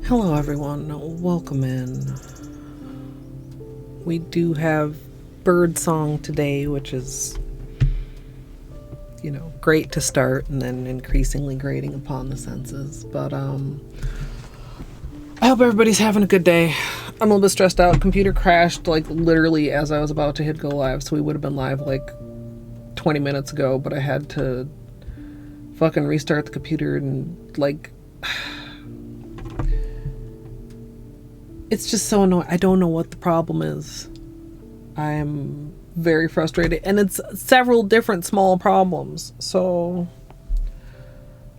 Hello everyone, welcome in. We do have bird song today, which is, great to start and then increasingly grating upon the senses. But I hope everybody's having a good day. I'm a little bit stressed out. Computer crashed like literally as I was about to hit go live, so we would have been live like 20 minutes ago, but I had to fucking restart the computer and like it's just so annoying. I don't know what the problem is. I'm very frustrated. And it's several different small problems. So,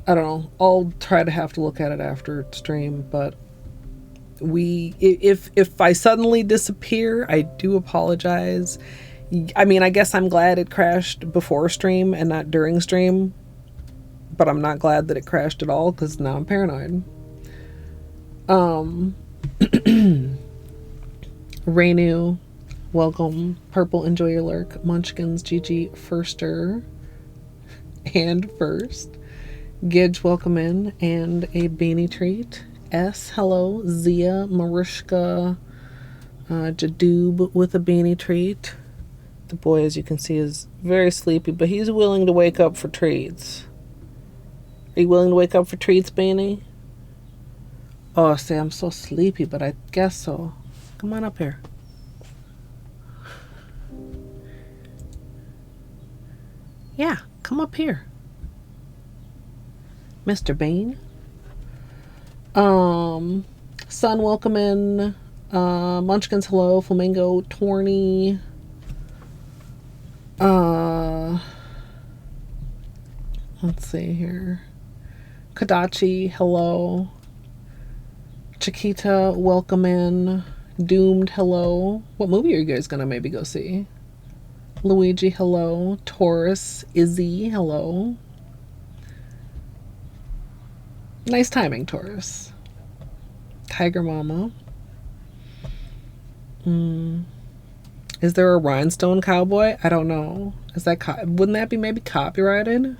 I don't know. I'll try to have to look at it after stream. But if I suddenly disappear, I do apologize. I mean, I guess I'm glad it crashed before stream and not during stream. But I'm not glad that it crashed at all because now I'm paranoid. Rainu, welcome. Purple, enjoy your lurk. Munchkins, Gigi, Firster, and First. Gidge, welcome in, and a beanie treat. S, hello. Zia, Mariska, Jadoob with a beanie treat. The boy, as you can see, is very sleepy, but he's willing to wake up for treats. Are you willing to wake up for treats, Beanie? Oh, see, I'm so sleepy, but I guess so. Come on up here. Yeah, come up here. Mr. Bean. Sun, welcome in. Munchkins, hello. Flamingo, Torny. Let's see here. Kadachi, hello. Chiquita, welcome in. Doomed, hello. What movie are you guys gonna maybe go see? Luigi, hello. Taurus, Izzy, hello. Nice timing, Taurus. Tiger Mama. Is there a rhinestone cowboy? I don't know. Is that wouldn't that be maybe copyrighted?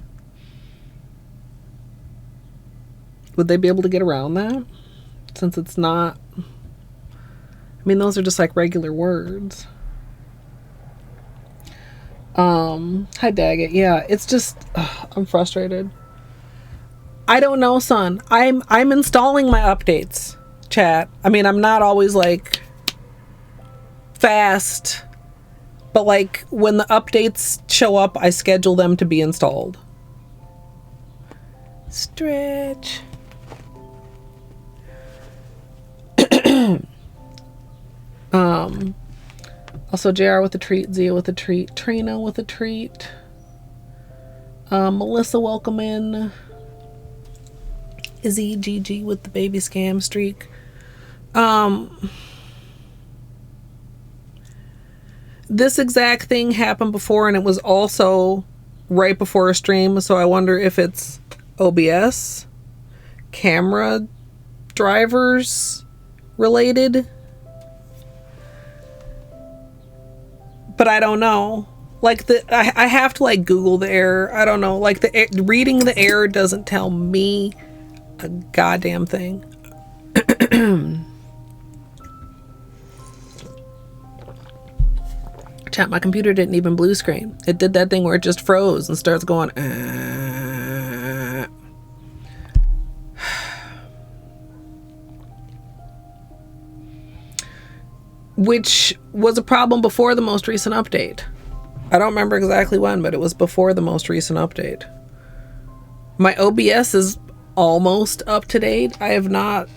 Would they be able to get around that? Since it's not... I mean, those are just like regular words. Hi, Daggett. Yeah, it's just... I'm frustrated. I don't know, son. I'm installing my updates, chat. I mean, I'm not always like fast, but like when the updates show up, I schedule them to be installed. Stretch. Also JR with a treat, Zia with a treat, Trina with a treat, Melissa, welcome in. Izzy, GG with the baby scam streak. This exact thing happened before, and it was also right before a stream, so I wonder if it's OBS, camera drivers related. But I don't know. Like, I have to like Google the error. I don't know. Like, reading the error doesn't tell me a goddamn thing. Chat, my computer didn't even blue screen. It did that thing where it just froze and starts going which was a problem before the most recent update. I don't remember exactly when, but it was before the most recent update. My OBS is almost up to date. I have not...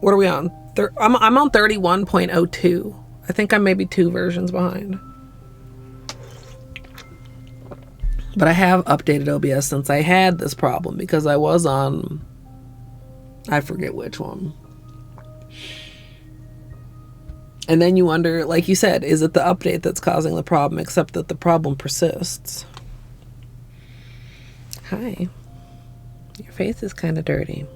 What are we on? I'm on 31.02. I think I'm maybe 2 versions behind. But I have updated OBS since I had this problem, because I was on... I forget which one. And then you wonder, like you said, is it the update that's causing the problem, except that the problem persists? Hi. Your face is kind of dirty.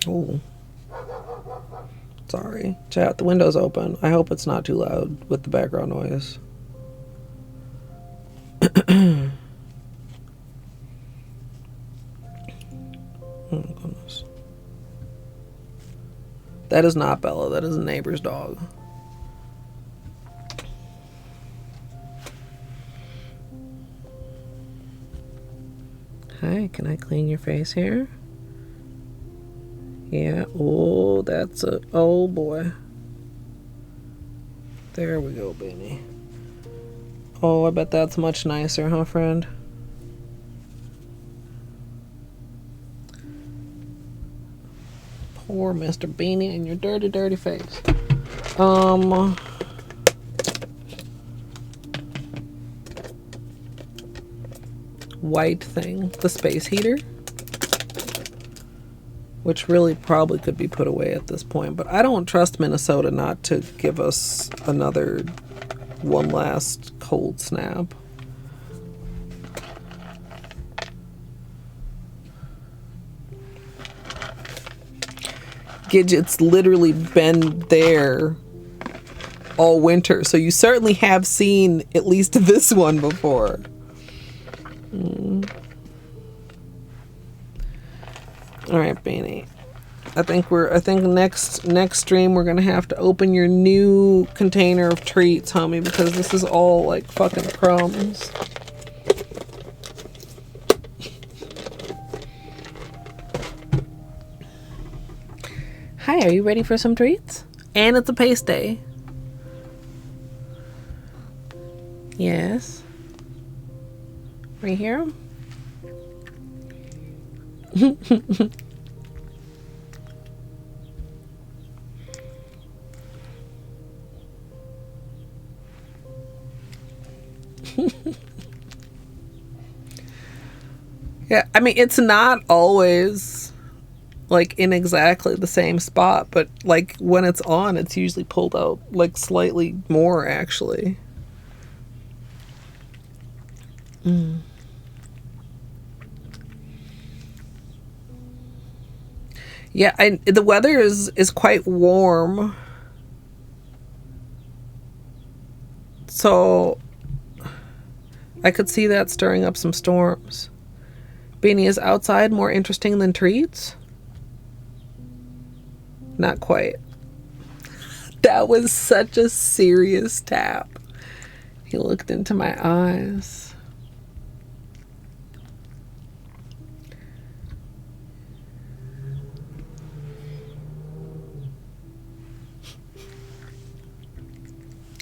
Oh. Sorry. Chat, the window's open. I hope it's not too loud with the background noise. Oh, goodness. That is not Bella. That is a neighbor's dog. Hi, can I clean your face here? Yeah. Oh, that's a... Oh, boy. There we go, Benny. Oh, I bet that's much nicer, huh, friend? Poor Mr. Beanie and your dirty, dirty face. White thing, the space heater, which really probably could be put away at this point, but I don't trust Minnesota not to give us another one last cold snap. Gidget's literally been there all winter, so you certainly have seen at least this one before. All right, Beanie. I think next stream we're gonna have to open your new container of treats, homie, because this is all like fucking crumbs. Hi, are you ready for some treats? And it's a paste day. Yes. Right here. Yeah, I mean, it's not always like in exactly the same spot, but like when it's on, it's usually pulled out like slightly more actually. Yeah, the weather is quite warm, so I could see that stirring up some storms. Beanie, is outside more interesting than treats? Not quite. That was such a serious tap. He looked into my eyes.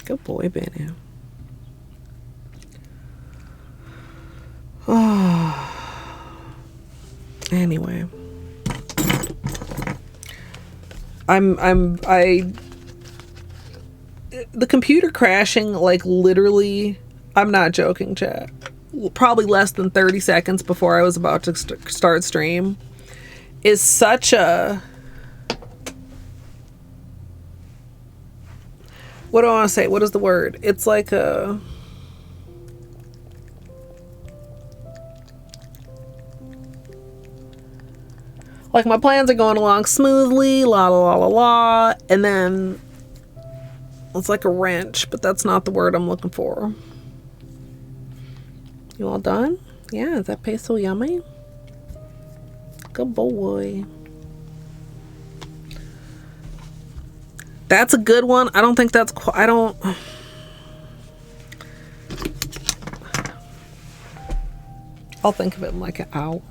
Good boy, Benny. Oh. Anyway. The computer crashing, like literally, I'm not joking, chat. Probably less than 30 seconds before I was about to start stream is such a... What do I want to say? What is the word? It's like a... Like my plans are going along smoothly, la la la la la, and then it's like a wrench, but that's not the word I'm looking for. You all done? Yeah, is that paste so yummy? Good boy. That's a good one. I don't think that's I don't... I'll think of it in like an hour.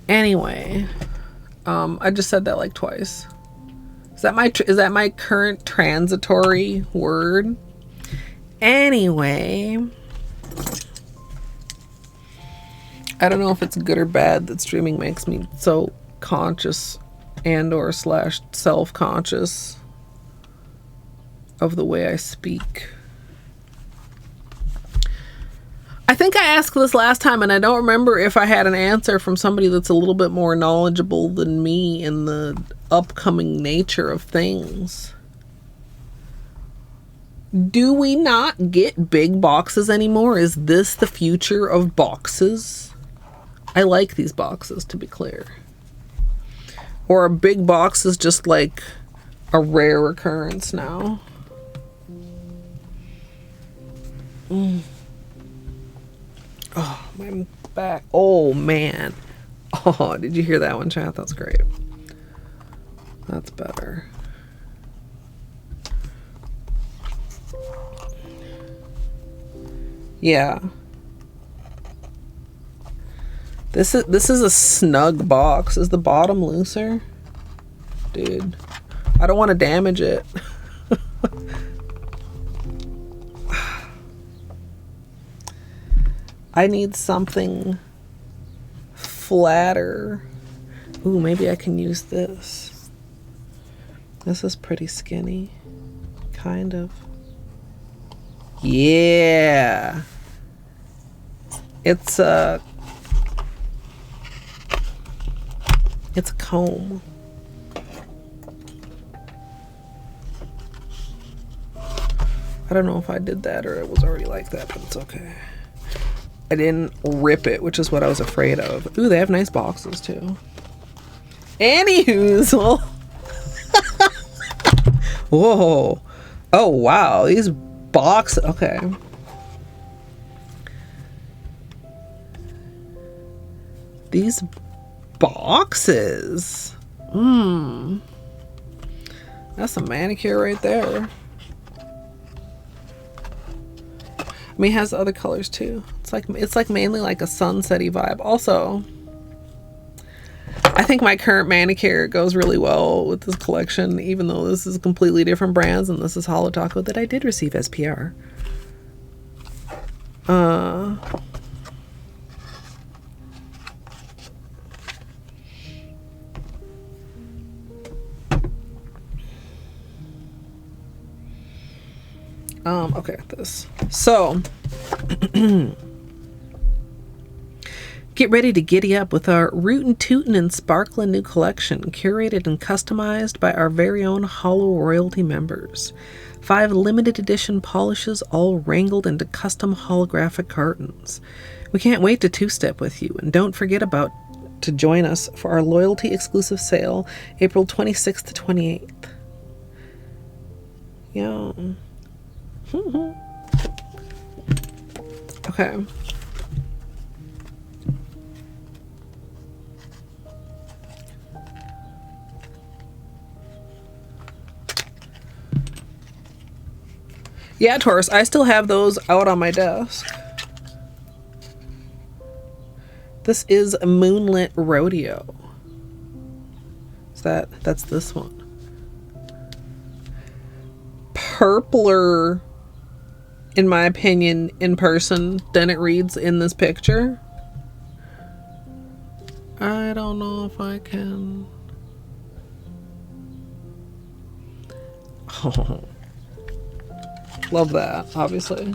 Anyway, I just said that like twice. Is that my current transitory word? Anyway, I don't know if it's good or bad that streaming makes me so conscious and or slash self-conscious of the way I speak. I think I asked this last time, and I don't remember if I had an answer from somebody that's a little bit more knowledgeable than me in the upcoming nature of things. Do we not get big boxes anymore? Is this the future of boxes? I like these boxes, to be clear. Or are big boxes just like a rare occurrence now? Oh, my back. Oh, man. Oh, did you hear that one, chat? That's great. That's better. Yeah. This is a snug box. Is the bottom looser? Dude, I don't want to damage it. I need something flatter. Ooh, maybe I can use this. This is pretty skinny. Kind of. Yeah. It's a comb. I don't know if I did that or it was already like that, but it's okay. I didn't rip it, which is what I was afraid of. Ooh, they have nice boxes too. Anywho. Whoa. Oh, wow. These boxes. Okay. These boxes. That's a manicure right there. I mean, it has other colors too. It's like mainly like a sunsetty vibe. Also, I think my current manicure goes really well with this collection, even though this is completely different brands, and this is Holo Taco that I did receive as PR. Okay, this. So, get ready to giddy up with our rootin' tootin' and sparklin' new collection, curated and customized by our very own Holo royalty members. 5 limited edition polishes all wrangled into custom holographic cartons. We can't wait to two-step with you, and don't forget to join us for our loyalty exclusive sale, April 26th to 28th. Yeah. Okay. Yeah, Taurus, I still have those out on my desk. This is Moonlit Rodeo. That's this one. Purpler, in my opinion, in person than it reads in this picture. I don't know if I can. Oh. Love that, obviously.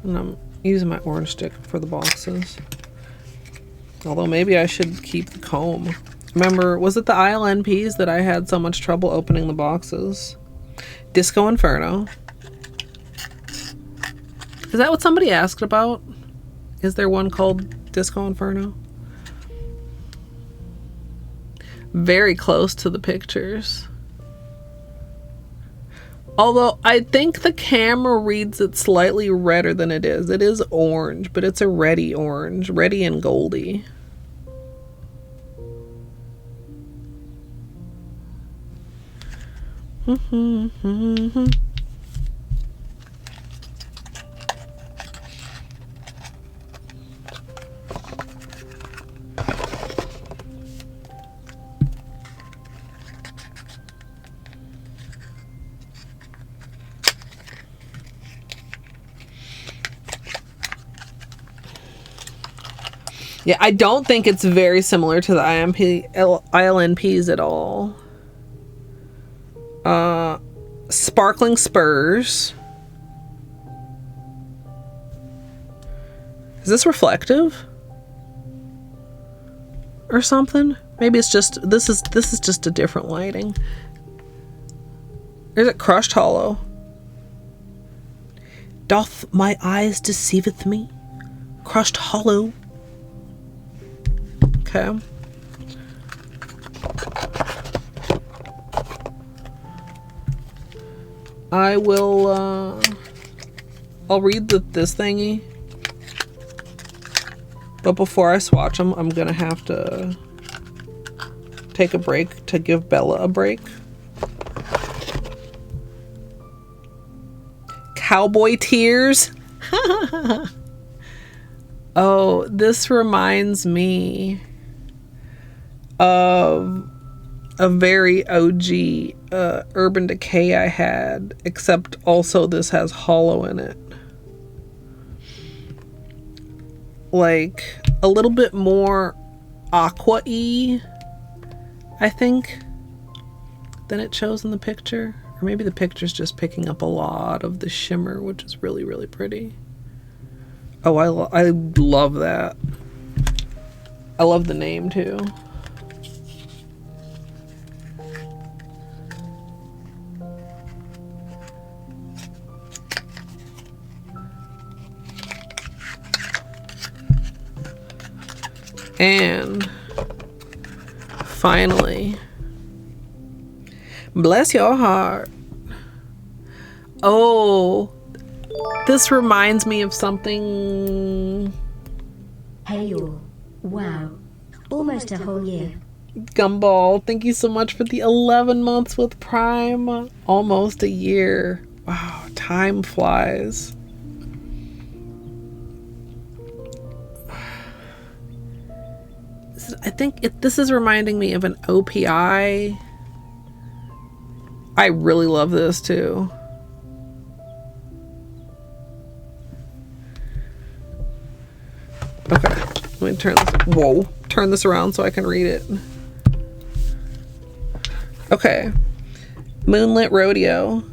And I'm using my orange stick for the boxes. Although maybe I should keep the comb. Remember, was it the ILNPs that I had so much trouble opening the boxes? Disco Inferno. Is that what somebody asked about? Is there one called Disco Inferno? Very close to the pictures. Although I think the camera reads it slightly redder than it is. It is orange, but it's a reddy orange. Reddy and goldy. Yeah, I don't think it's very similar to the ILNPs at all. Sparkling Spurs. Is this reflective? Or something? Maybe it's just this is just a different lighting. Or is it crushed hollow? Doth my eyes deceiveth me? Crushed hollow. Okay. I will, I'll read this thingy. But before I swatch them, I'm gonna have to take a break to give Bella a break. Cowboy tears. Oh, this reminds me of a very OG Urban Decay I had, except also this has Holo in it. Like a little bit more aqua-y, I think, than it shows in the picture. Or maybe the picture's just picking up a lot of the shimmer, which is really, really pretty. Oh, I love that. I love the name too. And finally, bless your heart. Oh, this reminds me of something. Hey y'all. Wow. Almost a whole year. Gumball, thank you so much for the 11 months with Prime. Almost a year. Wow, time flies. I think this is reminding me of an OPI. I really love this too. Okay, let me turn this around so I can read it. Okay, Moonlit Rodeo.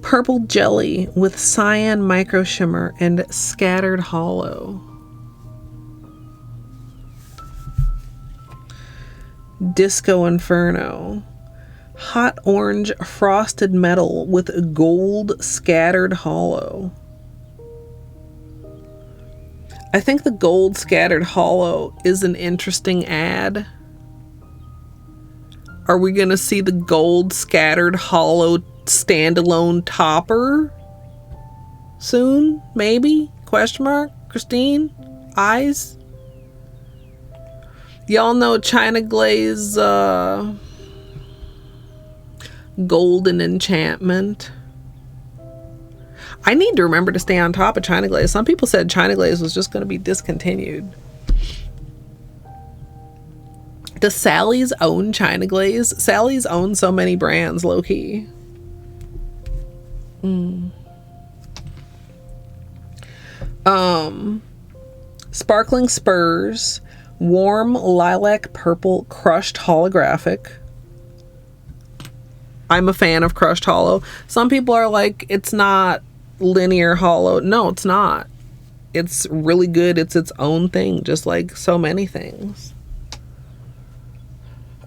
Purple jelly with cyan micro shimmer and scattered holo. Disco Inferno. Hot orange frosted metal with gold scattered holo. I think the gold scattered holo is an interesting ad. Are we gonna see the gold scattered holo standalone topper soon? Maybe? Question mark? Christine? Eyes? Y'all know China Glaze Golden Enchantment. I need to remember to stay on top of China Glaze. Some people said China Glaze was just going to be discontinued. Does Sally's own China Glaze? Sally's owns so many brands, low-key. Sparkling Spurs. Warm lilac purple crushed holographic. I'm a fan of crushed holo. Some people are like, it's not linear holo. No, it's not. It's really good. It's its own thing, just like so many things.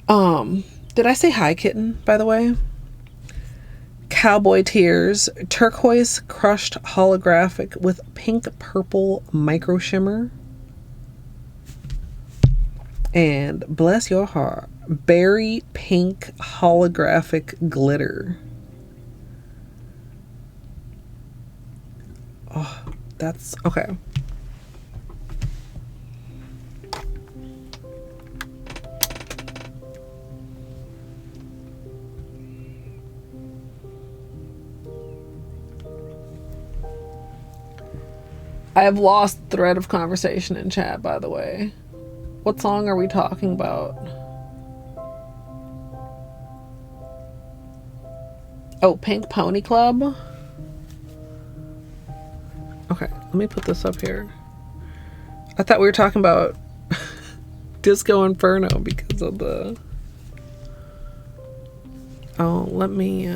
Did I say hi, kitten, by the way? Cowboy Tears, turquoise crushed holographic with pink purple micro shimmer. And bless your heart, berry pink holographic glitter. Oh, that's okay. I have lost the thread of conversation in chat, by the way. What song are we talking about? Oh, Pink Pony Club? Okay, let me put this up here. I thought we were talking about Disco Inferno because of the... Oh, let me...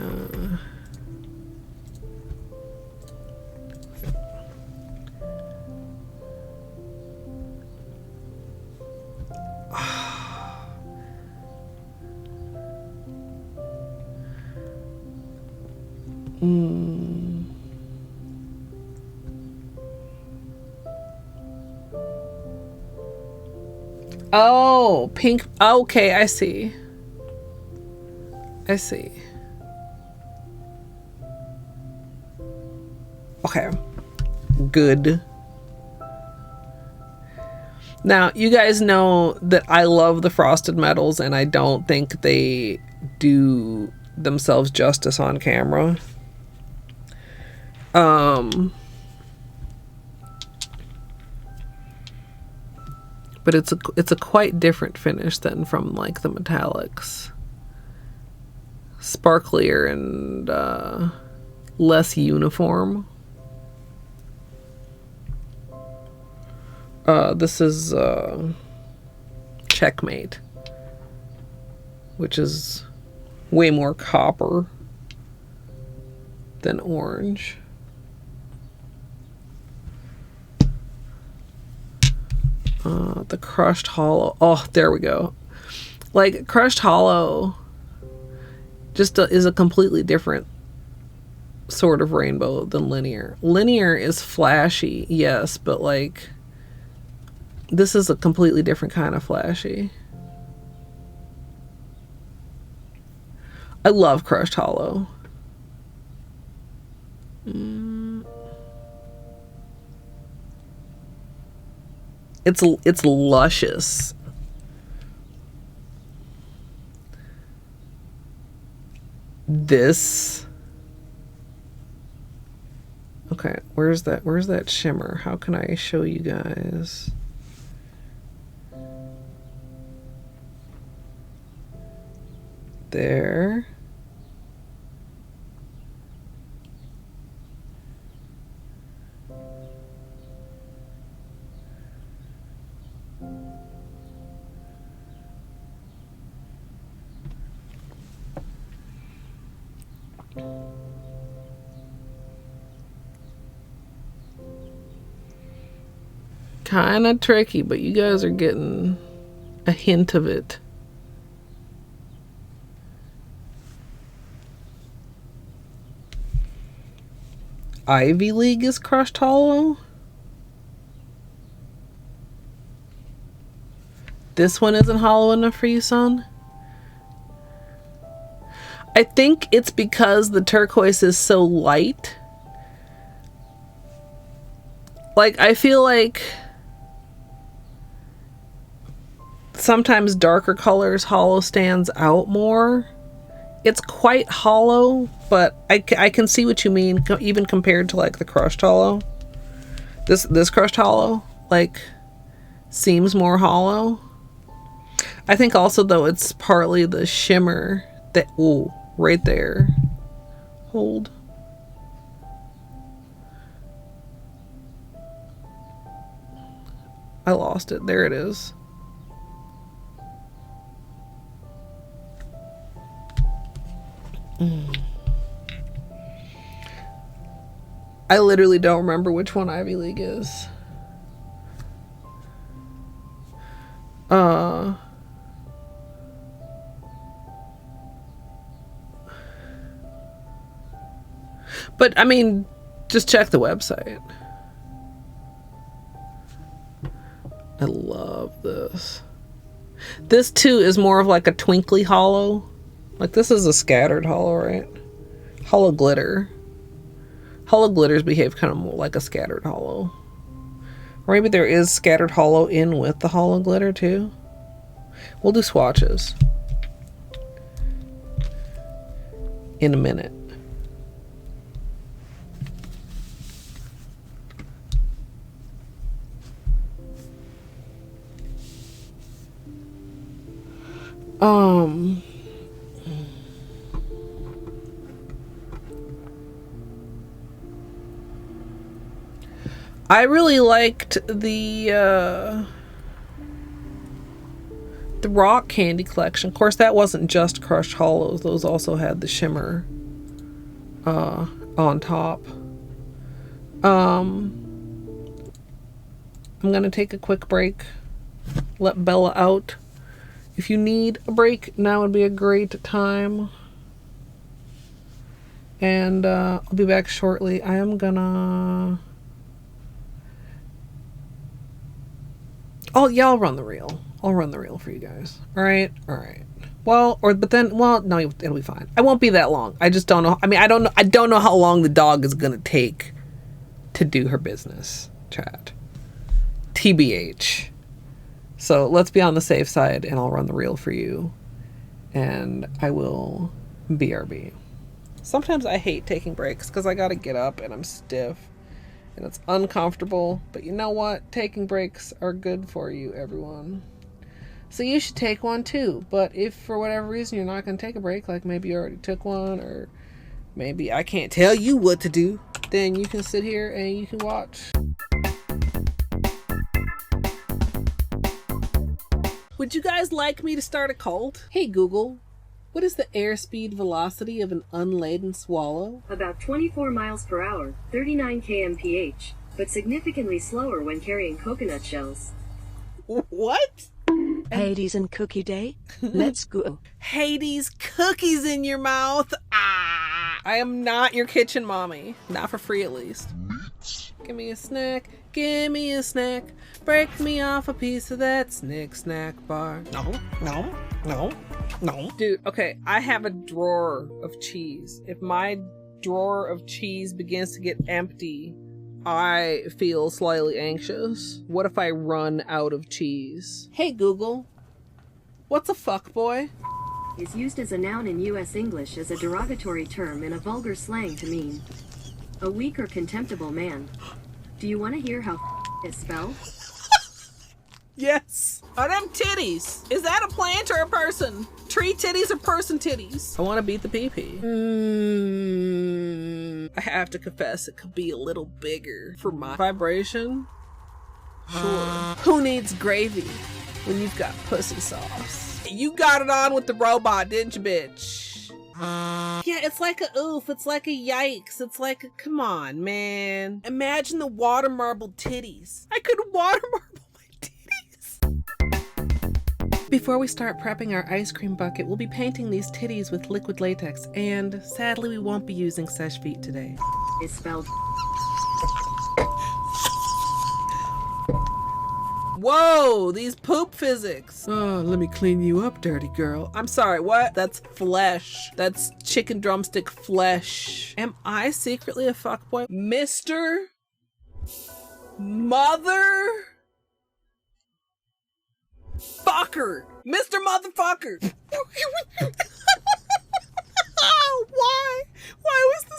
Oh, pink. Okay, I see. I see. Okay. Good. Now, you guys know that I love the Frosted Metals, and I don't think they do themselves justice on camera. But But it's a quite different finish than from like the metallics. Sparklier and less uniform. This is Checkmate, which is way more copper than orange. The Crushed Holo. Oh, there we go. Like, Crushed Holo just is a completely different sort of rainbow than Linear. Linear is flashy, yes, but like, this is a completely different kind of flashy. I love Crushed Holo. It's luscious. This. Okay, where's that shimmer? How can I show you guys? There. Kind of tricky, but you guys are getting a hint of it. Ivy League is Crushed Holo. This one isn't hollow enough for you, son? I think it's because the turquoise is so light. Like, I feel like sometimes darker colors hollow stands out more. It's quite hollow, but I can see what you mean, even compared to like the Crushed Holo. This Crushed Holo like seems more hollow. I think also though it's partly the shimmer that, ooh, right there. Hold. I lost it. There it is. I literally don't remember which one Ivy League is. But I mean, just check the website. I love this. This too is more of like a twinkly hollow. Like, this is a scattered hollow, right? Hollow glitter. Hollow glitters behave kind of more like a scattered hollow. Or maybe there is scattered hollow in with the hollow glitter too. We'll do swatches in a minute. I really liked the rock candy collection. Of course, that wasn't just Crushed Hollows. Those also had the shimmer on top. I'm gonna take a quick break. Let Bella out. If you need a break, now would be a great time. And I'll be back shortly. I am gonna... I'll run the reel. I'll run the reel for you guys. Alright? Alright. No, it'll be fine. I won't be that long. I just don't know. I mean, I don't know how long the dog is gonna take to do her business, chat. TBH. So let's be on the safe side, and I'll run the reel for you. And I will BRB. Sometimes I hate taking breaks because I gotta get up and I'm stiff. and it's uncomfortable, but you know what? Taking breaks are good for you, everyone. So you should take one too. But if for whatever reason you're not going to take a break, like maybe you already took one, or maybe I can't tell you what to do, then you can sit here and you can watch. Would you guys like me to start a cult? Hey Google, what is the airspeed velocity of an unladen swallow? About 24 miles per hour, 39 kmph, but significantly slower when carrying coconut shells. What? Hades and Cookie Day? Let's go. Hades, cookies in your mouth. Ah! I am not your kitchen mommy. Not for free, at least. Give me a snack. Give me a snack. Break me off a piece of that Snick Snack bar. No. Dude, okay, I have a drawer of cheese. If my drawer of cheese begins to get empty, I feel slightly anxious. What if I run out of cheese? Hey Google, what's a fuckboy? Is used as a noun in U.S. English as a derogatory term in a vulgar slang to mean a weak or contemptible man. Do you want to hear how is spelled? Yes. Are them titties? Is that a plant or a person? Tree titties or person titties? I want to beat the pee-pee. I have to confess, it could be a little bigger for my vibration. Sure. Who needs gravy when you've got pussy sauce? You got it on with the robot, didn't you, bitch? Yeah, it's like a oof. It's like a yikes. It's like a, come on, man. Imagine the water marble titties. I could water marble my titties. Before we start prepping our ice cream bucket, we'll be painting these titties with liquid latex, and sadly we won't be using Seche Vite today. Is spelled. Whoa, these poop physics. Oh, let me clean you up, dirty girl. I'm sorry, what? That's flesh. That's chicken drumstick flesh. Am I secretly a fuckboy? Mr. Mother Fucker. Mr. Motherfucker. Why? Why was this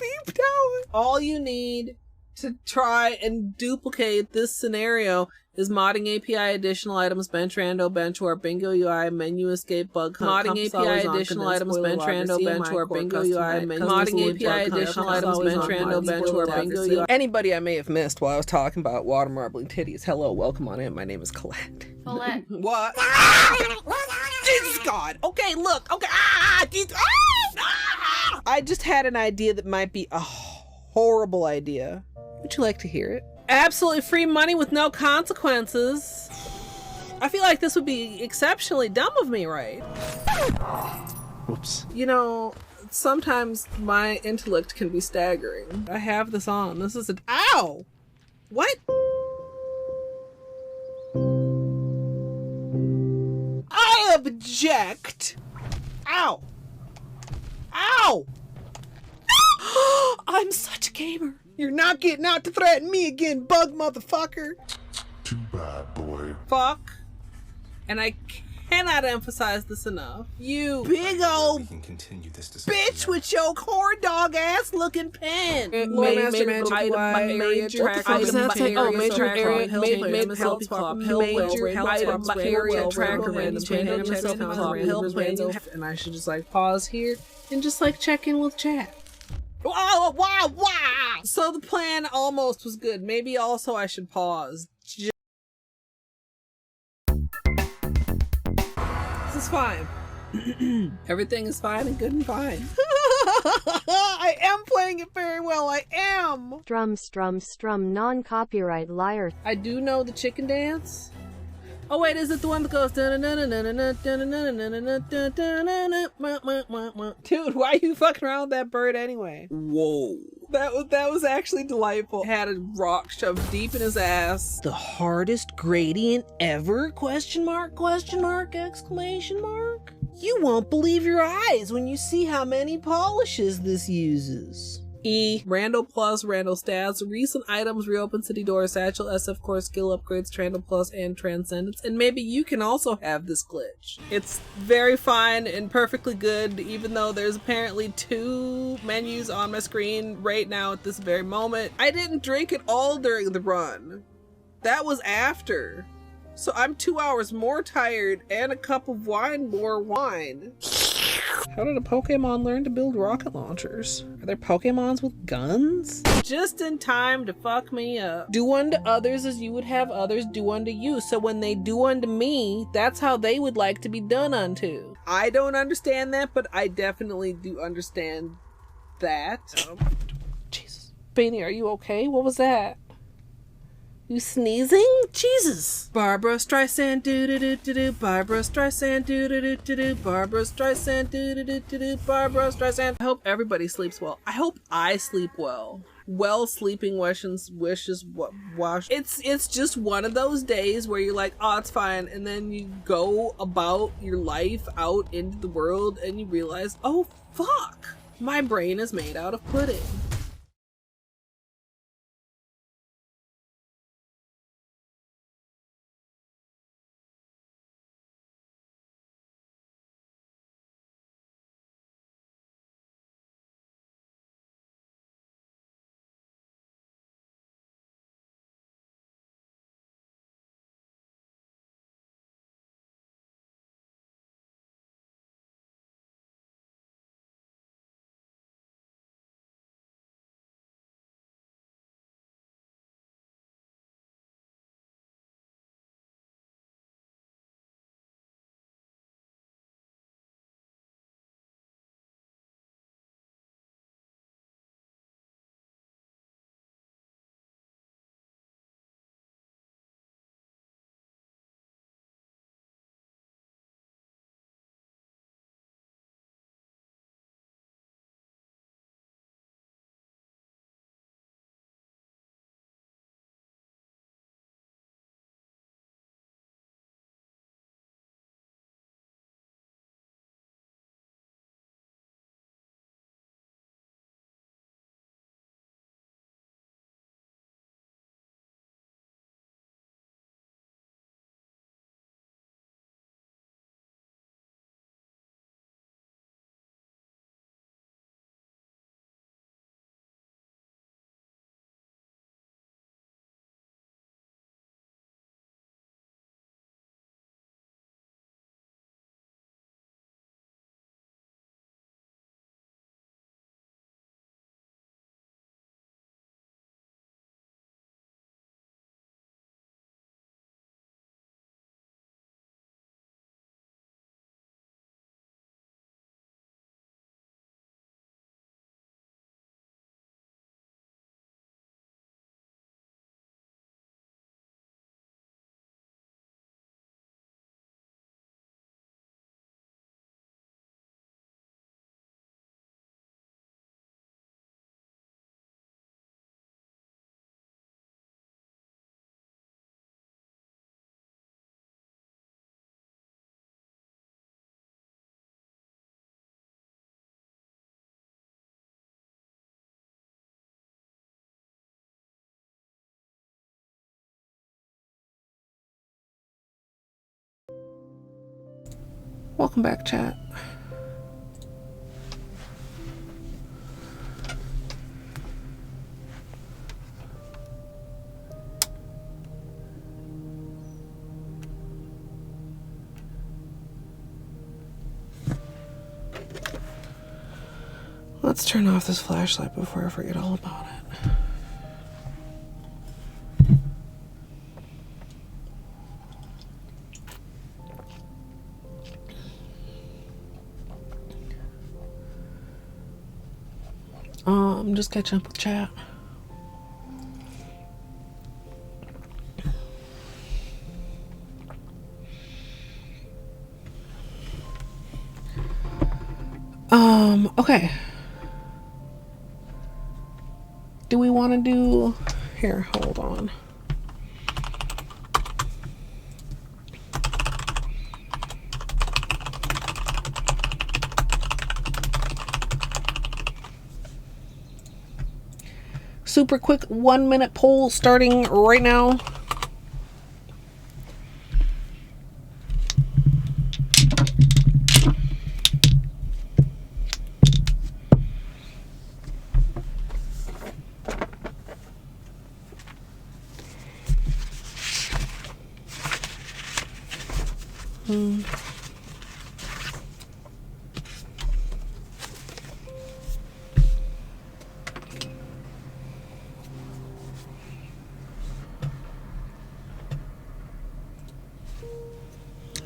beeped out? All you need to try and duplicate this scenario is modding API additional items, bench rando, bench warp, bingo UI, menu escape, bug hunt, modding API additional items, bench rando, bench warp, bingo UI, modding API additional items, bench rando, bench warp, bingo UI. Anybody I may have missed while I was talking about water marbling titties, hello, welcome on in. My name is Colette. Colette. What? Jesus God. Okay, look. Okay. I just had an idea that might be a horrible idea. Would you like to hear it? Absolutely free money with no consequences. I feel like this would be exceptionally dumb of me, right? Whoops. You know, sometimes my intellect can be staggering. I have this on. This is ow! What? I object! Ow! Ow! I'm such a gamer. You're not getting out to threaten me again, bug motherfucker. Too bad, boy. Fuck. And I cannot emphasize this enough. You big old We can continue this discussion bitch with your corn dog ass looking pen. Major and I should just like pause here and just like check in with chat. Wow. So the plan almost was good. Maybe also I should pause. This is fine. Everything is fine and good and fine. I am playing it very well. I am. Strum, non-copyright liar. I do know the chicken dance. Oh wait, is it the one that goes? Dude, why are you fucking around with that bird anyway? Whoa. That was actually delightful. Had a rock shoved deep in his ass. The hardest gradient ever? Question mark, exclamation mark. You won't believe your eyes when you see how many polishes this uses. E. Randall Plus, Randall Stats, recent items, reopen city door, satchel, SF core, skill upgrades, Trandall Plus, and Transcendence. And maybe you can also have this glitch. It's very fine and perfectly good, even though there's apparently 2 menus on my screen right now at this very moment. I didn't drink it all during the run. That was after. So I'm 2 hours more tired and a cup of wine more wine. How did a Pokemon learn to build rocket launchers? Are there Pokemons with guns? Just in time to fuck me up. Do unto others as you would have others do unto you. So when they do unto me, that's how they would like to be done unto. I don't understand that, but I definitely do understand that. Jesus. Beanie, are you okay? What was that? You sneezing? Jesus. Barbara Streisand, do-do-do-do-do. Barbara Streisand, do-do-do-do-do. Barbara Streisand, do-do-do-do-do. Barbara Streisand. I hope everybody sleeps well. I hope I sleep well. Well sleeping wishes wash. It's just one of those days where you're like, oh, it's fine. And then you go about your life out into the world and you realize, oh, fuck. My brain is made out of pudding. Welcome back, chat. Let's turn off this flashlight before I forget all about it. I'm just catching up with chat. Okay. Do we want to do... Here, hold on. super quick 1 minute poll starting right now.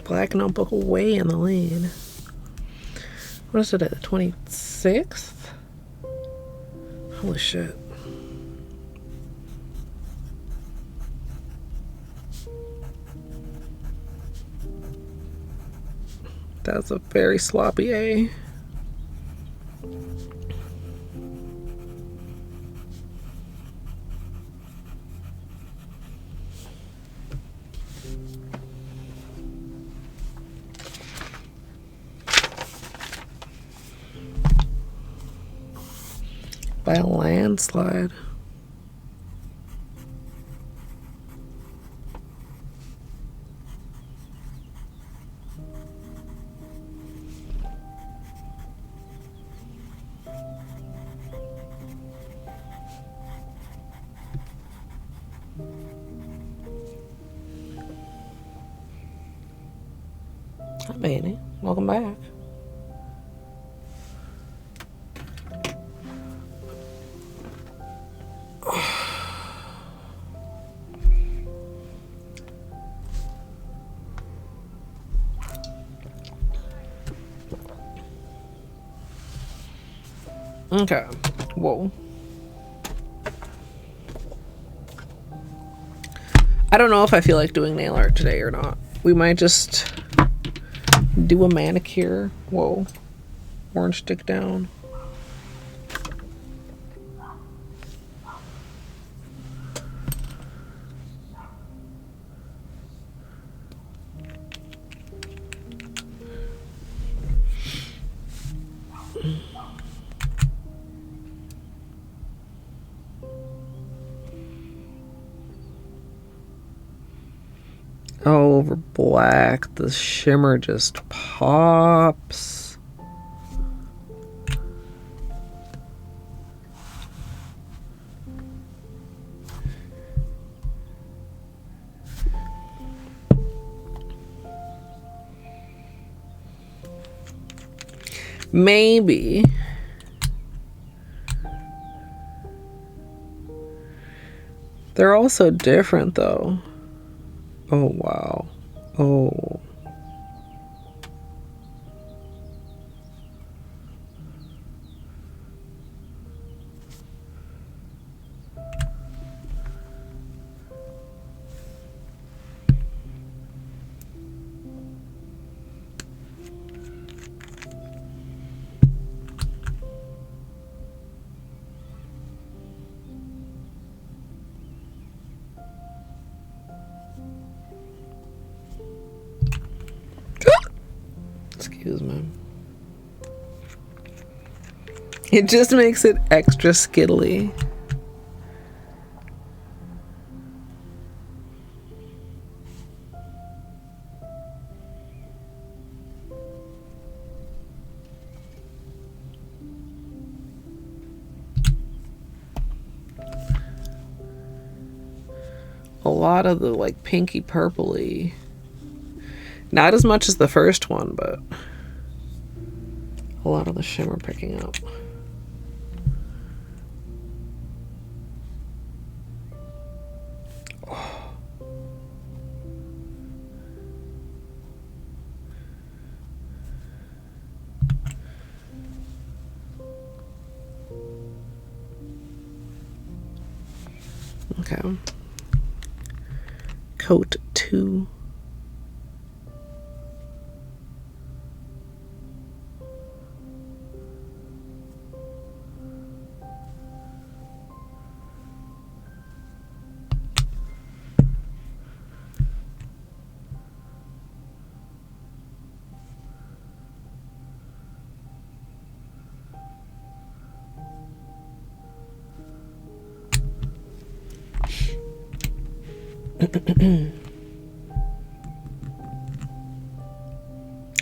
Black Notebook way in the lead. What is it at the 26th? Holy shit. That's a very sloppy A. By a landslide. Hi, Bailey. Welcome back. Okay. Whoa. I don't know if I feel like doing nail art today or not. We might just do a manicure. Whoa. Orange stick down. Oh, over black, the shimmer just pops. Maybe. They're all so different though. Oh, wow. Oh. Excuse me. It just makes it extra skittly. A lot of the like pinky purpley. Not as much as the first one, but a lot of the shimmer picking up. Oh. Okay. Coat 2.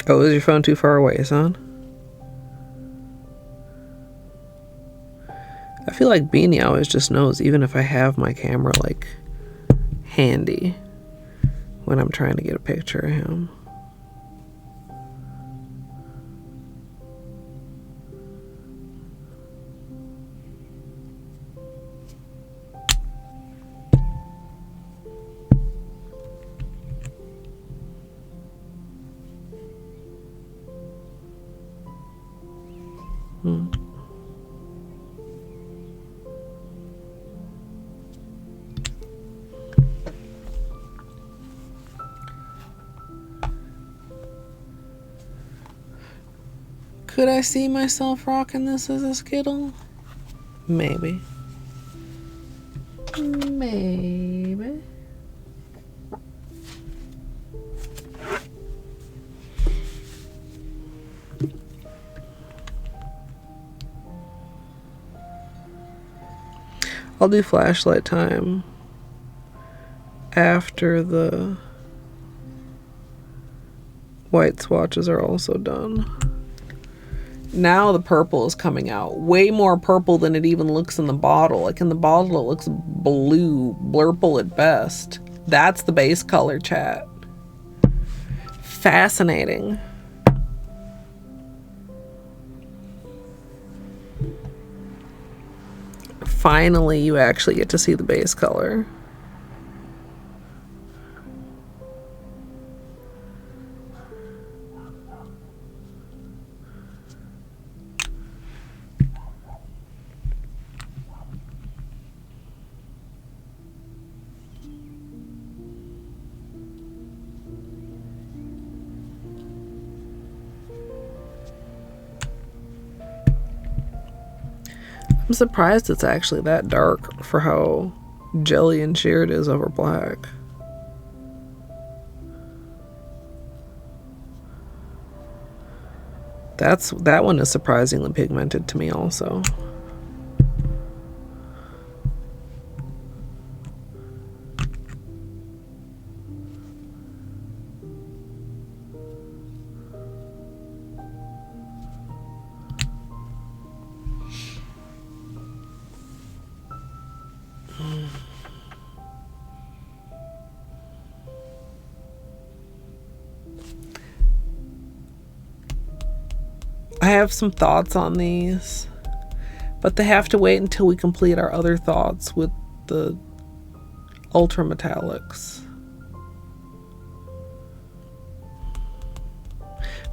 Oh, is your phone too far away, son? I feel like Beanie always just knows, even if I have my camera like handy, when I'm trying to get a picture of him. Could I see myself rocking this as a Skittle? Maybe. Maybe. I'll do flashlight time after the white swatches are also done. Now the purple is coming out. Way more purple than it even looks in the bottle. Like in the bottle it looks blue, blurple at best. That's the base color, chat. Fascinating. Finally, you actually get to see the base color. I'm surprised it's actually that dark for how jelly and sheer it is over black. That one is surprisingly pigmented to me also. I have some thoughts on these, but they have to wait until we complete our other thoughts with the ultra metallics.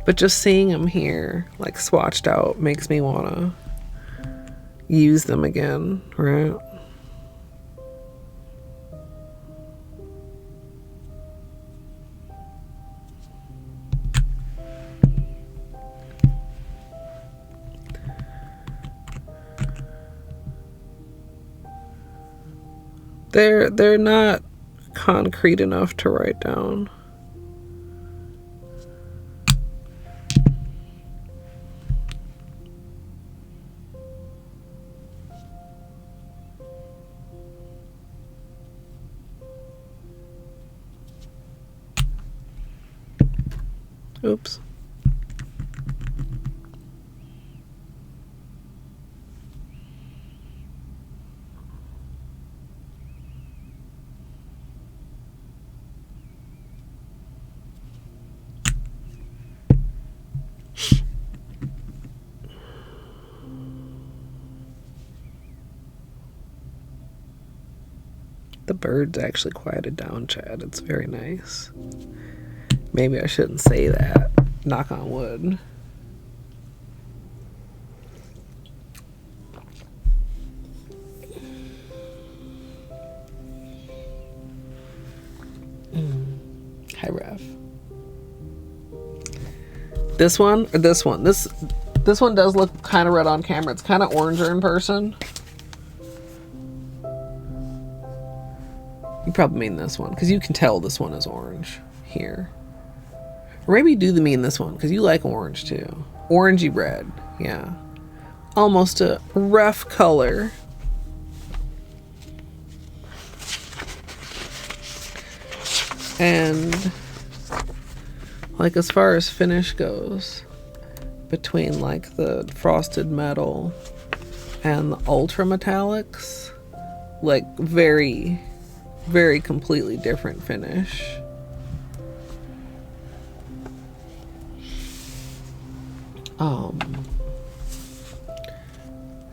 But just seeing them here, like swatched out, makes me want to use them again, right? They're not concrete enough to write down. Oops. The bird's actually quieted down, Chad. It's very nice. Maybe I shouldn't say that. Knock on wood. Hi, Ref. This one or this one? This one does look kind of red on camera. It's kind of oranger in person. You probably mean this one, because you can tell this one is orange here. Or maybe you do mean this one, because you like orange too. Orangey red, yeah. Almost a rough color. And like as far as finish goes, between like the frosted metal and the ultra metallics, like very, very completely different finish.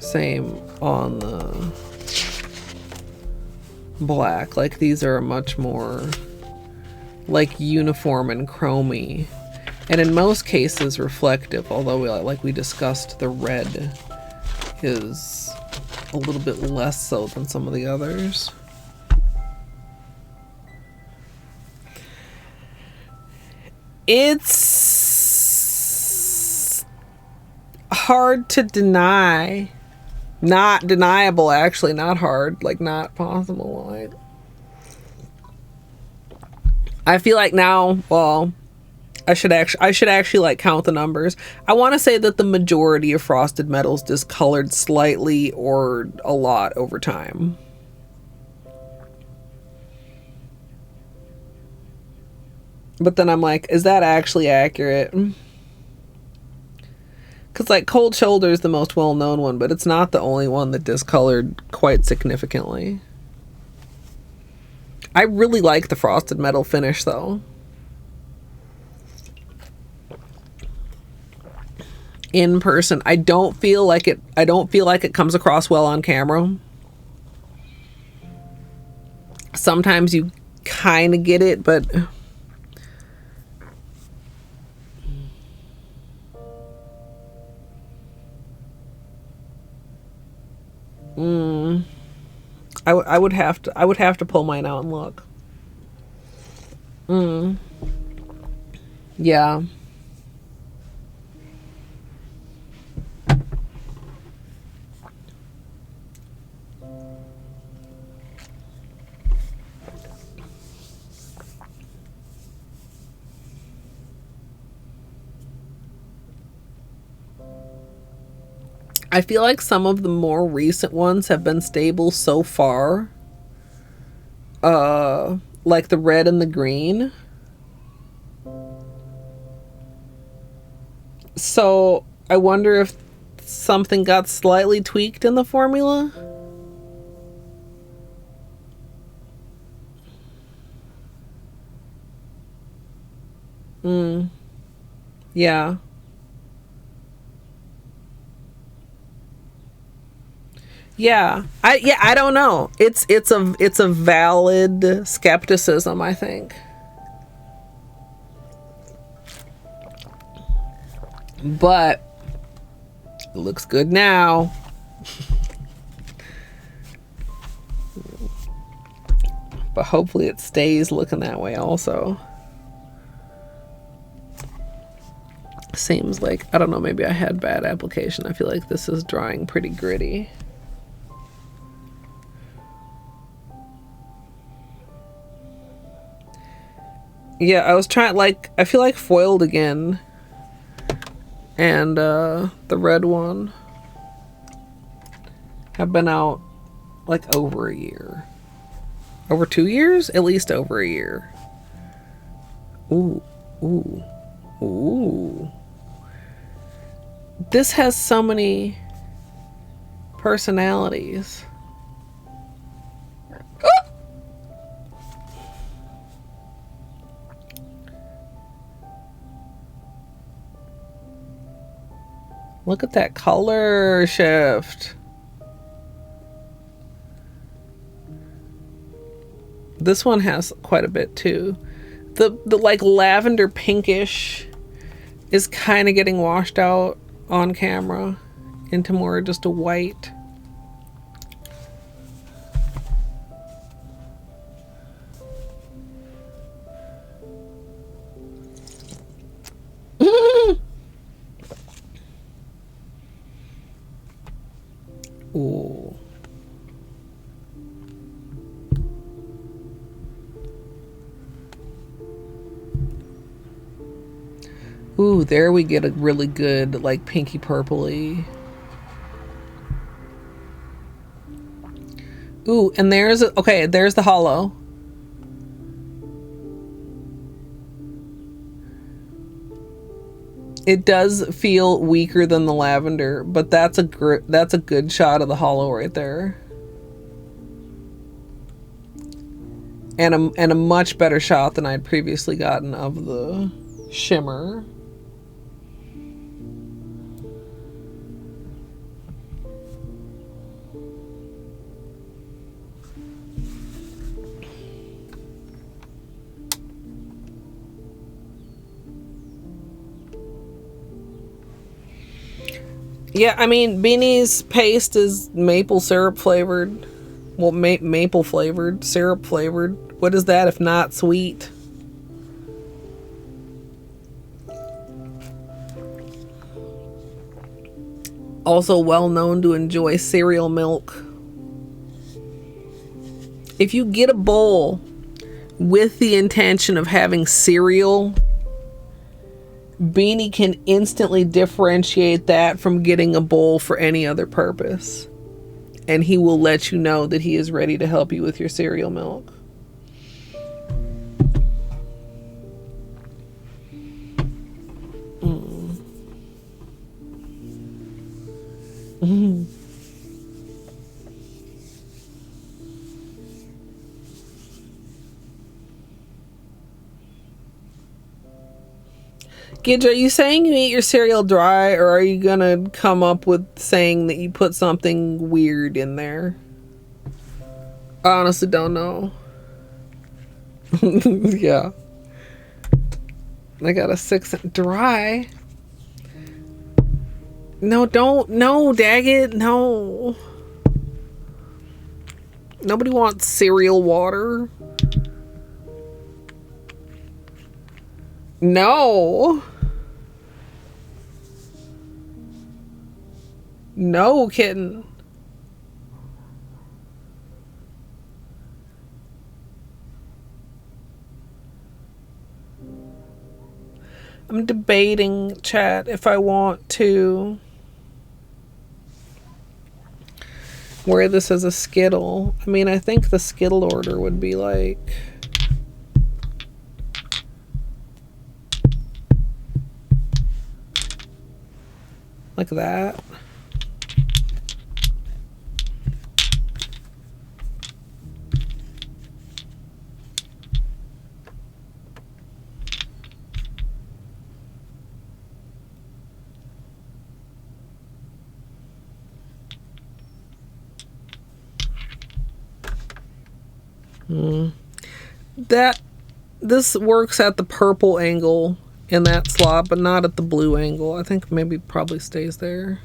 Same on the black. Like these are much more like uniform and chromy, and in most cases reflective, although like we discussed, the red is a little bit less so than some of the others. It's hard to deny. Not deniable, actually. Not hard. Like, not possible. Like, I feel like now, well, I should actually like count the numbers. I want to say that the majority of frosted metals discolored slightly or a lot over time. But then I'm like, is that actually accurate? Because like Cold Shoulder is the most well-known one, but it's not the only one that discolored quite significantly. I really like the frosted metal finish though. In person, I don't feel like it comes across well on camera. Sometimes you kind of get it, but I would have to pull mine out and look. Yeah. I feel like some of the more recent ones have been stable so far. Like the red and the green. So I wonder if something got slightly tweaked in the formula. Yeah. Yeah, I don't know. It's a valid skepticism, I think. But it looks good now. But hopefully it stays looking that way also. Seems like, I don't know, maybe I had bad application. I feel like this is drawing pretty gritty. Yeah, I was trying, like, I feel like foiled again. And the red one have been out like over a year. Over 2 years? At least over a year. Ooh, ooh, ooh. This has so many personalities. Look at that color shift. This one has quite a bit too. The like lavender pinkish is kind of getting washed out on camera into more just a white. Ooh. Ooh, there we get a really good, like, pinky purpley. Ooh, and there's the holo. It does feel weaker than the lavender, but that's a good shot of the holo right there. And a much better shot than I'd previously gotten of the shimmer. Yeah, I mean, Beanie's paste is maple syrup flavored. Well, maple flavored, syrup flavored. What is that if not sweet? Also well known to enjoy cereal milk. If you get a bowl with the intention of having cereal, Beanie can instantly differentiate that from getting a bowl for any other purpose. And he will let you know that he is ready to help you with your cereal milk. Gidge, are you saying you eat your cereal dry, or are you gonna come up with saying that you put something weird in there? I honestly don't know. Yeah. I got a 6 dry. No, don't. No, daggit. No. Nobody wants cereal water. No. No, kitten. I'm debating, chat, if I want to wear this as a Skittle. I mean, I think the Skittle order would be like that. This works at the purple angle in that slot, but not at the blue angle. I think maybe probably stays there.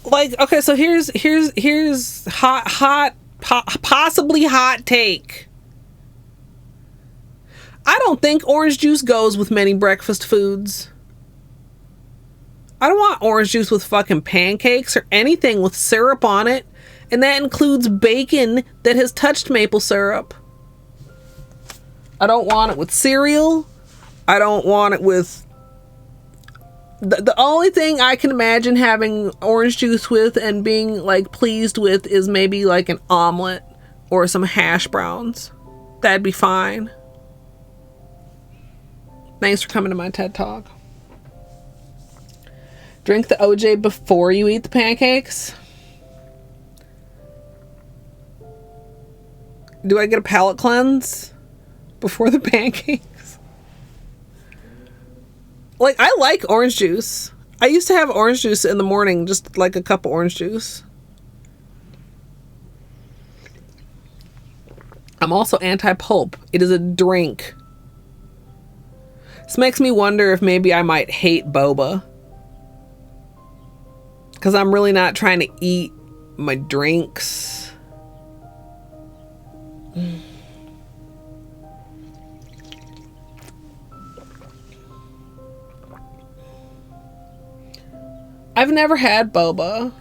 Like, okay, so here's possibly hot take. I don't think orange juice goes with many breakfast foods. I don't want orange juice with fucking pancakes or anything with syrup on it. And that includes bacon that has touched maple syrup. I don't want it with cereal. I don't want it with... The only thing I can imagine having orange juice with and being, like, pleased with is maybe, like, an omelet or some hash browns. That'd be fine. Thanks for coming to my TED Talk. Drink the OJ before you eat the pancakes. Do I get a palate cleanse before the pancakes? Like, I like orange juice. I used to have orange juice in the morning, just like a cup of orange juice. I'm also anti-pulp. It is a drink. This makes me wonder if maybe I might hate boba. Because I'm really not trying to eat my drinks. I've never had boba.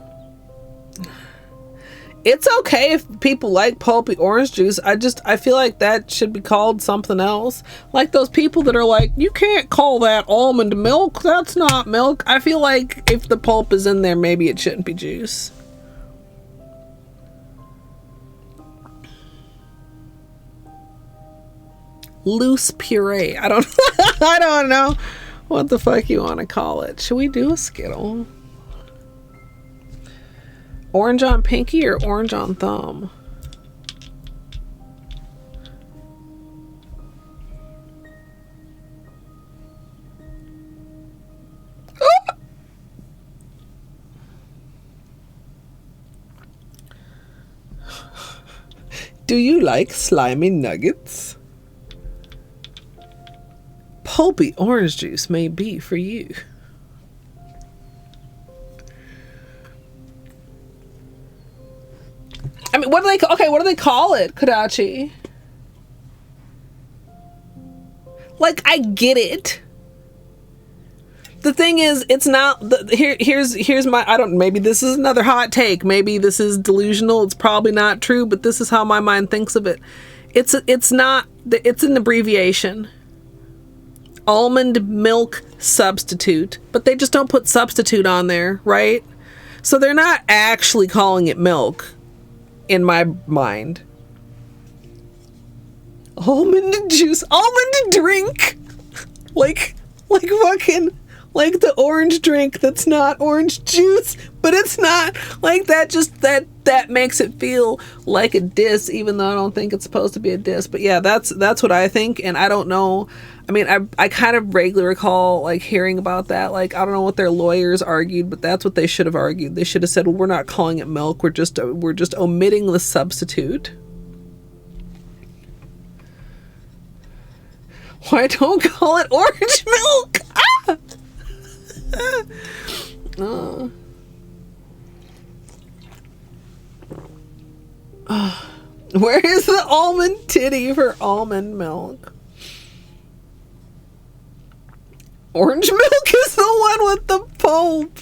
It's okay if people like pulpy orange juice. I feel like that should be called something else. Like those people that are like, you can't call that almond milk. That's not milk. I feel like if the pulp is in there, maybe it shouldn't be juice. loose puree. I don't I don't know what the fuck you want to call it. Should we do a Skittle? Orange on pinky or orange on thumb? Do you like slimy nuggets? Pulpy orange juice may be for you. I mean, what do they call it, Kadachi? Like, I get it. The thing is, it's not here's my, I don't, maybe this is another hot take, maybe this is delusional, it's probably not true, but this is how my mind thinks of it. It's an abbreviation. Almond milk substitute, but they just don't put substitute on there, right? So they're not actually calling it milk in my mind. Almond juice, almond drink. Like fucking, like the orange drink that's not orange juice, but it's not like that. Just that makes it feel like a diss, even though I don't think it's supposed to be a diss. But yeah, that's what I think, and I don't know. I mean, I kind of vaguely recall like hearing about that. Like, I don't know what their lawyers argued, but that's what they should have argued. They should have said, well, we're not calling it milk. We're just omitting the substitute. Why don't call it orange milk? Where is the almond titty for almond milk? Orange milk is the one with the pulp.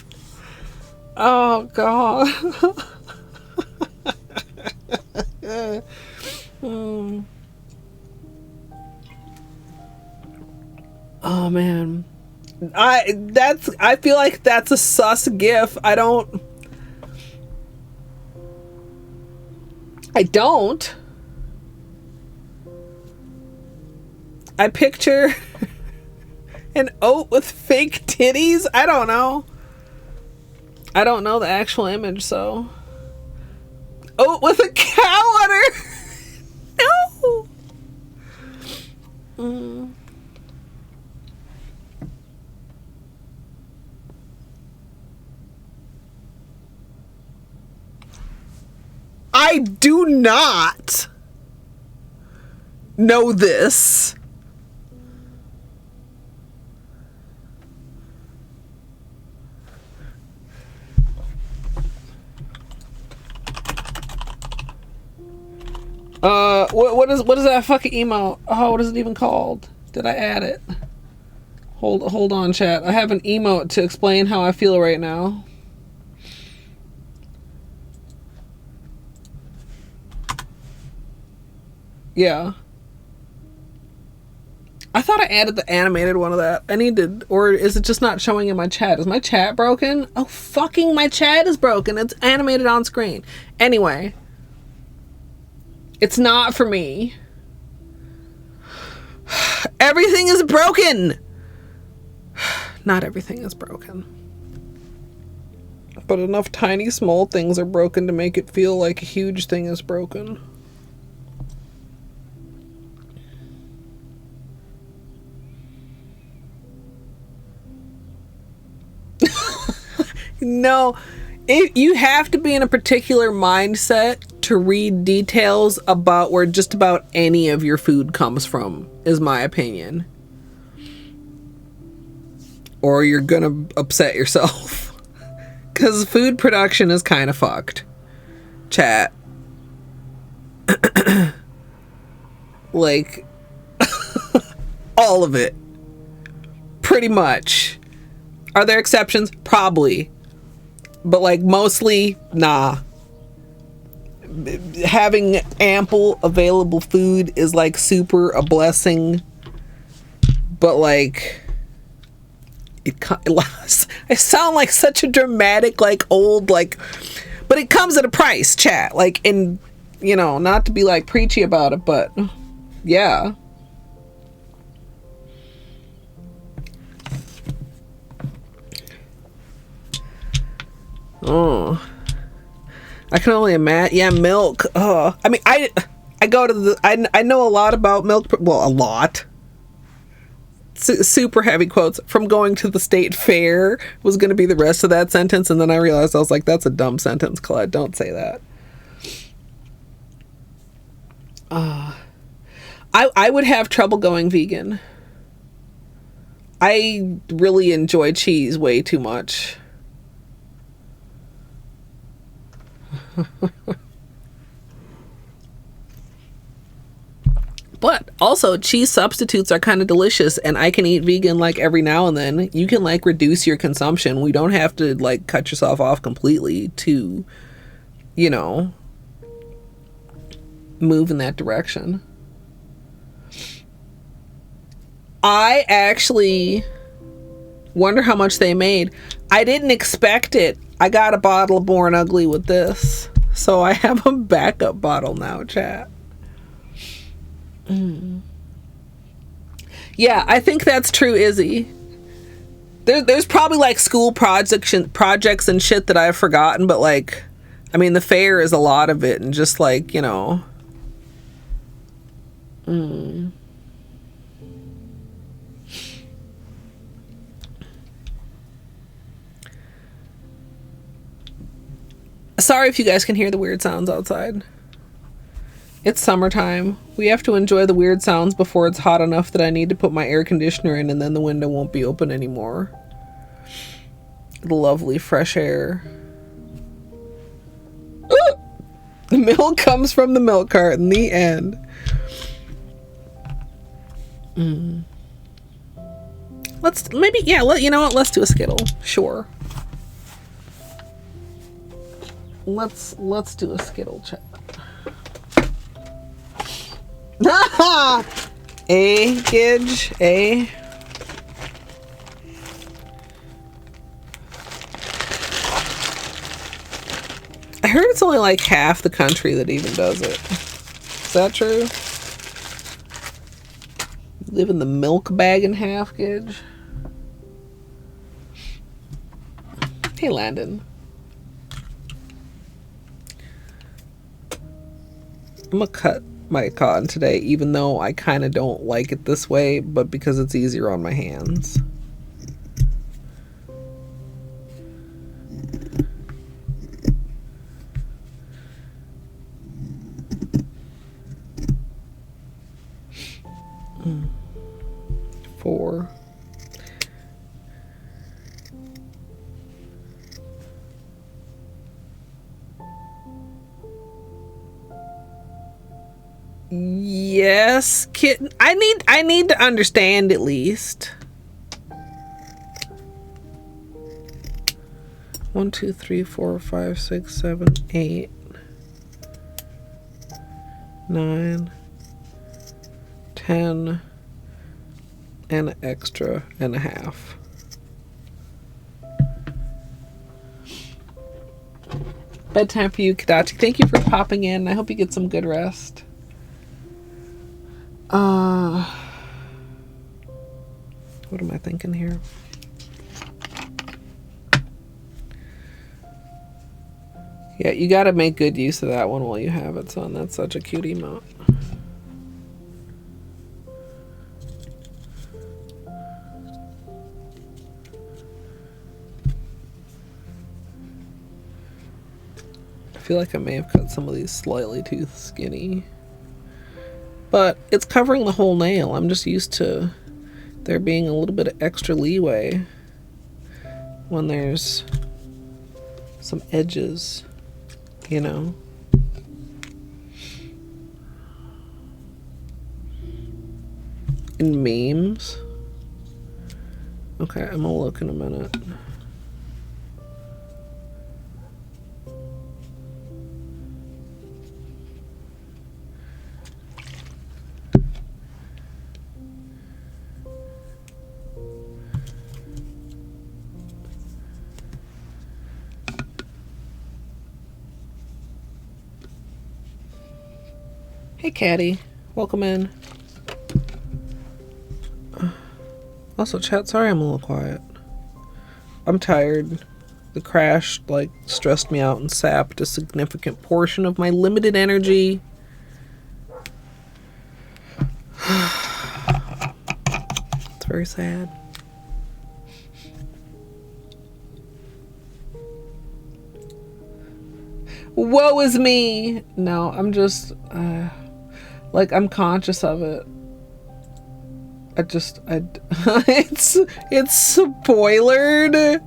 Oh god. Oh man. I feel like that's a sus gif. I don't I picture an oat with fake titties. I don't know the actual image, so oat with a cow udder. No. I do not know this. What is that fucking email? Oh, what is it even called? Did I add it? Hold on, chat. I have an emote to explain how I feel right now. Yeah. I thought I added the animated one of that. I need to, or is it just not showing in my chat? Is my chat broken? Oh, fucking my chat is broken. It's animated on screen. Anyway. It's not for me. Everything is broken. Not everything is broken. But enough tiny small things are broken to make it feel like a huge thing is broken. No, you have to be in a particular mindset to read details about where just about any of your food comes from, is my opinion. Or you're gonna upset yourself. Because food production is kind of fucked. Chat. Like, all of it. Pretty much. Are there exceptions? Probably. But like mostly, nah. Having ample available food is like super a blessing. But like, I sound like such a dramatic, like old, like, but it comes at a price, chat. Like, and you know, not to be like preachy about it, but yeah. Oh, I can only imagine. Yeah, milk. Oh, I mean, I go to the. I know a lot about milk. Well, a lot. Super heavy quotes from going to the state fair was going to be the rest of that sentence, and then I realized I was like, that's a dumb sentence, Colette. Don't say that. I would have trouble going vegan. I really enjoy cheese way too much. But also cheese substitutes are kind of delicious, and I can eat vegan like every now and then. You can like reduce your consumption. We don't have to like cut yourself off completely to, you know, move in that direction. I actually wonder how much they made. I didn't expect it. I got a bottle of Born Ugly with this, so I have a backup bottle now, chat. Yeah, I think that's true, Izzy. There's probably like school projects and shit that I've forgotten, but like, I mean, the fair is a lot of it, and just like, you know. Sorry if you guys can hear the weird sounds outside. It's summertime. We have to enjoy the weird sounds before it's hot enough that I need to put my air conditioner in, and then the window won't be open anymore. The lovely fresh air. Ooh! The milk comes from the milk carton. The end. Let's maybe, yeah, you know what? Let's do a Skittle. Sure. Let's do a Skittle chat. Gidge, I heard it's only like half the country that even does it. Is that true? Live in the milk bag in half, Gidge. Hey, Landon. I'm gonna cut my cotton today, even though I kind of don't like it this way, but because it's easier on my hands. Four. Yes, kitten. I need to understand at least. 1, 2, 3, 4, 5, 6, 7, 8, 9, 10, and an extra and a half. Bedtime for you, Kadachi. Thank you for popping in. I hope you get some good rest. What am I thinking here? Yeah, you gotta make good use of that one while you have it, son. That's such a cute emote. I feel like I may have cut some of these slightly too skinny. But it's covering the whole nail. I'm just used to there being a little bit of extra leeway when there's some edges, you know. In memes. Okay, I'm gonna look in a minute. Hey, Caddy. Welcome in. Also, chat, sorry I'm a little quiet. I'm tired. The crash, like, stressed me out and sapped a significant portion of my limited energy. It's very sad. Woe is me! No, I'm just, like, I'm conscious of it. It's spoilered.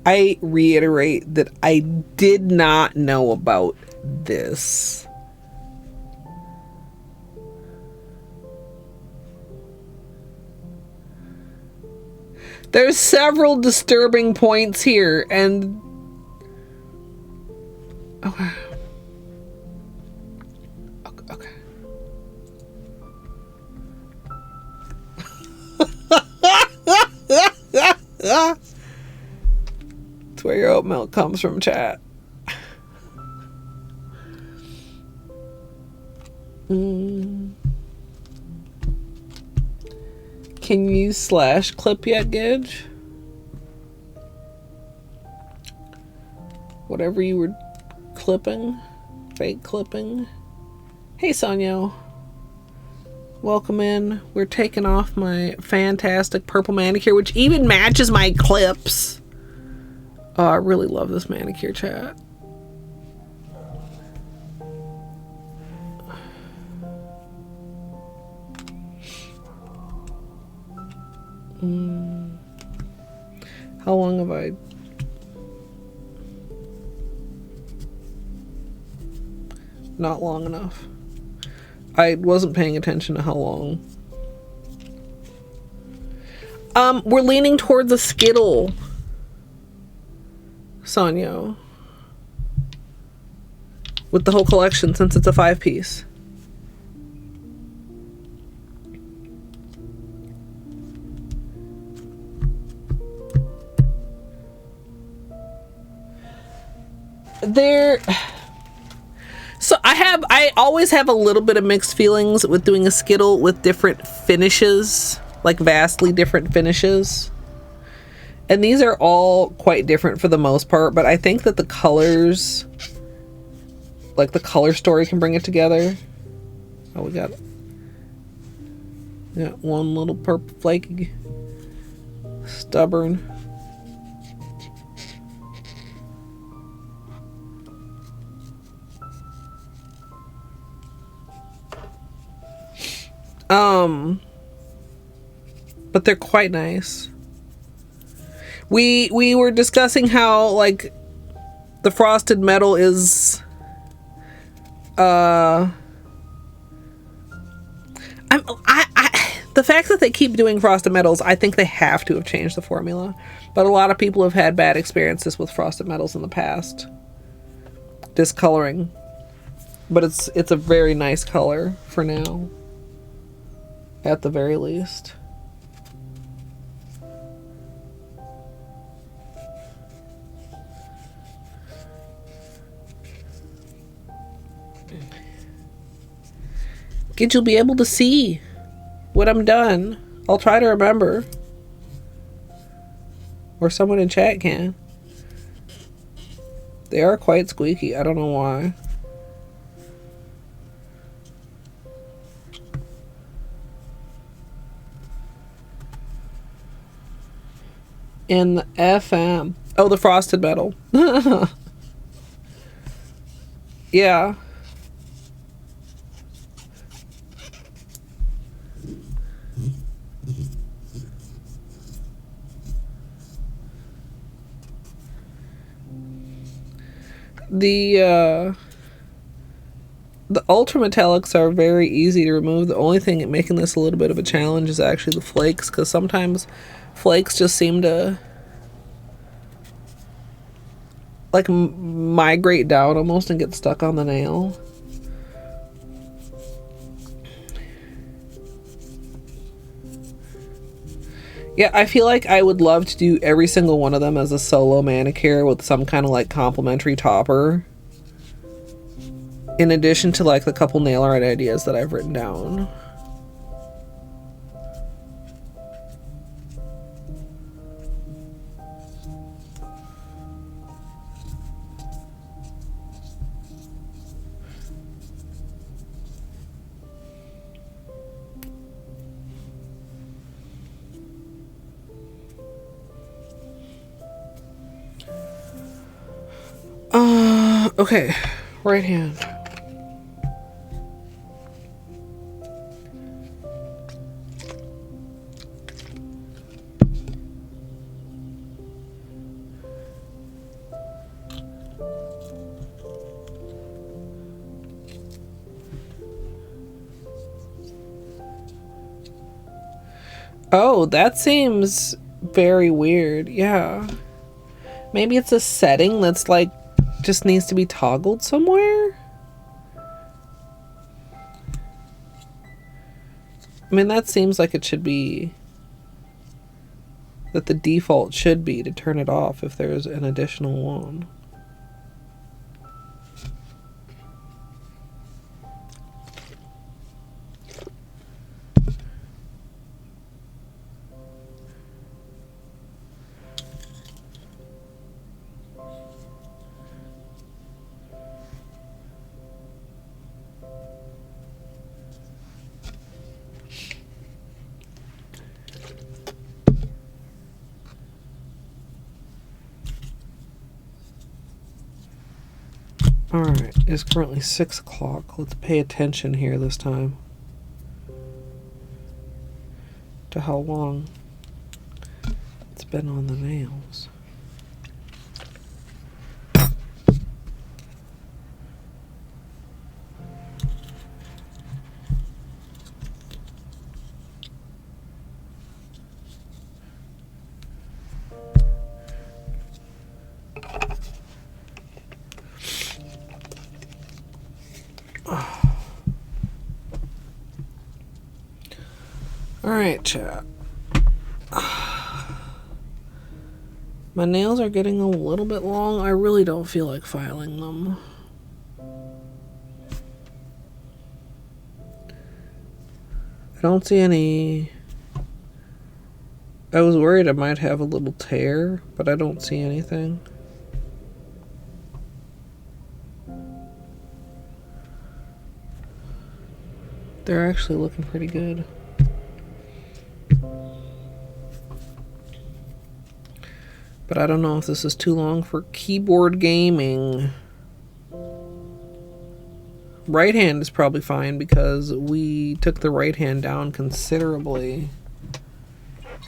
I reiterate that I did not know about this. There's several disturbing points here, and okay. Okay. It's where your oat milk comes from, chat. Can you slash clip yet, Gidge? Whatever you were clipping, fake clipping. Hey, Sonyo. Welcome in. We're taking off my fantastic purple manicure, which even matches my clips. Oh, I really love this manicure, chat. How long have I... Not long enough. I wasn't paying attention to how long. We're leaning towards a Skittle. Sanyo. With the whole collection, since it's a 5-piece. So I always have a little bit of mixed feelings with doing a Skittle with different finishes, like vastly different finishes. And these are all quite different for the most part, but I think that the colors, like the color story, can bring it together. Oh, we got one little purple flaky stubborn. But they're quite nice. We were discussing how, like, the frosted metal is the fact that they keep doing frosted metals, I think they have to have changed the formula. But a lot of people have had bad experiences with frosted metals in the past. Discoloring. But it's a very nice color for now. At the very least. You'll be able to see when I'm done. I'll try to remember. Or someone in chat can. They are quite squeaky. I don't know why. In the FM. Oh, the frosted metal. Yeah. The ultra metallics are very easy to remove. The only thing making this a little bit of a challenge is actually the flakes, because sometimes flakes just seem to like migrate down almost and get stuck on the nail. Yeah, I feel like I would love to do every single one of them as a solo manicure with some kind of like complimentary topper. In addition to like the couple nail art ideas that I've written down. Okay, right hand. Oh, that seems very weird. Yeah. Maybe it's a setting that's like just needs to be toggled somewhere. I mean, that seems like it should be that the default should be to turn it off if there's an additional one. Alright, it's currently 6 o'clock. Let's pay attention here this time to how long it's been on the nails. Alright, chat. My nails are getting a little bit long. I really don't feel like filing them. I don't see any... I was worried I might have a little tear, but I don't see anything. They're actually looking pretty good. But I don't know if this is too long for keyboard gaming. Right hand is probably fine because we took the right hand down considerably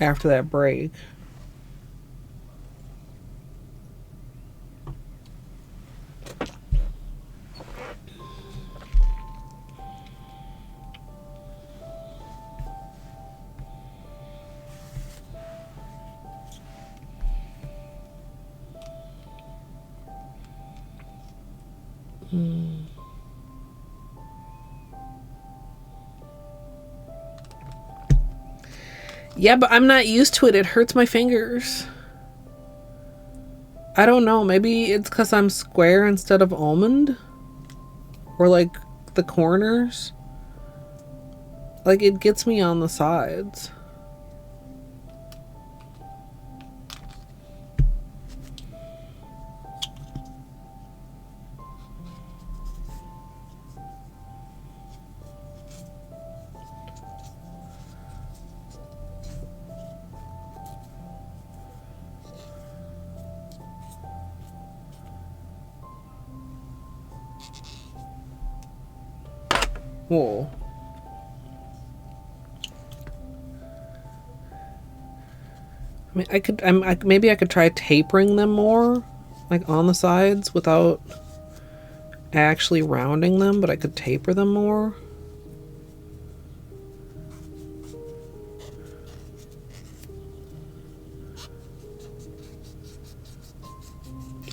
after that break. Yeah, but I'm not used to it. It hurts my fingers. I don't know. Maybe it's because I'm square instead of almond. Or like the corners. Like it gets me on the sides. Whoa. I mean, I could, maybe I could try tapering them more, like on the sides without actually rounding them, but I could taper them more.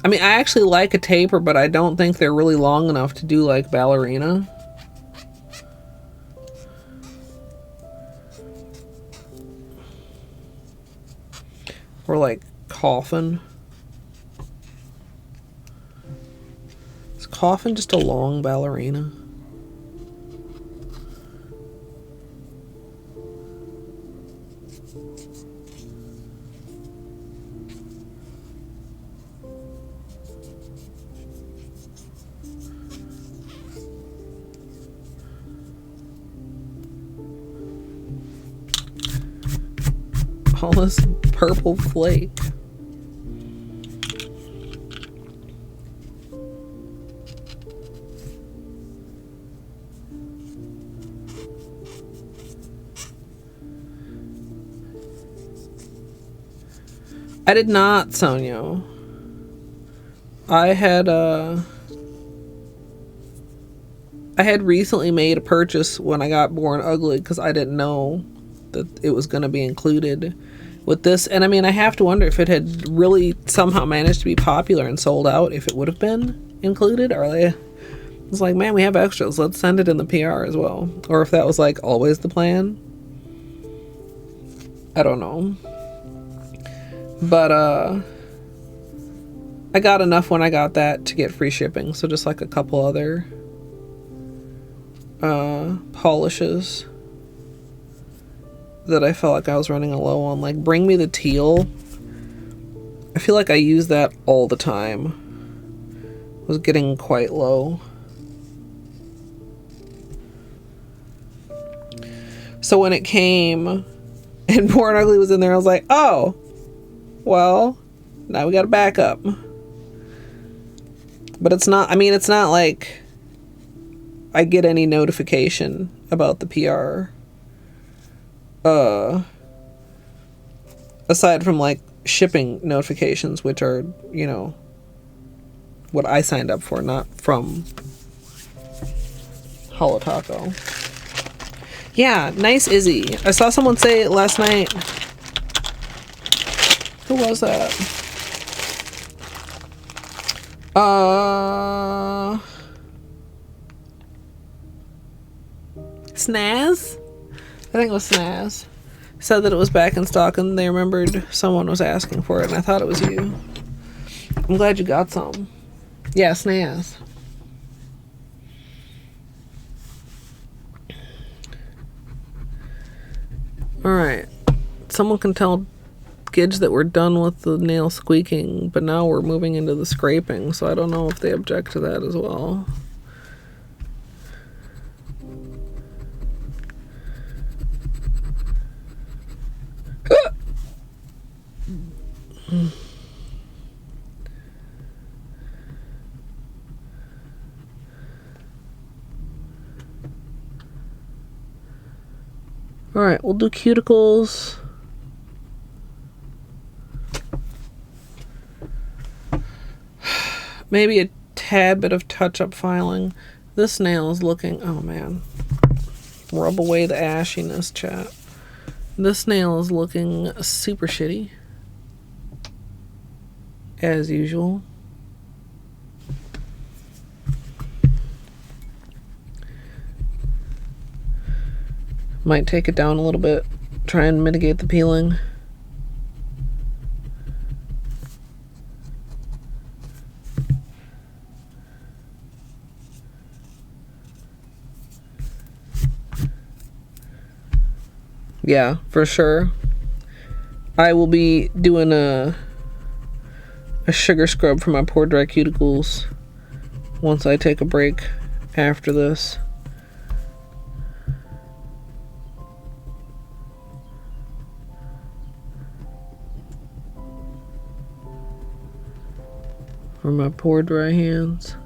I mean, I actually like a taper, but I don't think they're really long enough to do like ballerina. Or like coffin. It's Coffin just a long ballerina? All this purple flake. I did not, Sonia. I had recently made a purchase when I got Born Ugly because I didn't know that it was going to be included with this. And I mean, I have to wonder if it had really somehow managed to be popular and sold out, if it would have been included. Or it's like, man, we have extras, let's send it in the PR as well. Or if that was like always the plan. I don't know. But I got enough when I got that to get free shipping. So just like a couple other polishes that I felt like I was running low on. Like Bring Me the Teal. I feel like I use that all the time. Was getting quite low. So when it came and Born Ugly was in there, I was like, oh, well, now we got a backup. But it's not, I mean, it's not like I get any notification about the PR. Aside from like shipping notifications, which are, you know, what I signed up for, not from Holo Taco. Yeah, nice Izzy. I saw someone say last night. Who was that? Snaz? I think it was Snaz. Said that it was back in stock and they remembered someone was asking for it and I thought it was you. I'm glad you got some. Yeah, Snaz. Alright. Someone can tell Gidge that we're done with the nail squeaking, but now we're moving into the scraping, so I don't know if they object to that as well. Alright, we'll do cuticles. Maybe a tad bit of touch-up filing. This nail is looking... Oh, man. Rub away the ashiness, chat. This nail is looking super shitty. As usual. Might take it down a little bit. Try and mitigate the peeling. Yeah, for sure. I will be doing a sugar scrub for my poor dry cuticles once I take a break after this. For my poor dry hands.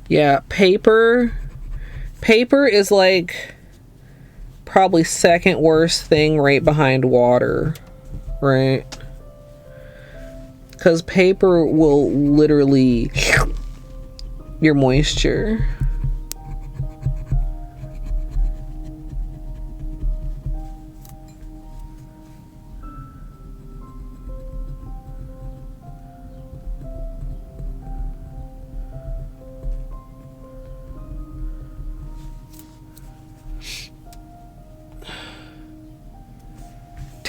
Yeah, paper is like probably second worst thing right behind water, right? Because paper will literally your moisture.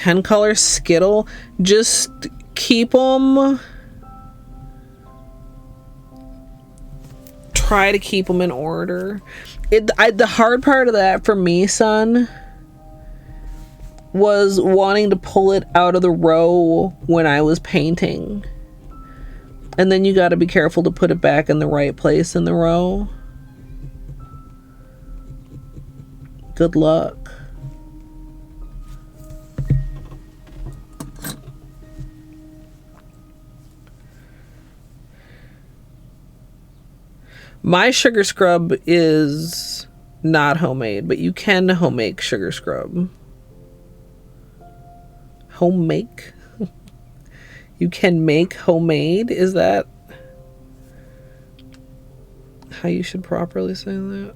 10 color Skittle. Just keep them. Try to keep them in order. The hard part of that for me, son, was wanting to pull it out of the row when I was painting. And then you got to be careful to put it back in the right place in the row. Good luck. My sugar scrub is not homemade, but you can homemade sugar scrub. Homemade? You can make homemade? Is that how you should properly say that?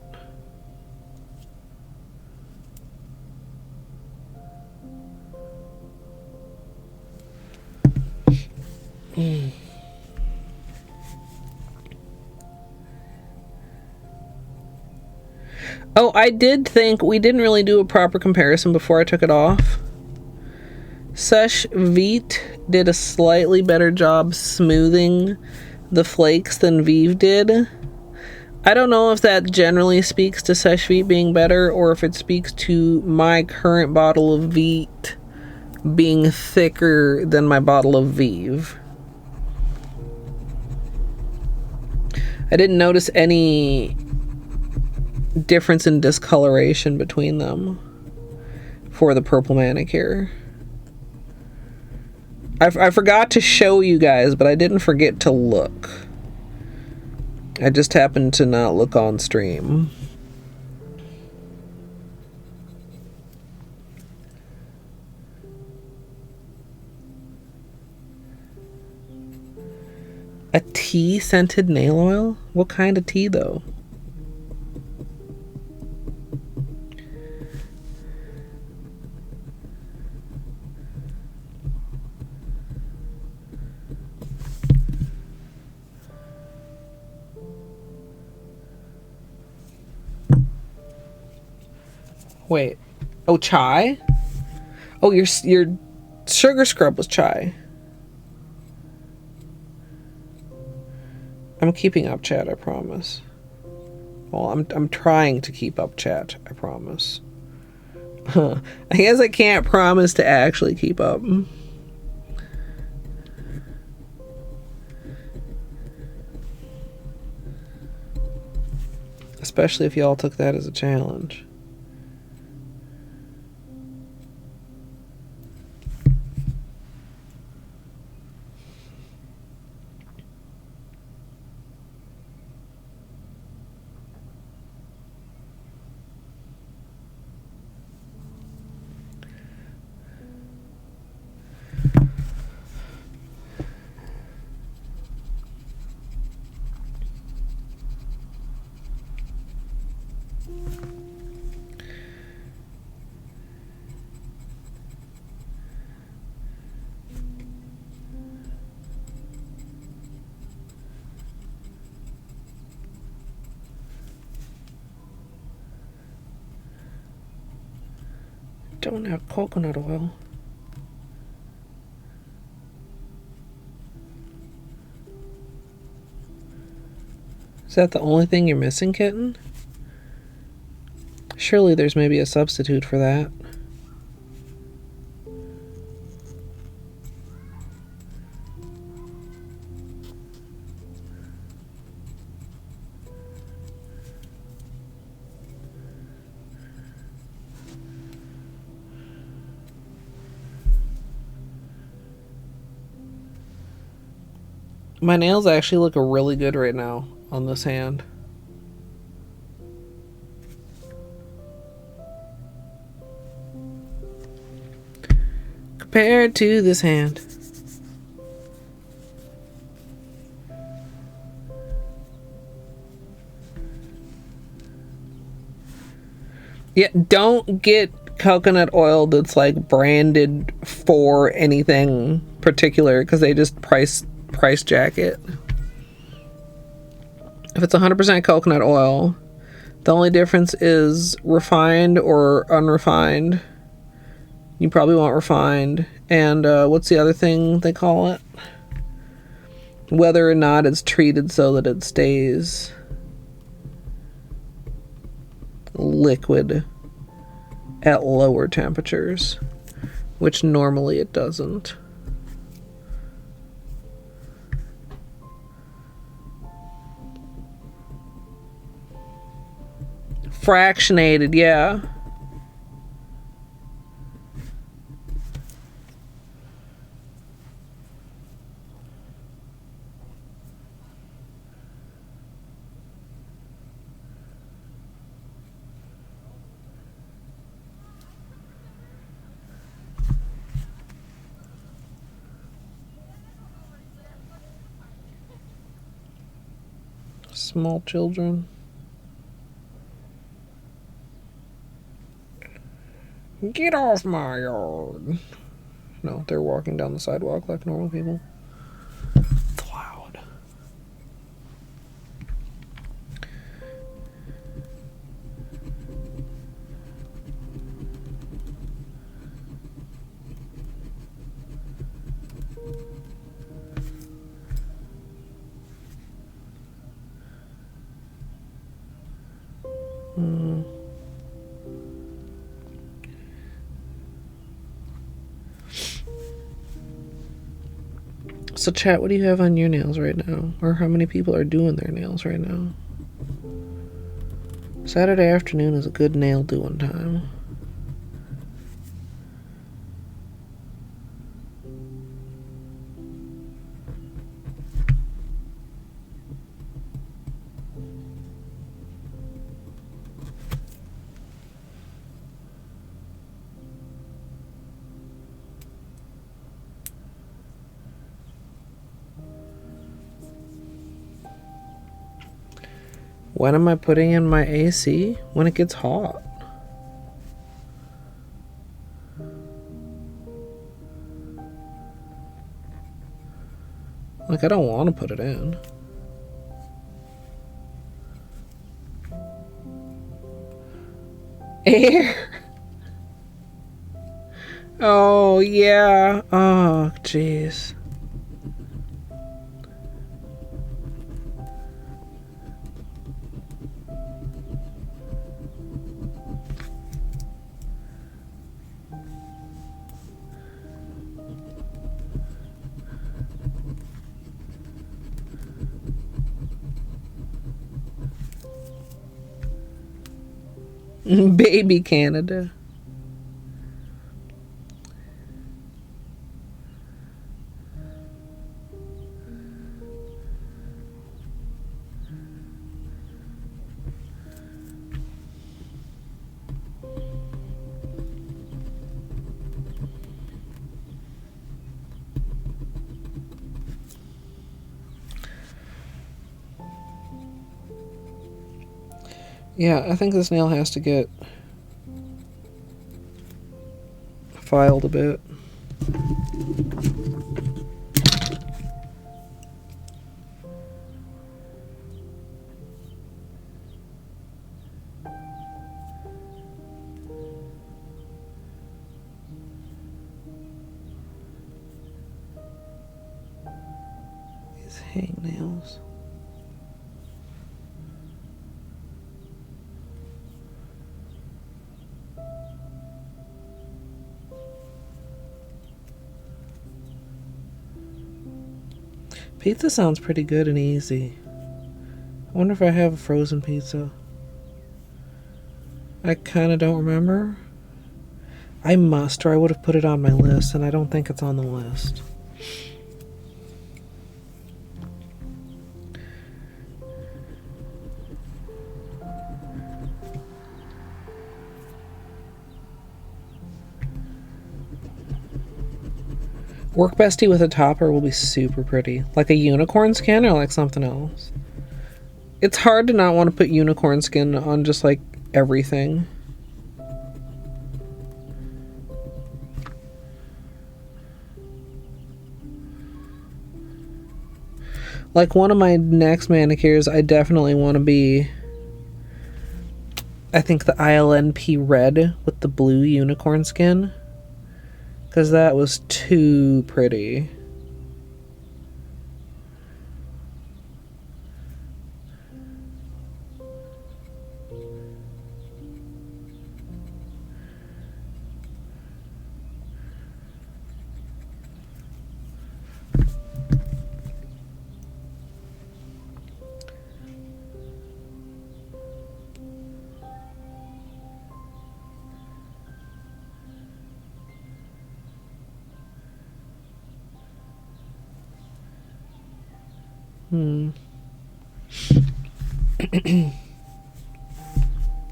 Oh, I did think we didn't really do a proper comparison before I took it off. Seche Vite did a slightly better job smoothing the flakes than Vive did. I don't know if that generally speaks to Seche Vite being better or if it speaks to my current bottle of Vite being thicker than my bottle of Vive. I didn't notice any difference in discoloration between them for the purple manicure. I forgot to show you guys, but I didn't forget to look. I just happened to not look on stream. A tea scented nail oil? What kind of tea though? Wait. Oh, chai? Oh, your sugar scrub was chai. I'm keeping up, chat, I promise. Well, I'm trying to keep up, chat, I promise. I guess I can't promise to actually keep up. Especially if y'all took that as a challenge. Don't have coconut oil. Is that the only thing you're missing, kitten? Surely there's maybe a substitute for that. My nails actually look really good right now on this hand. Compared to this hand. Yeah, don't get coconut oil that's like branded for anything particular because they just price jack it. If it's 100% coconut oil, the only difference is refined or unrefined. You probably want refined. And what's the other thing they call it? Whether or not it's treated so that it stays liquid at lower temperatures, which normally it doesn't. Fractionated, yeah. Small children. Get off my yard. No, they're walking down the sidewalk like normal people. It's loud. So chat, what do you have on your nails right now? Or how many people are doing their nails right now? Saturday afternoon is a good nail doing time. When am I putting in my AC? When it gets hot. Like, I don't want to put it in. Air. Oh, yeah. Oh, jeez. Baby Canada. Yeah, I think this nail has to get filed a bit. These hangnails. Pizza sounds pretty good and easy. I wonder if I have a frozen pizza. I kind of don't remember. I must, or I would have put it on my list, and I don't think it's on the list. Work bestie with a topper will be super pretty. Like a unicorn skin or like something else. It's hard to not want to put unicorn skin on just like everything. Like one of my next manicures, I definitely want to be, I think the ILNP red with the blue unicorn skin. Because that was too pretty.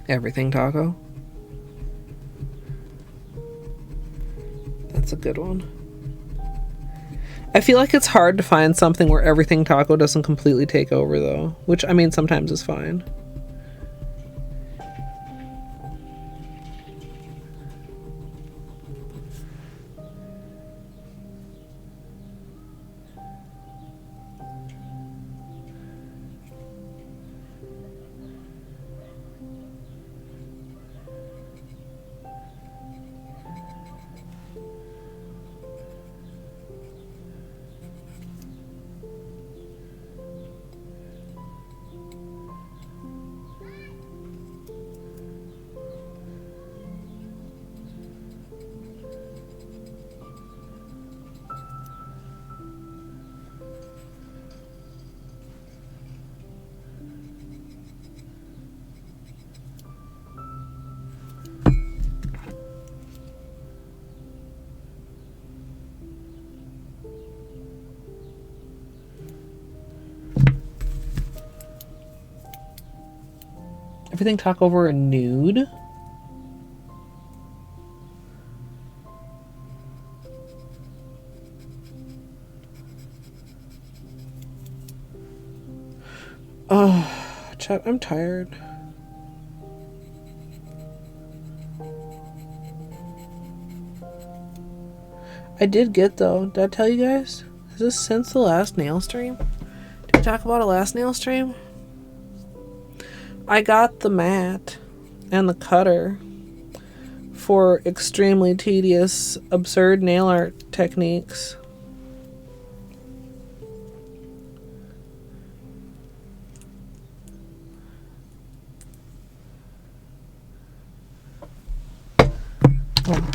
Everything Taco. That's a good one. I feel like it's hard to find something where Everything Taco doesn't completely take over, though. Which, I mean, sometimes is fine. Everything Taco over a nude? Oh, chat, I'm tired. I did get, though, did I tell you guys? Is this since the last nail stream? Did we talk about a last nail stream? I got the mat and the cutter for extremely tedious, absurd nail art techniques. Oh.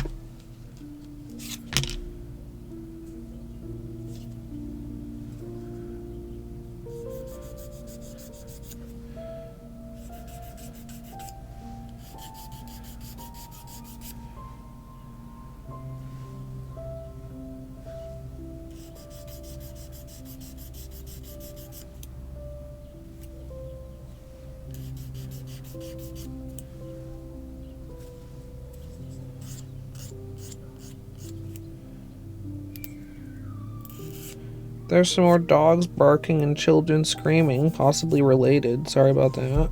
There's some more dogs barking and children screaming, possibly related. Sorry about that.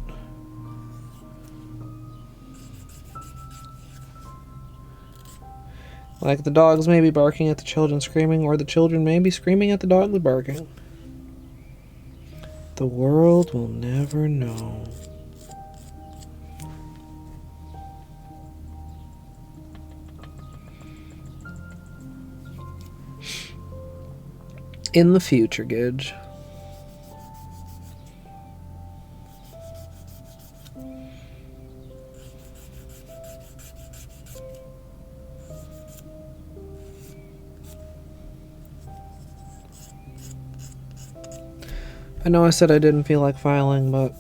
Like the dogs may be barking at the children screaming, or the children may be screaming at the dogs barking. The world will never know. In the future, Gidge. I know I said I didn't feel like filing, but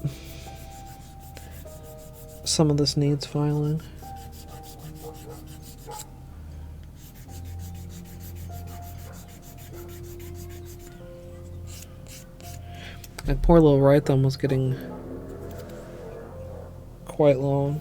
some of this needs filing. That poor little right thumb was getting quite long.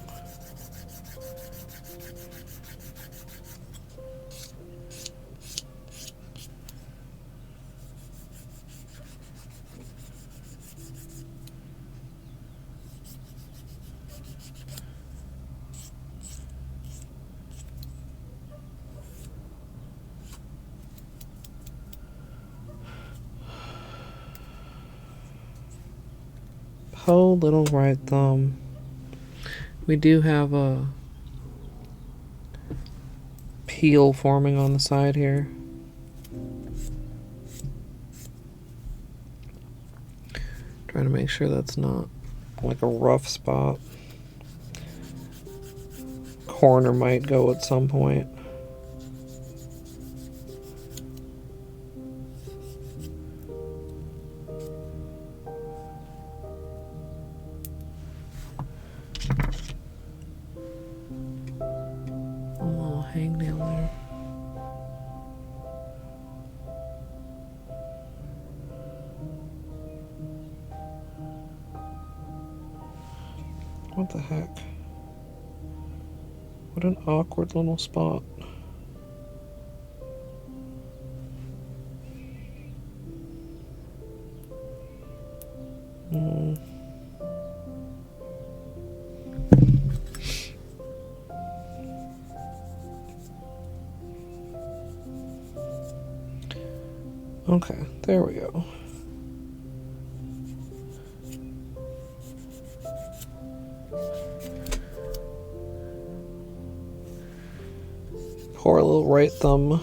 Oh, little right thumb. We do have a heel forming on the side here. Trying to make sure that's not like a rough spot. Corner might go at some point. A little hangnail there. What the heck? What an awkward little spot. Okay, there we go. Poor little right thumb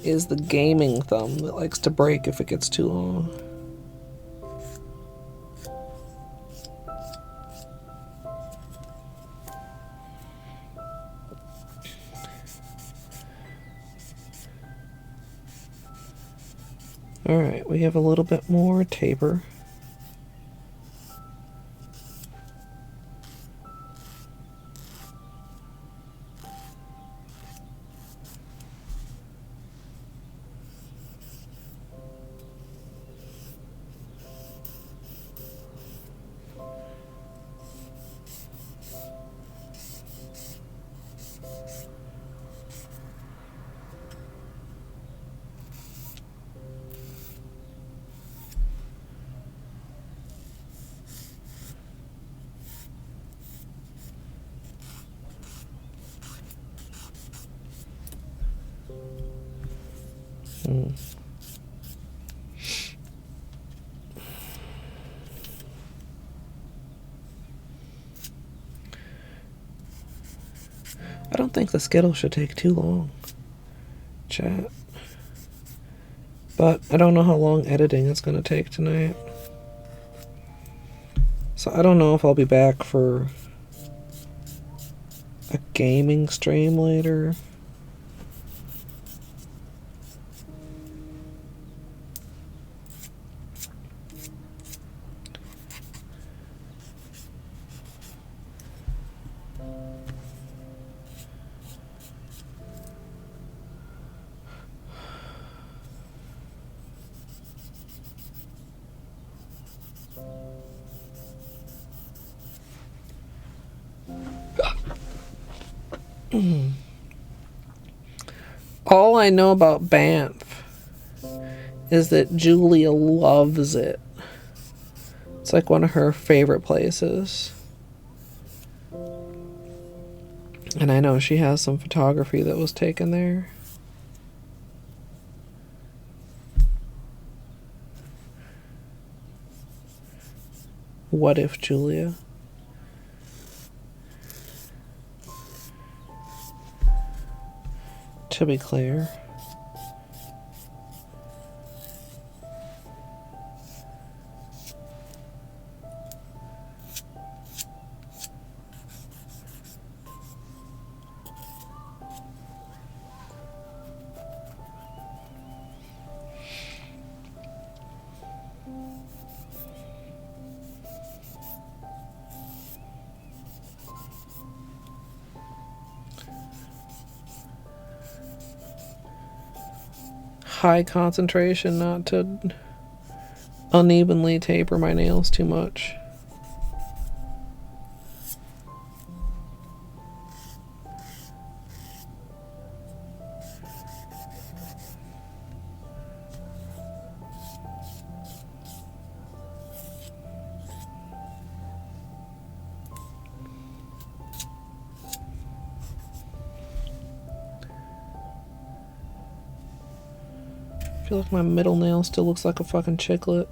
is the gaming thumb that likes to break if it gets too long. Alright, we have a little bit more taper. I don't think the Skittle should take too long, chat. But I don't know how long editing it's going to take tonight. So I don't know if I'll be back for a gaming stream later. All I know about Banff is that Julia loves it. It's like one of her favorite places. And I know she has some photography that was taken there. What if Julia? To be clear. High concentration not to unevenly taper my nails too much. I feel like my middle nail still looks like a fucking chiclet.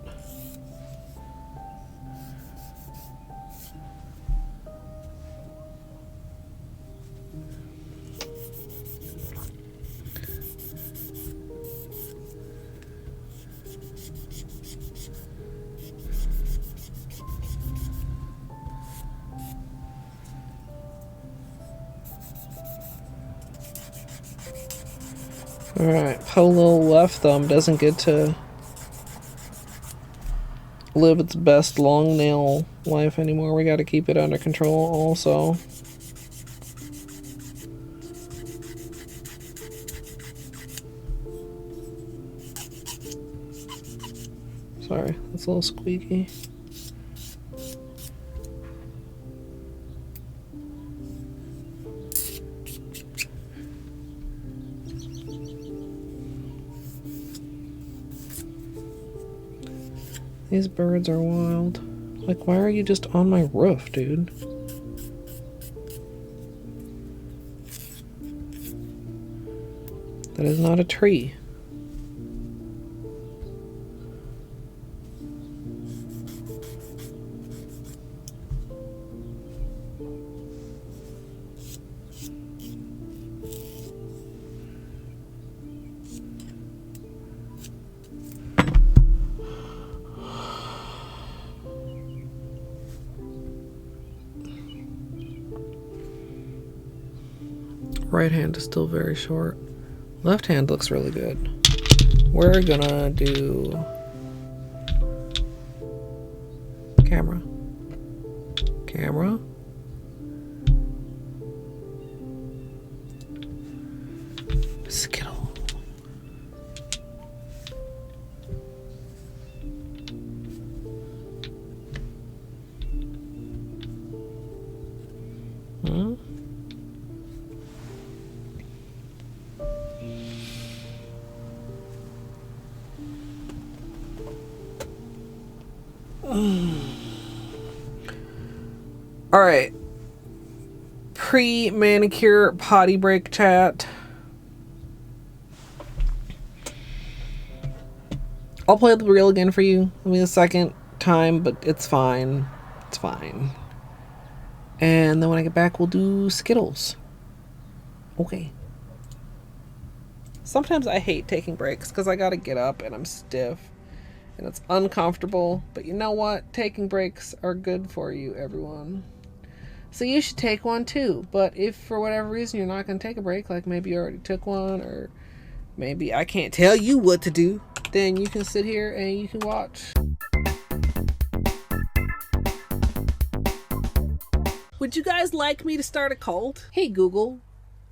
Alright, Polo left thumb doesn't get to live its best long nail life anymore. We gotta keep it under control also. Sorry, that's a little squeaky. These birds are wild. Like, why are you just on my roof, dude? That is not a tree. Right hand is still very short. Left hand looks really good. We're gonna do camera. Camera. Skittle. Hmm? All right. Pre-manicure potty break chat. I'll play the reel again for you. I mean, the second time, but it's fine. It's fine. And then when I get back, we'll do Skittles. Okay. Sometimes I hate taking breaks because I gotta get up and I'm stiff. And it's uncomfortable. But you know what? Taking breaks are good for you, everyone. So you should take one too. But if for whatever reason you're not going to take a break, like maybe you already took one, or maybe I can't tell you what to do, then you can sit here and you can watch. Would you guys like me to start a cult? Hey Google,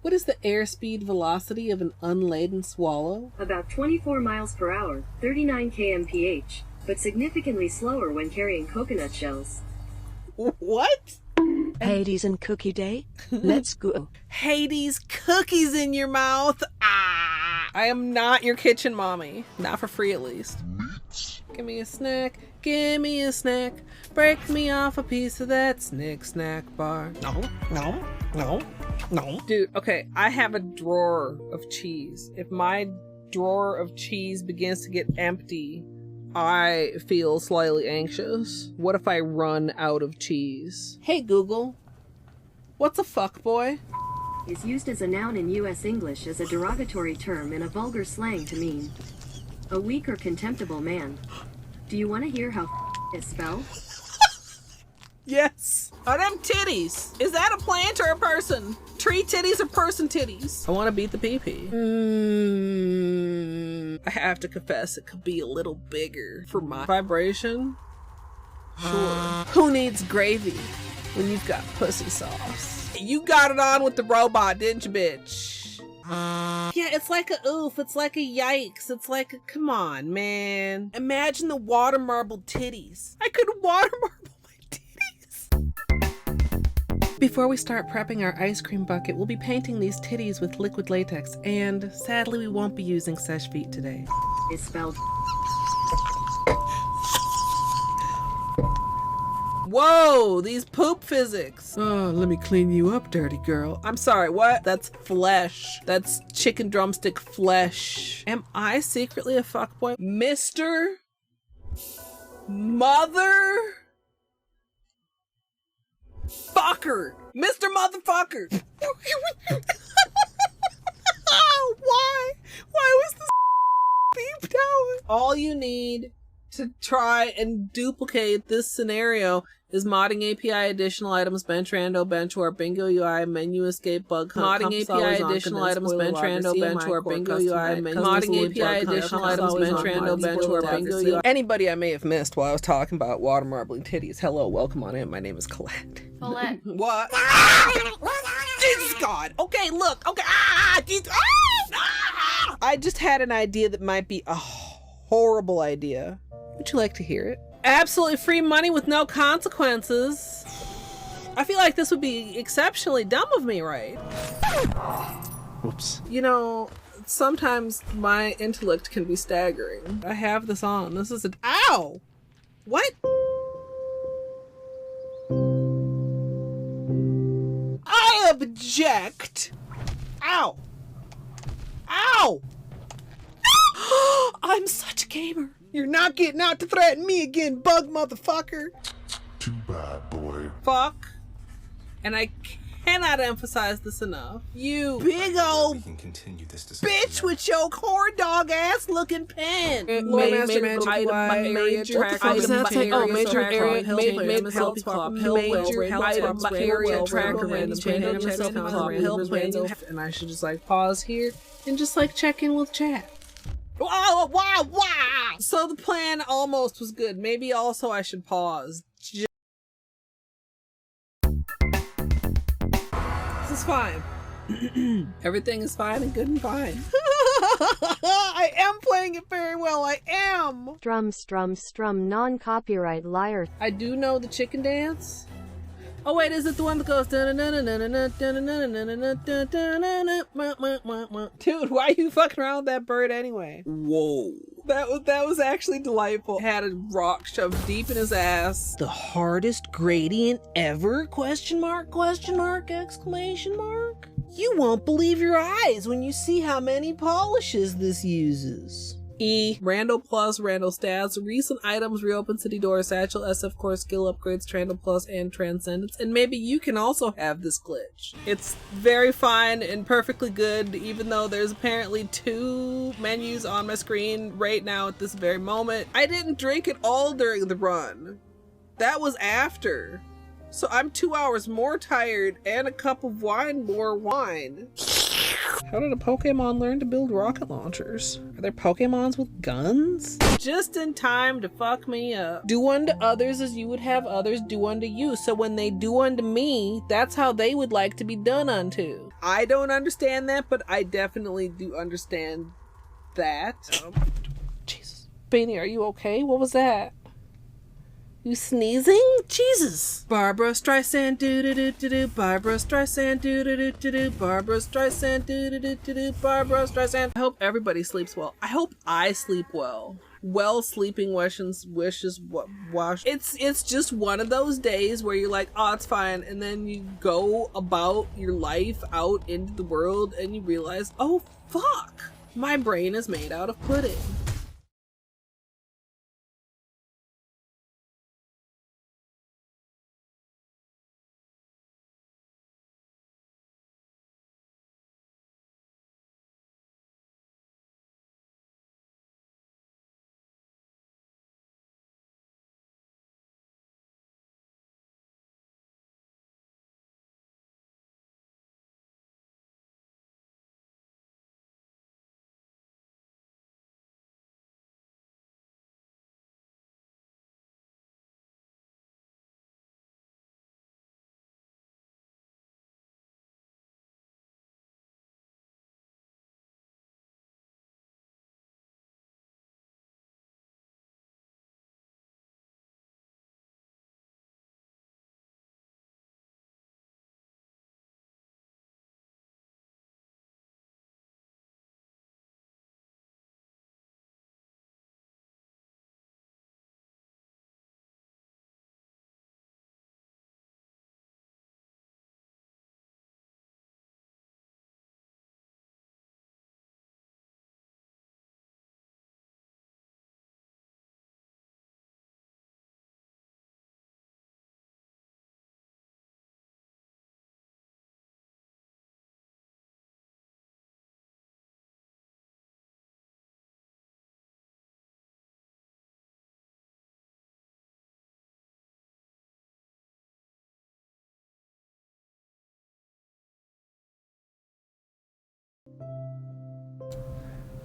what is the airspeed velocity of an unladen swallow? About 24 miles per hour, 39 kmph, but significantly slower when carrying coconut shells. What? Hades and Cookie Day? Let's go. Hades, cookies in your mouth. Ah! I am not your kitchen mommy. Not for free, at least. Give me a snack. Give me a snack. Break me off a piece of that snack bar. No. Dude, okay, I have a drawer of cheese. If my drawer of cheese begins to get empty, I feel slightly anxious. What if I run out of cheese? Hey Google, what's a fuckboy? Is used as a noun in U.S. English as a derogatory term in a vulgar slang to mean a weak or contemptible man. Do you want to hear how is spelled? Yes. Are them titties? Is that a plant or a person? Tree titties or person titties? I want to beat the pee-pee. I have to confess, it could be a little bigger for my vibration. Sure. Who needs gravy when you've got pussy sauce? You got it on with the robot, didn't you, bitch? Yeah, it's like a oof. It's like a yikes. It's like a, come on, man. Imagine the water marble titties. I could water marble my titties. Before we start prepping our ice cream bucket, we'll be painting these titties with liquid latex, and sadly we won't be using Seche Vite today. Is spelled. Whoa, these poop physics. Oh, let me clean you up, dirty girl. I'm sorry, what? That's flesh. That's chicken drumstick flesh. Am I secretly a fuckboy? Mr. Mother Fucker. Mr. Motherfucker. Why? Why was this beeped out? All you need to try and duplicate this scenario is modding API additional items, bench rando, bench warp, bingo UI, menu escape, bug hunt. Modding API additional items, bench rando, bench warp, bingo UI, modding API additional items, bench rando, bench warp, bingo UI. Anybody I may have missed while I was talking about water marbling titties, hello, welcome on in. My name is Colette. Colette. What? Jesus God. Okay, look. Okay. I just had an idea that might be a horrible idea. Would you like to hear it? Absolutely free money with no consequences. I feel like this would be exceptionally dumb of me, right? Whoops. You know, sometimes my intellect can be staggering. I have this on. This is ow! What? I object! Ow! Ow! I'm such a gamer. You're not getting out to threaten me again, bug motherfucker. Too bad, boy. Fuck. And I cannot emphasize this enough. You big old bitch with your corn dog ass looking pen. Major and I should just like pause here and just like check in with chat. Wow. So the plan almost was good. Maybe also I should pause. This is fine. Everything is fine and good and fine. I am playing it very well. I am. Strum, non-copyright liar. I do know the chicken dance. Oh wait, is it the one that goes? Dude, why are you fucking around with that bird anyway? Whoa. That was actually delightful. Had a rock shoved deep in his ass. The hardest gradient ever? Question mark, exclamation mark. You won't believe your eyes when you see how many polishes this uses. Rando Plus, Rando Stats, recent items, reopen city doors, satchel, SF core, skill upgrades, Trando Plus, and Transcendence. And maybe you can also have this glitch. It's very fine and perfectly good, even though there's apparently 2 menus on my screen right now at this very moment. I didn't drink it all during the run. That was after. So I'm 2 hours more tired and a cup of wine more wine. How did a Pokemon learn to build rocket launchers? Are there Pokemons with guns? Just in time to fuck me up. Do unto others as you would have others do unto you. So when they do unto me, that's how they would like to be done unto. I don't understand that, but I definitely do understand that. Jesus. Beanie, are you okay? What was that? You sneezing? Jesus. Barbara Streisand do-do-do-do-do. Barbara Streisand do-do-do-do-do. Barbara Streisand do-do-do-do-do. Barbara Streisand. I hope everybody sleeps well. I hope I sleep well. Well sleeping wishes wash. It's just one of those days where you're like, oh, it's fine. And then you go about your life out into the world and you realize, oh, fuck. My brain is made out of pudding.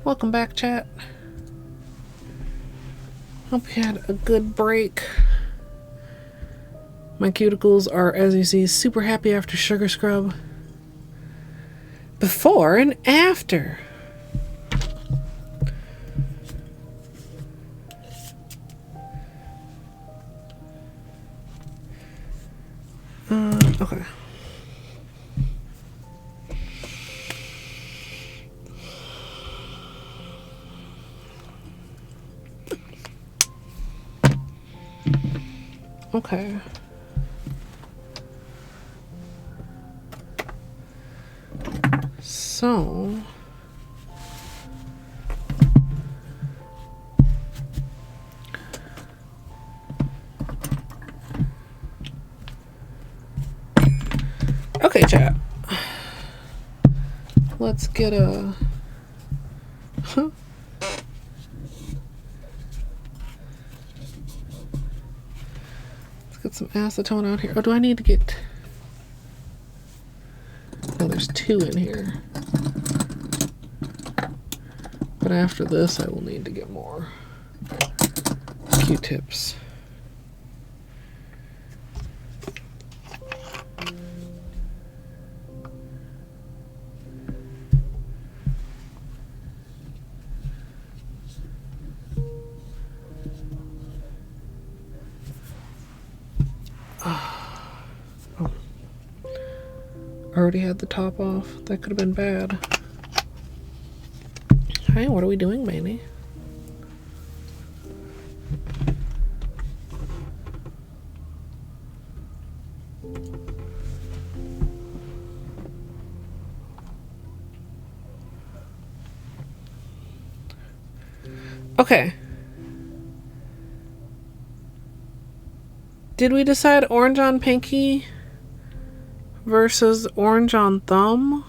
Welcome back, chat. Hope you had a good break. My cuticles are, as you see, super happy after sugar scrub. Before and after. Okay. Okay. So okay, chat. Let's get a Let's get some acetone out here. Oh, do I need to get... Oh, there's 2 in here. But after this, I will need to get more Q-tips. Already had the top off. That could have been bad. Hi, what are we doing, Manny? Okay. Did we decide orange on pinky versus orange on thumb?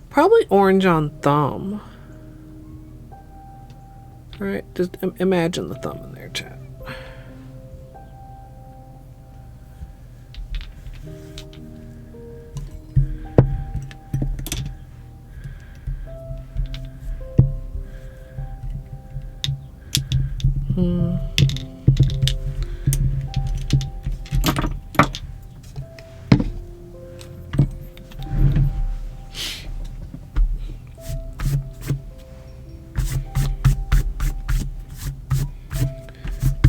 Probably orange on thumb. Alright, just imagine the thumb in there, chat.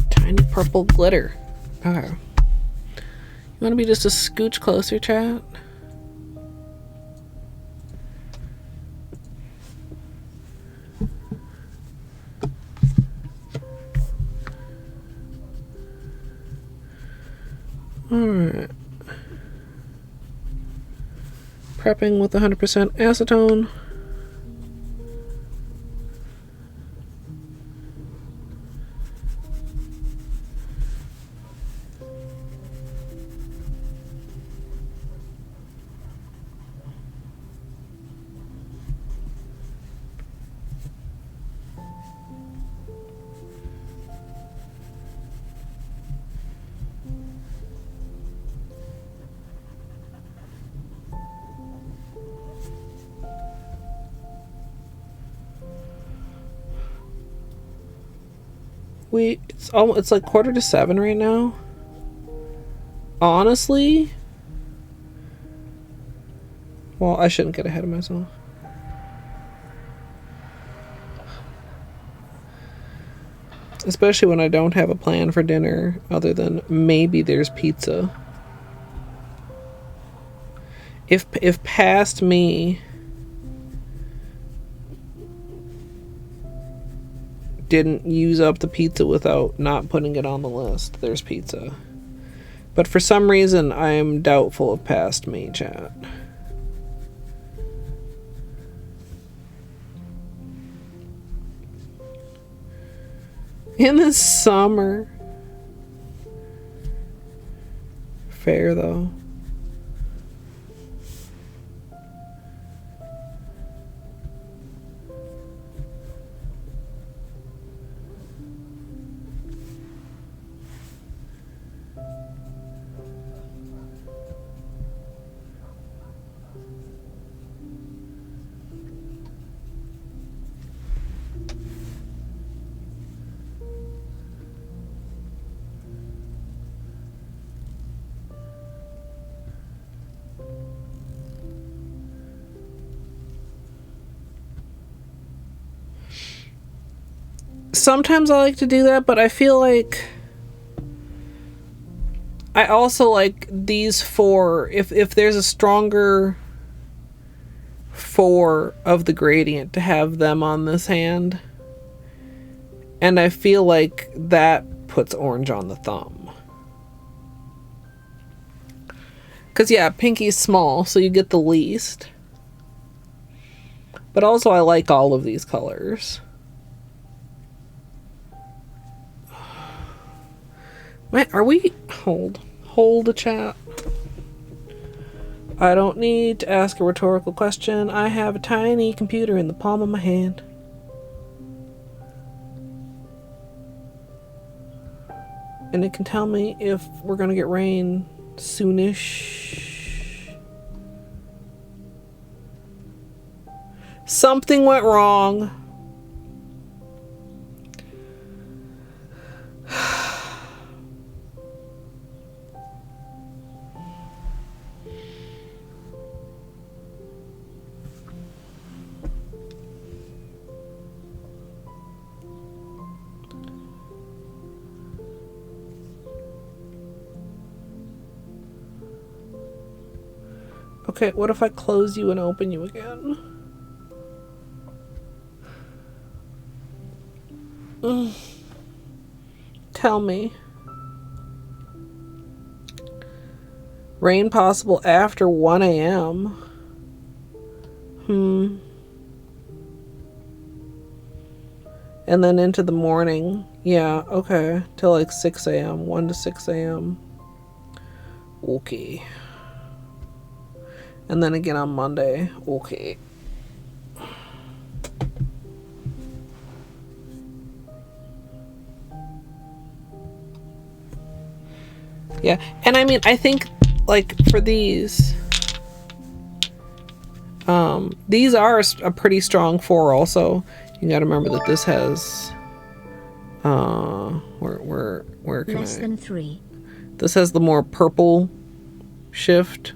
Tiny purple glitter. Okay. You want to be just a scooch closer, chat? Alright. Prepping with 100% acetone. It's like 6:45 right now. Honestly, well, I shouldn't get ahead of myself. Especially when I don't have a plan for dinner other than maybe there's pizza. If past me didn't use up the pizza without not putting it on the list, there's pizza. But for some reason, I am doubtful of past me, chat. In the summer. Fair, though. sometimes I like to do that, but I feel like I also like these 4. If there's a stronger 4 of the gradient, to have them on this hand. And I feel like that puts orange on the thumb. Because, yeah, pinky's small, so you get the least. But also I like all of these colors. Wait, are we... Hold the chat. I don't need to ask a rhetorical question. I have a tiny computer in the palm of my hand. And it can tell me if we're gonna get rain soonish. Something went wrong. Okay, what if I close you and open you again? Tell me. Rain possible after 1 a.m. And then into the morning. Yeah, okay. Till like 6 a.m. 1 to 6 a.m. Okay. And then again on Monday. Okay. Yeah, and I mean, I think, like, for these are a pretty strong 4 also. You gotta remember that this has, where can Less than 3. This has the more purple shift,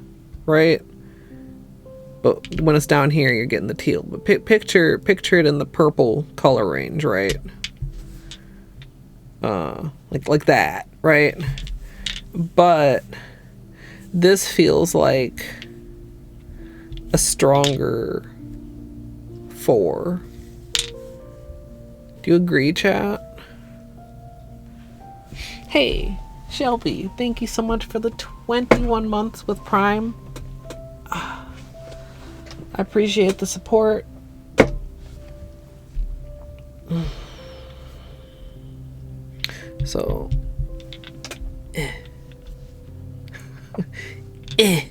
right? But when it's down here, you're getting the teal. But picture it in the purple color range, right? Like that, right? But this feels like a stronger 4. Do you agree, chat? Hey, Shelby, thank you so much for the 21 months with Prime. I appreciate the support. So, am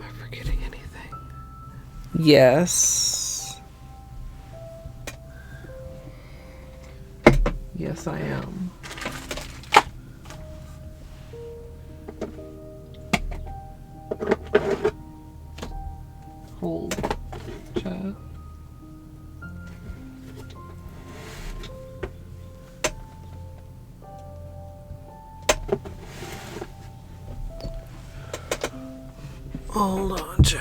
I forgetting anything? Yes. Yes, I am. Hold chat. Hold on, chat.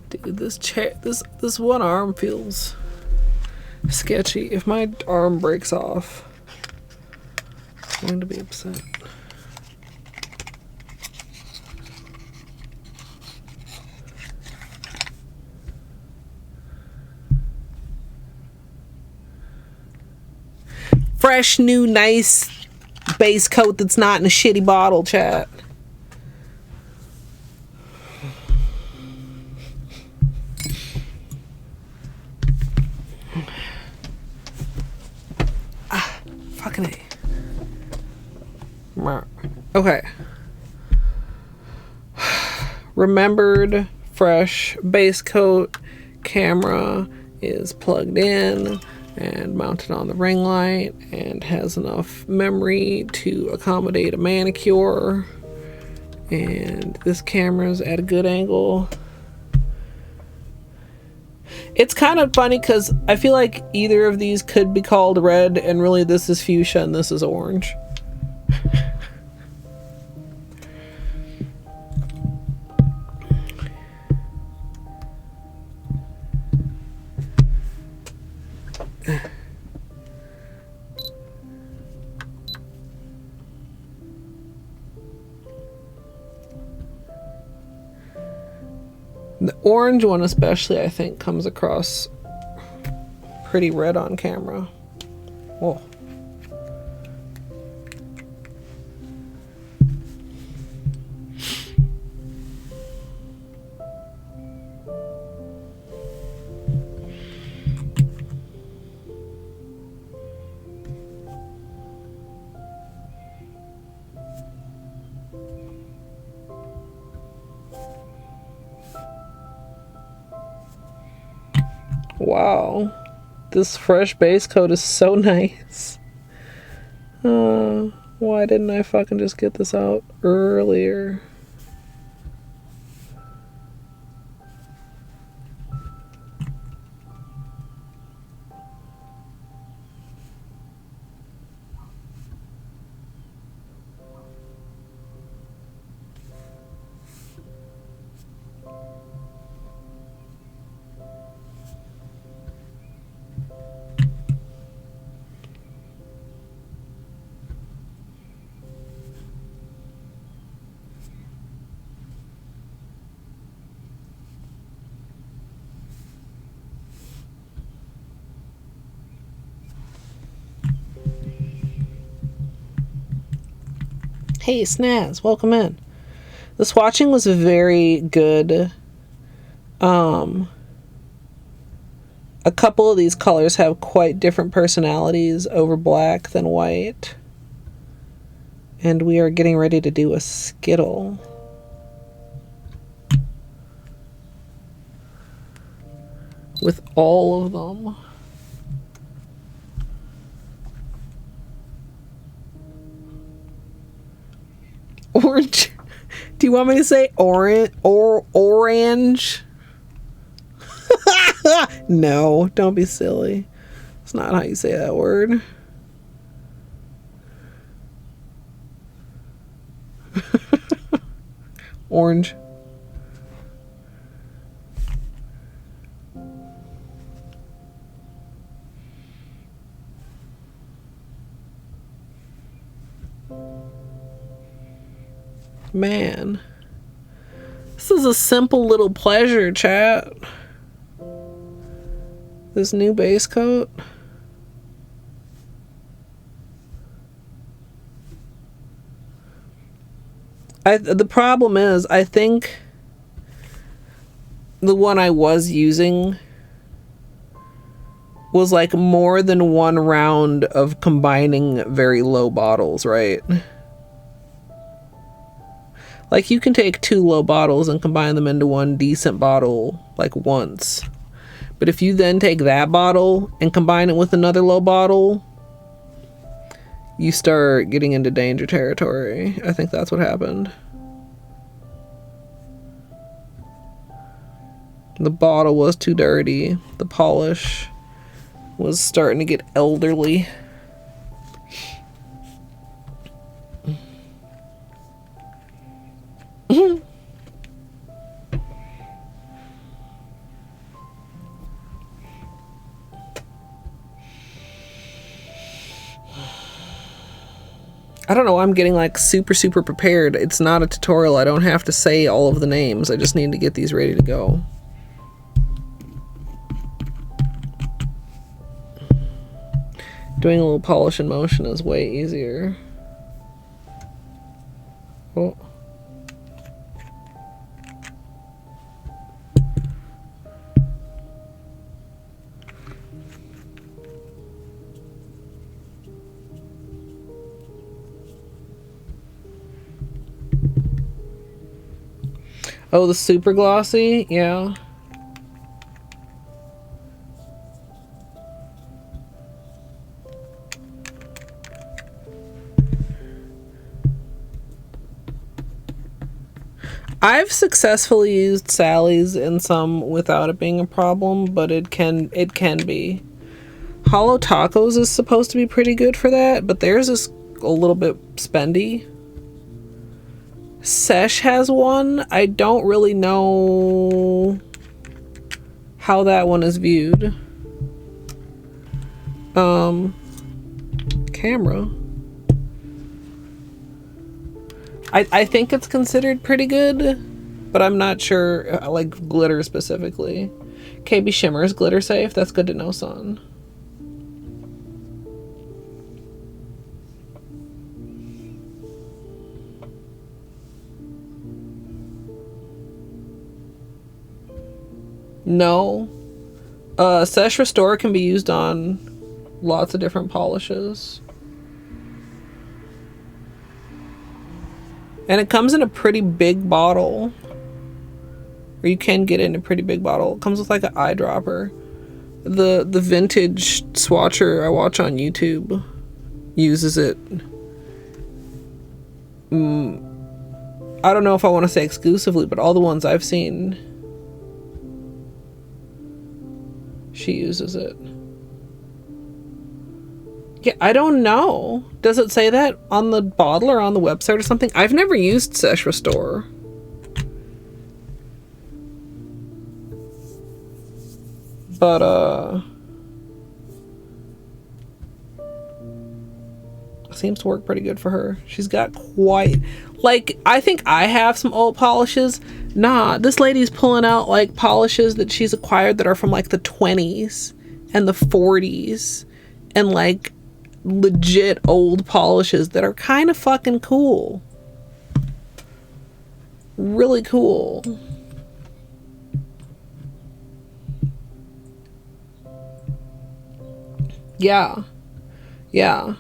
Dude, this chair, this one arm feels sketchy. If my arm breaks off, I'm going to be upset. Fresh, new, nice base coat that's not in a shitty bottle, chat. Fucking A. Okay. remembered fresh base coat. Camera is plugged in and mounted on the ring light and has enough memory to accommodate a manicure. And this camera's at a good angle. It's kind of funny because I feel like either of these could be called red, and really this is fuchsia and this is orange. The orange one especially, I think, comes across pretty red on camera. Whoa. Wow, this fresh base coat is so nice. Why didn't I fucking just get this out earlier? Hey, Snaz, welcome in. The swatching was very good. A couple of these colors have quite different personalities over black than white. And we are getting ready to do a Skittle. With all of them. Orange. Do you want me to say orange or orange? No, don't be silly. It's not how you say that word. Orange. Man, this is a simple little pleasure, chat. This new base coat. The problem is, I think the one I was using was like more than one round of combining very low bottles, right? Like, you can take 2 low bottles and combine them into one decent bottle, like, once. But if you then take that bottle and combine it with another low bottle, you start getting into danger territory. I think that's what happened. The bottle was too dirty. The polish was starting to get elderly. I don't know, I'm getting like super prepared. It's not a tutorial. I don't have to say all of the names. I just need to get these ready to go. Doing a little polish in motion is way easier. Oh. Oh, the super glossy? Yeah. I've successfully used Sally's in some without it being a problem, but it can be. Holo Tacos is supposed to be pretty good for that, but theirs is a little bit spendy. Seche has one. I don't really know how that one is viewed. Camera. I think it's considered pretty good, but I'm not sure, like glitter specifically. KB Shimmer is glitter safe. That's good to know, son. No. Seche Restore can be used on lots of different polishes. And it comes in a pretty big bottle. Or you can get it in a pretty big bottle. It comes with like an eyedropper. The vintage swatcher I watch on YouTube uses it. I don't know if I want to say exclusively, but all the ones I've seen, she uses it. Yeah, I don't know. Does it say that on the bottle or on the website or something? I've never used Seche Restore. But, seems to work pretty good for her. She's got quite... Like, I think I have some old polishes. Nah, this lady's pulling out, like, polishes that she's acquired that are from, like, the 20s and the 40s. And, like, legit old polishes that are kind of fucking cool. Really cool. Yeah. Yeah.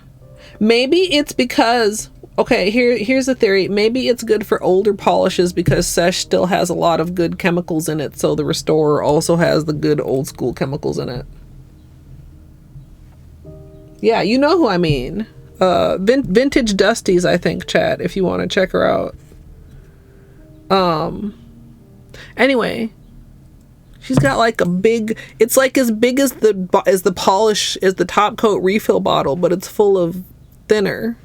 Maybe it's because, okay, here's the theory. Maybe it's good for older polishes because Seche still has a lot of good chemicals in it, so the Restorer also has the good old school chemicals in it. Yeah, you know who I mean. Vintage Dusties, I think, chat, if you want to check her out. Anyway, she's got like a big, it's like as big as the polish, as the top coat refill bottle, but it's full of thinner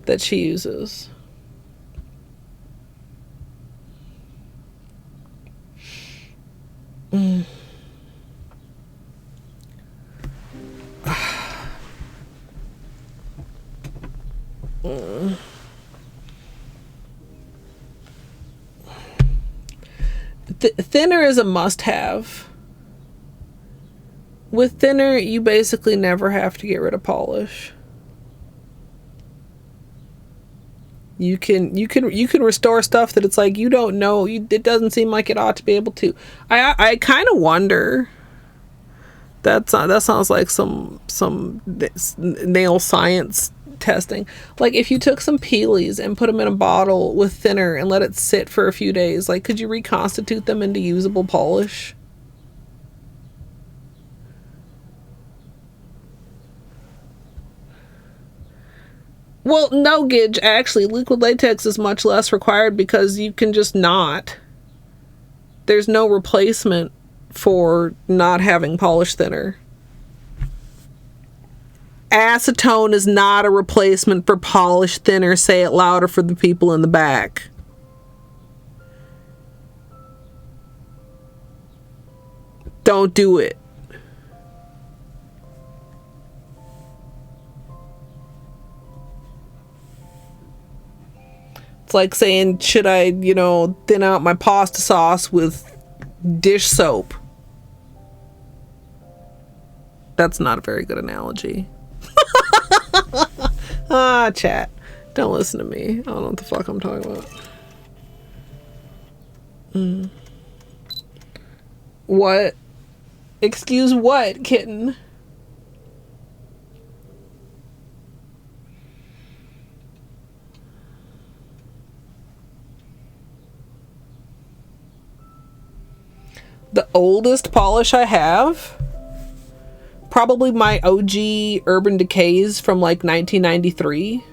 that she uses. Thinner is a must-have. With thinner, you basically never have to get rid of polish. You can restore stuff that it's like you don't know, it doesn't seem like it ought to be able to. I kind of wonder. That sounds like some nail science testing. Like if you took some peelies and put them in a bottle with thinner and let it sit for a few days, like could you reconstitute them into usable polish? Well, no, Gidge. Actually, liquid latex is much less required because you can just not. There's no replacement for not having polish thinner. Acetone is not a replacement for polish thinner. Say it louder for the people in the back. Don't do it. It's like saying, should I, thin out my pasta sauce with dish soap? That's not a very good analogy. Chat. Don't listen to me. I don't know what the fuck I'm talking about. What? Excuse what, kitten? The oldest polish I have? Probably my OG Urban Decays from like 1993.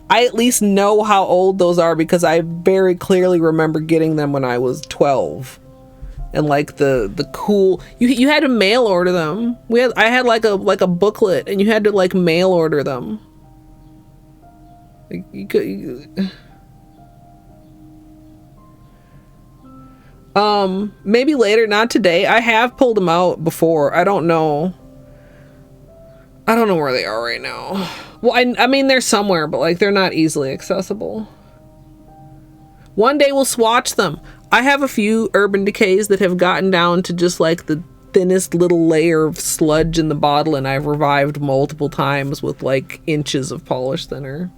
I at least know how old those are because I very clearly remember getting them when I was 12. And like the cool, you had to mail order them. I had like a booklet, and you had to like mail order them. Maybe later, not today. I have pulled them out before. I don't know where they are right now. Well, I mean, they're somewhere, but like they're not easily accessible. One day we'll swatch them. I have a few Urban Decays that have gotten down to just like the thinnest little layer of sludge in the bottle, and I've revived multiple times with like inches of polish thinner.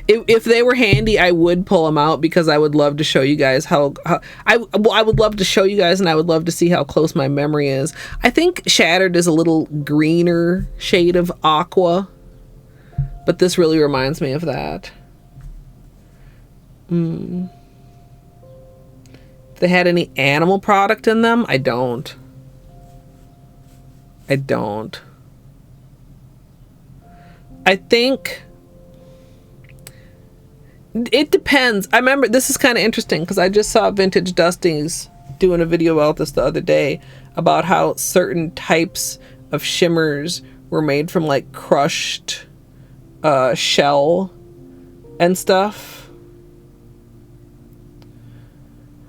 If they were handy, I would pull them out because I would love to show you guys how I would love to show you guys, and I would love to see how close my memory is. I think Shattered is a little greener shade of aqua, but this really reminds me of that. If they had any animal product in them, I don't. I think it depends. I remember, this is kind of interesting because I just saw Vintage Dusties doing a video about this the other day about how certain types of shimmers were made from like crushed shell and stuff.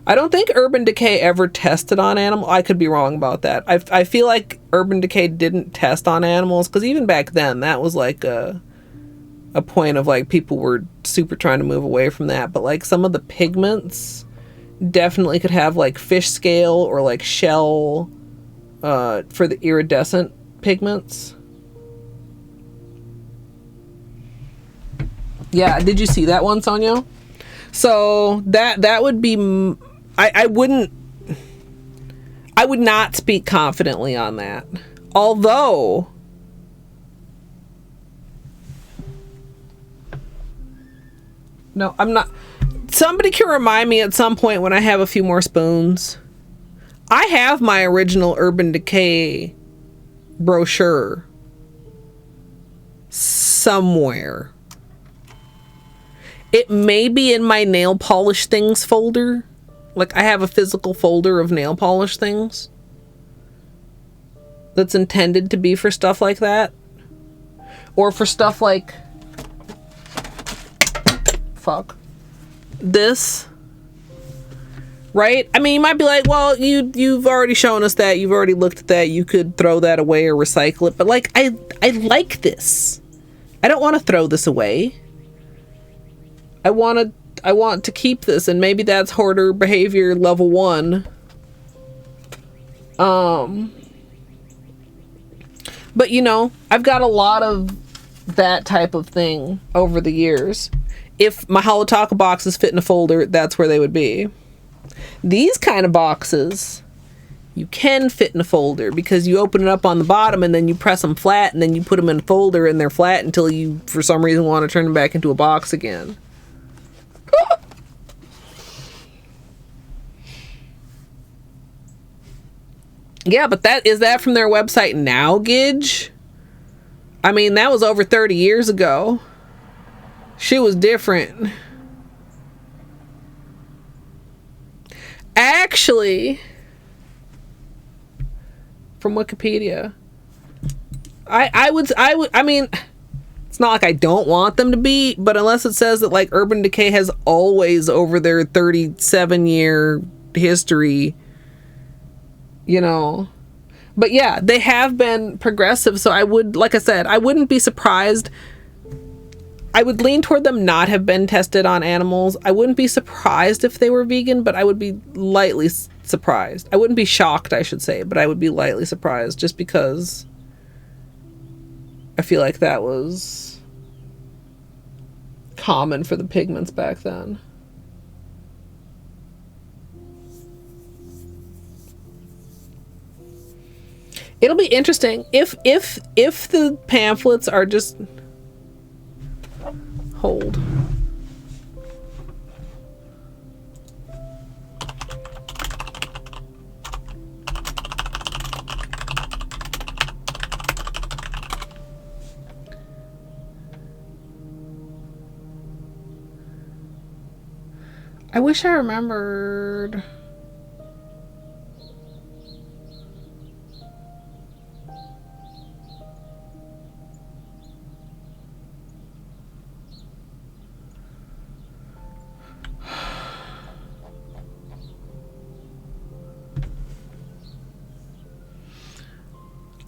I don't think Urban Decay ever tested on animals. I could be wrong about that. I feel like Urban Decay didn't test on animals because even back then that was like a point of like people were super trying to move away from that. But like some of the pigments definitely could have like fish scale or like shell for the iridescent pigments. Yeah, did you see that one, Sonia? So that would be, I would not speak confidently on that. Although no, I'm not. Somebody can remind me at some point when I have a few more spoons. I have my original Urban Decay brochure somewhere. It may be in my nail polish things folder. Like I have a physical folder of nail polish things that's intended to be for stuff like that. Or for stuff like this. Right? I mean, you might be like, well, you've already shown us that. You've already looked at that. You could throw that away or recycle it. But like, I like this. I don't want to throw this away. I want to keep this, and maybe that's hoarder behavior level 1. But you know, I've got a lot of that type of thing over the years. If my Holo Taco boxes fit in a folder, that's where they would be. These kind of boxes, you can fit in a folder because you open it up on the bottom and then you press them flat and then you put them in a folder and they're flat until you, for some reason, want to turn them back into a box again. Yeah, but is that from their website now, Gidge? I mean, that was over 30 years ago. She was different. Actually, from Wikipedia, I mean, it's not like I don't want them to be, but unless it says that like Urban Decay has always over their 37-year history, you know. But yeah, they have been progressive, so I would, like I said, I wouldn't be surprised. I would lean toward them not have been tested on animals. I wouldn't be surprised if they were vegan, but I would be lightly surprised. I wouldn't be shocked, I should say, but I would be lightly surprised just because I feel like that was common for the pigments back then. It'll be interesting if the pamphlets are just I wish I remembered.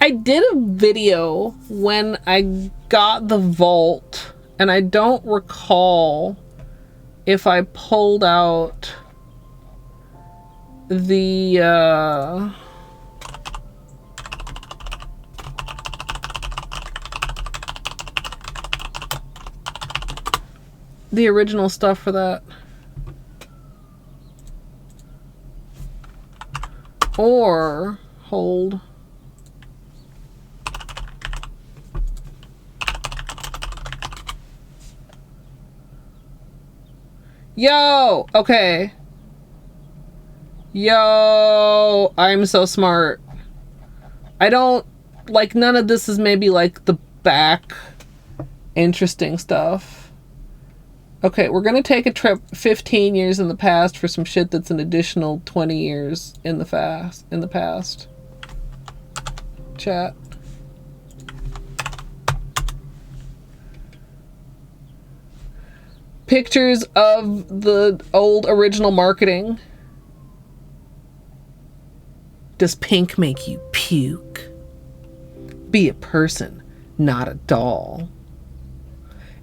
I did a video when I got the vault, and I don't recall if I pulled out the original stuff for that. Or hold. Yo, okay. Yo, I'm so smart. I don't, like, none of this is maybe, like, the back interesting stuff. Okay, we're gonna take a trip 15 years in the past for some shit that's an additional 20 years in the past. Chat. Pictures of the old original marketing. Does pink make you puke? Be a person, not a doll.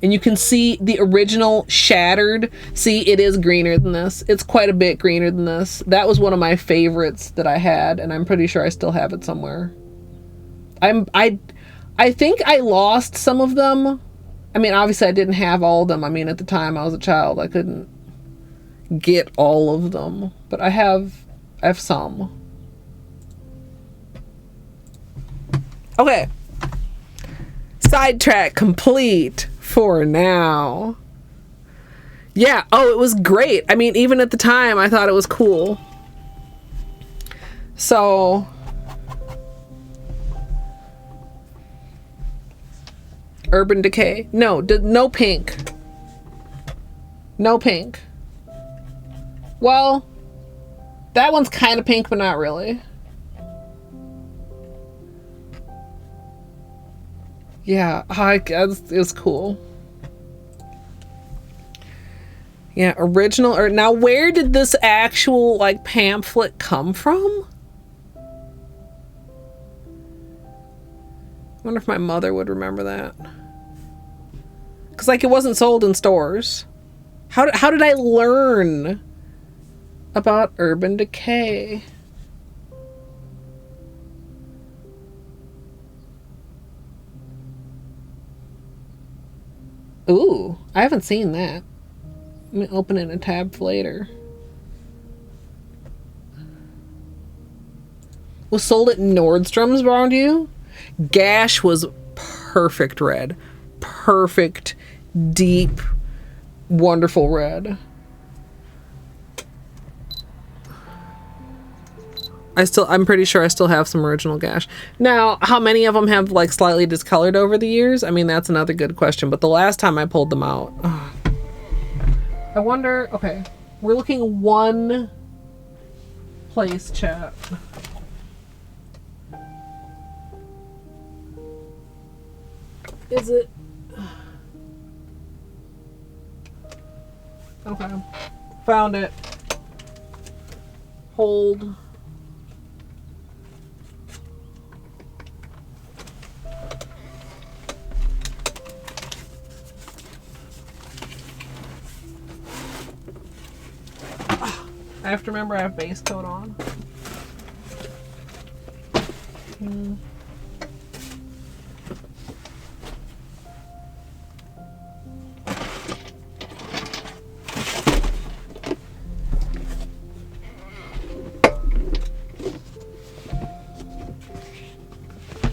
And you can see the original shattered. See, it is greener than this. It's quite a bit greener than this. That was one of my favorites that I had, and I'm pretty sure I still have it somewhere. I think I lost some of them. I mean, obviously I didn't have all of them. I mean, at the time I was a child, I couldn't get all of them, but I have some. Okay. Sidetrack complete for now. Yeah, oh, it was great. I mean, even at the time, I thought it was cool. So... Urban Decay. No, no pink. No pink. Well, that one's kind of pink, but not really. Yeah, it was cool. Yeah, original. Or now, where did this actual like pamphlet come from? I wonder if my mother would remember that. Because, like, it wasn't sold in stores. How did I learn about Urban Decay? Ooh, I haven't seen that. Let me open it in a tab later. Was sold at Nordstrom's around you? Gash was perfect red. Perfect, deep, wonderful red. I'm pretty sure I still have some original Gash. Now, how many of them have like slightly discolored over the years? I mean, that's another good question, but the last time I pulled them out, I wonder, okay, we're looking one place, chat. Is it? Okay. Found it. Hold. I have to remember I have base coat on.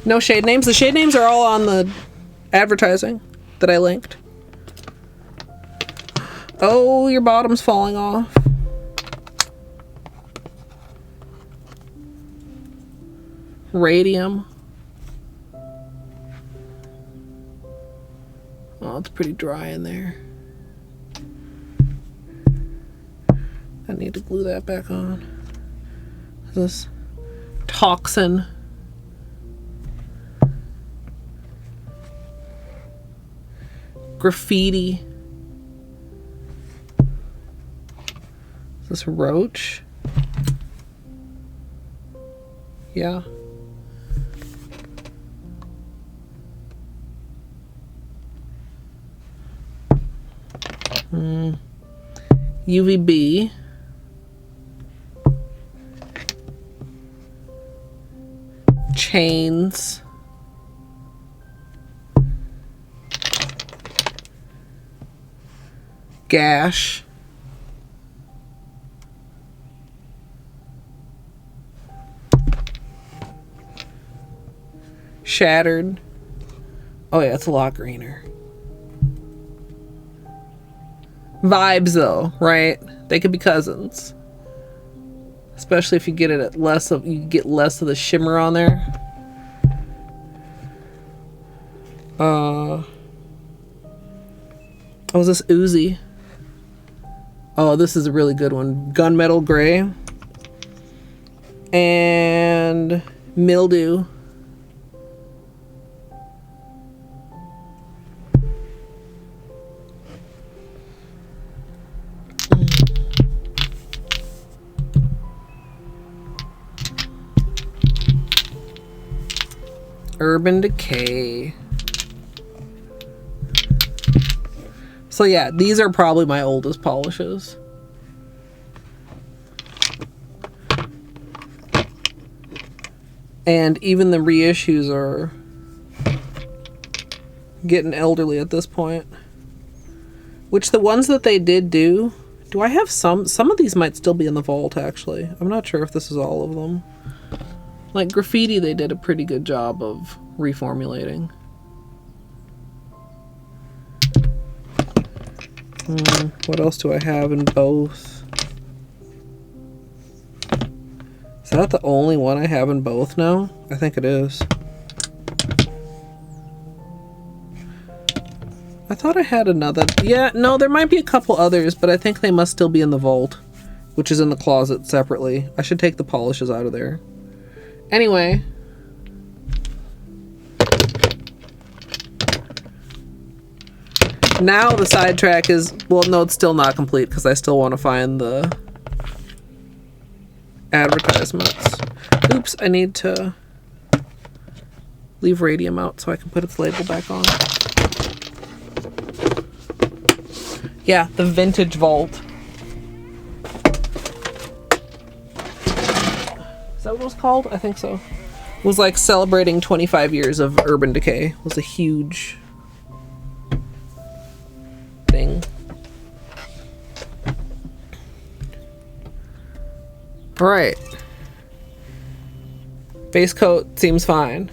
No shade names. The shade names are all on the advertising that I linked. Oh, your bottom's falling off. Radium. Oh, it's pretty dry in there. I need to glue that back on. This toxin. Graffiti. Is this roach? Yeah. UVB. Chains. Gash. Shattered. Oh yeah, it's a lot greener. Vibes though, right? They could be cousins. Especially if you get it at you get less of the shimmer on there. Oh, is this Uzi? Oh, this is a really good one. Gunmetal Gray. And Mildew. Urban Decay. So yeah, these are probably my oldest polishes. And even the reissues are getting elderly at this point. Which the ones that they did do I have some of these might still be in the vault actually. I'm not sure if this is all of them. Like Graffiti, they did a pretty good job of reformulating. What else do I have in both? Is that the only one I have in both now? I think it is. I thought I had another. Yeah, no, there might be a couple others, but I think they must still be in the vault, which is in the closet separately. I should take the polishes out of there. Anyway. Now the sidetrack is, well, no, it's still not complete because I still want to find the advertisements. Oops, I need to leave Radium out so I can put its label back on. Yeah, the Vintage Vault. Is that what it was called? I think so. It was like celebrating 25 years of Urban Decay. It was a huge thing. Alright. Base coat seems fine.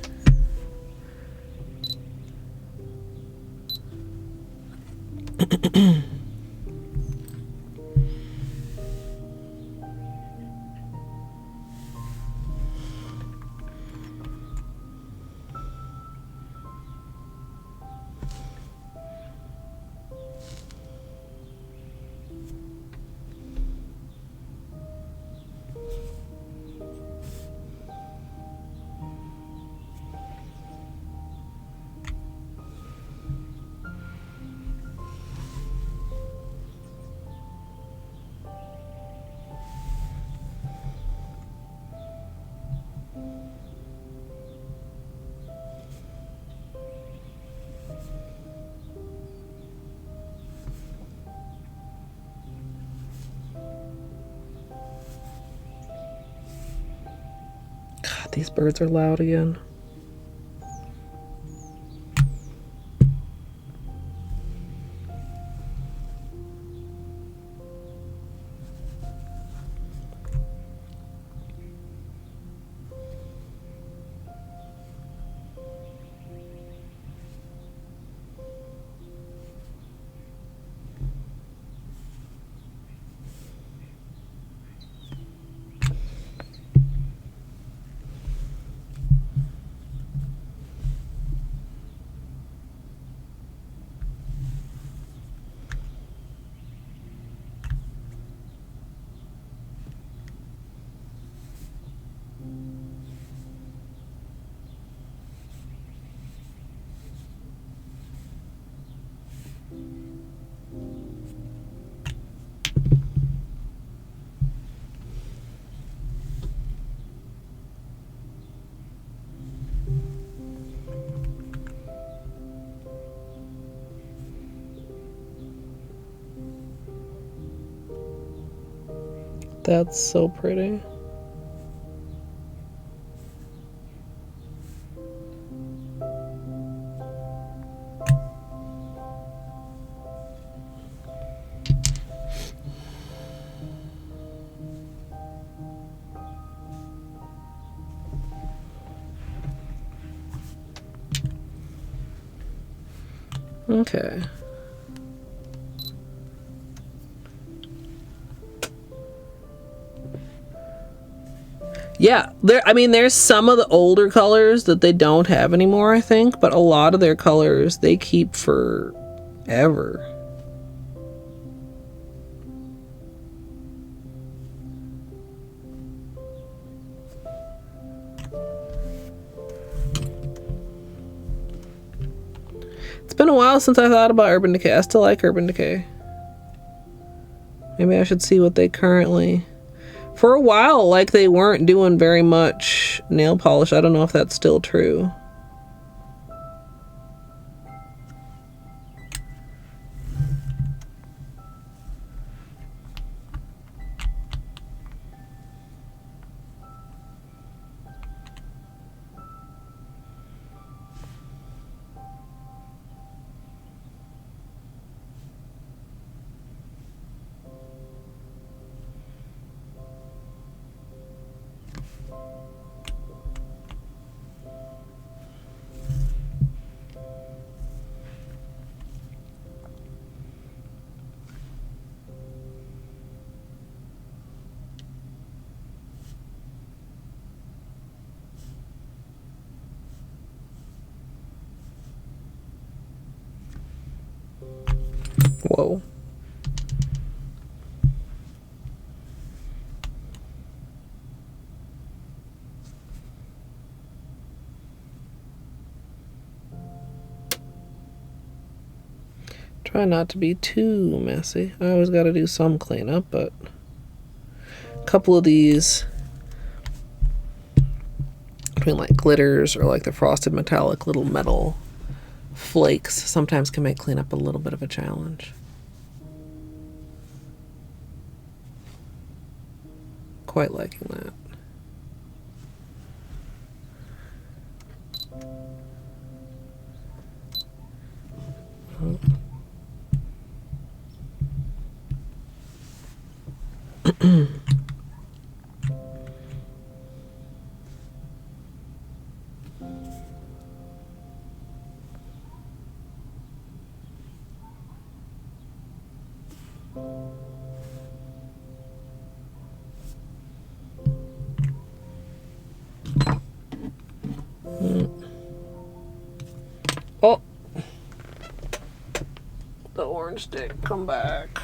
God, these birds are loud again. That's so pretty. Okay. Yeah, there's some of the older colors that they don't have anymore, I think, but a lot of their colors they keep forever. It's been a while since I thought about Urban Decay. I still like Urban Decay. Maybe I should see what they currently... For a while, like, they weren't doing very much nail polish. I don't know if that's still true. Whoa. Try not to be too messy. I always got to do some cleanup, but a couple of these between like glitters or like the frosted metallic little metal flakes sometimes can make cleanup a little bit of a challenge. Quite liking that. Oh, the orange stick, come back.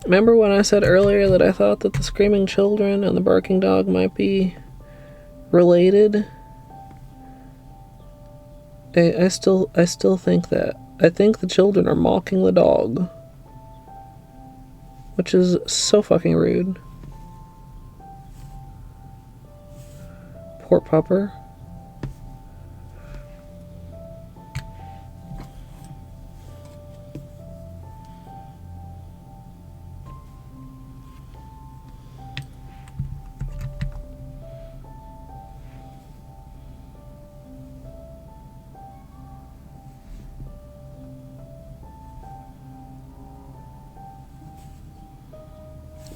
Remember when I said earlier that I thought that the screaming children and the barking dog might be related? I still think that. I think the children are mocking the dog, which is so fucking rude. Poor pupper.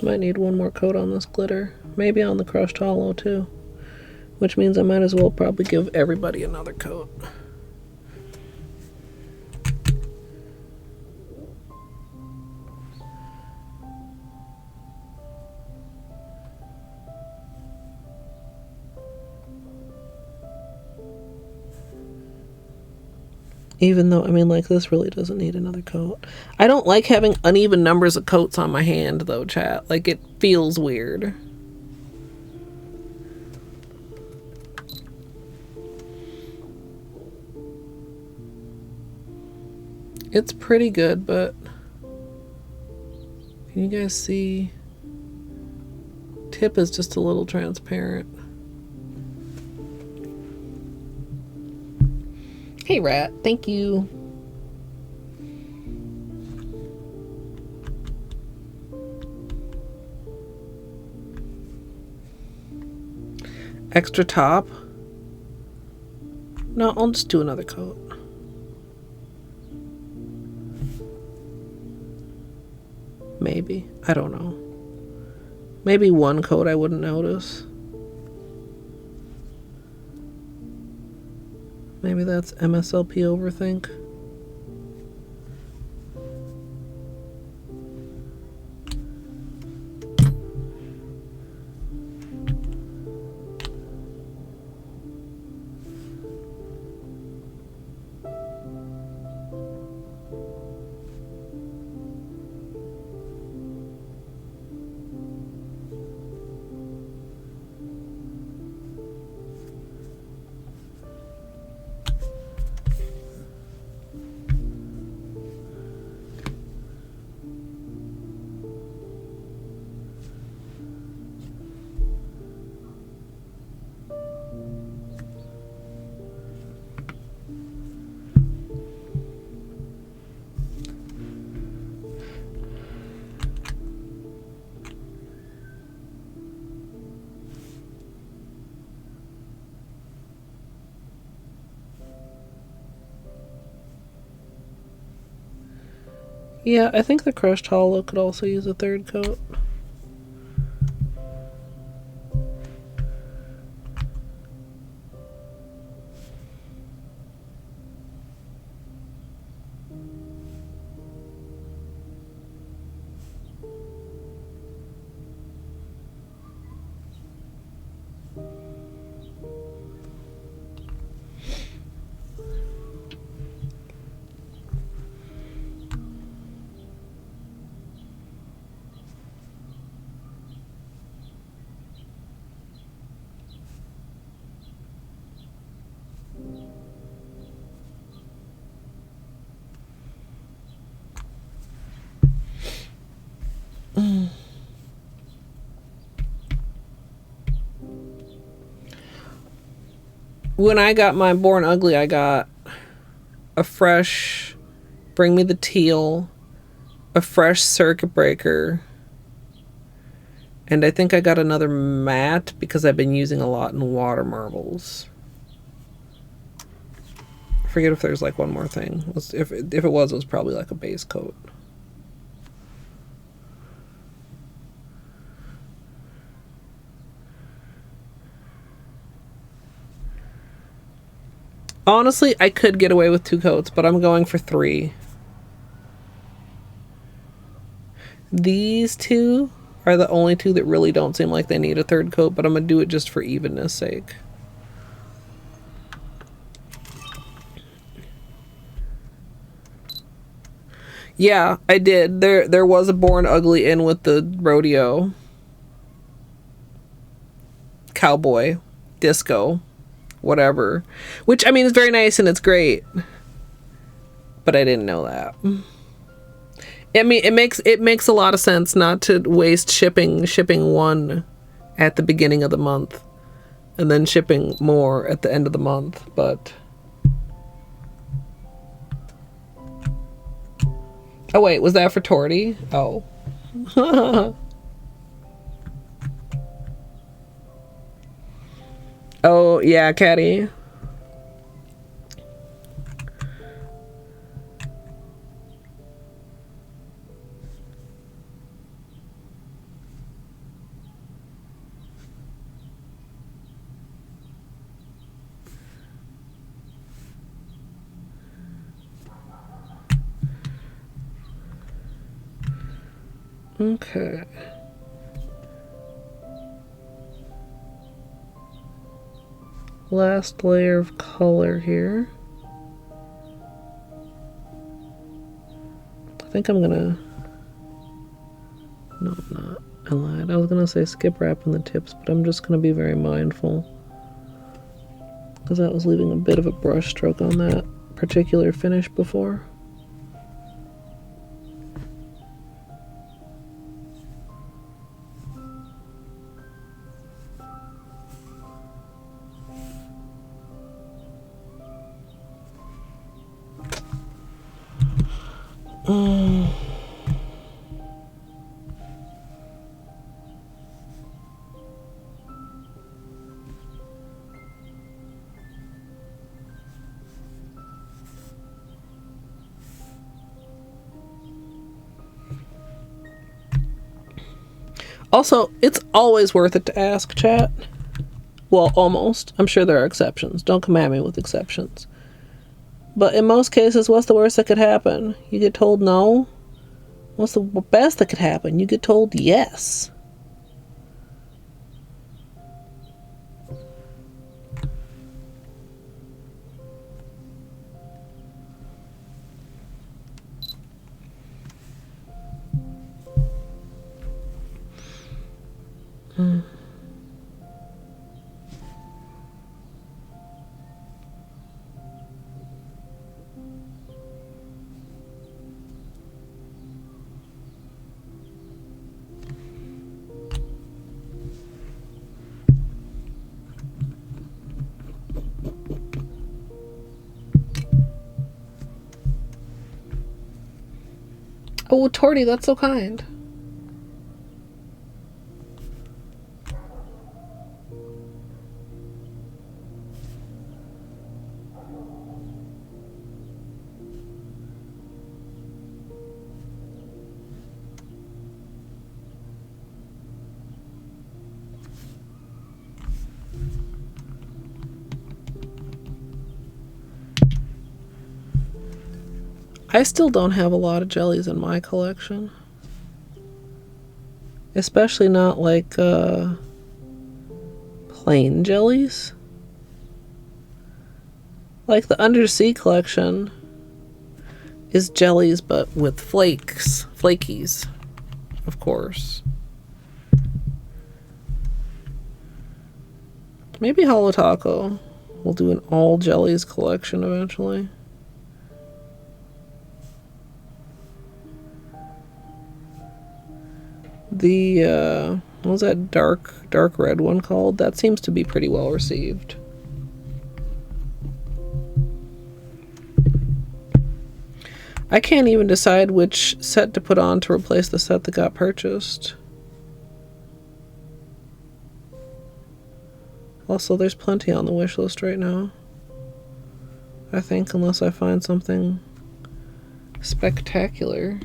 Might need one more coat on this glitter. Maybe on the crushed hollow too. Which means I might as well probably give everybody another coat. Even though, I mean, like, this really doesn't need another coat. I don't like having uneven numbers of coats on my hand, though, chat. Like, it feels weird. It's pretty good, but can you guys see? Tip is just a little transparent. Hey, Rat. Thank you. Extra top? No, I'll just do another coat. Maybe. I don't know. Maybe one coat I wouldn't notice. Maybe that's MSLP overthink. Yeah, I think the crushed hollow could also use a third coat. When I got my Born Ugly, I got a fresh Bring Me the Teal, a fresh Circuit Breaker, and I think I got another matte because I've been using a lot in water marbles. I forget if there's like one more thing. If it was, it was probably like a base coat. Honestly, I could get away with 2 coats, but I'm going for 3. These 2 are the only 2 that really don't seem like they need a third coat, but I'm going to do it just for evenness sake. Yeah, I did. There was a Born Ugly in with the Rodeo. Cowboy. Disco. Whatever, which I mean is very nice and it's great, but I didn't know that. I mean, it makes a lot of sense not to waste shipping one at the beginning of the month and then shipping more at the end of the month, but oh wait, was that for Torty? Oh. Oh, yeah, Caddy. Okay. Last layer of color here. think I'm gonna... No, I'm not. I lied. I was gonna say skip wrapping the tips, but I'm just gonna be very mindful. Because I was leaving a bit of a brush stroke on that particular finish before. Also, it's always worth it to ask, chat. Well, almost. I'm sure there are exceptions. Don't come at me with exceptions. But in most cases, what's the worst that could happen? You get told no? What's the best that could happen? You get told yes. Oh, Torty, that's so kind. I still don't have a lot of jellies in my collection. Especially not like plain jellies. Like the Undersea collection is jellies but with flakes. Flakies, of course. Maybe Holo Taco will do an all jellies collection eventually. The, what was that dark red one called? That seems to be pretty well received. I can't even decide which set to put on to replace the set that got purchased. Also, there's plenty on the wish list right now. I think, unless I find something spectacular.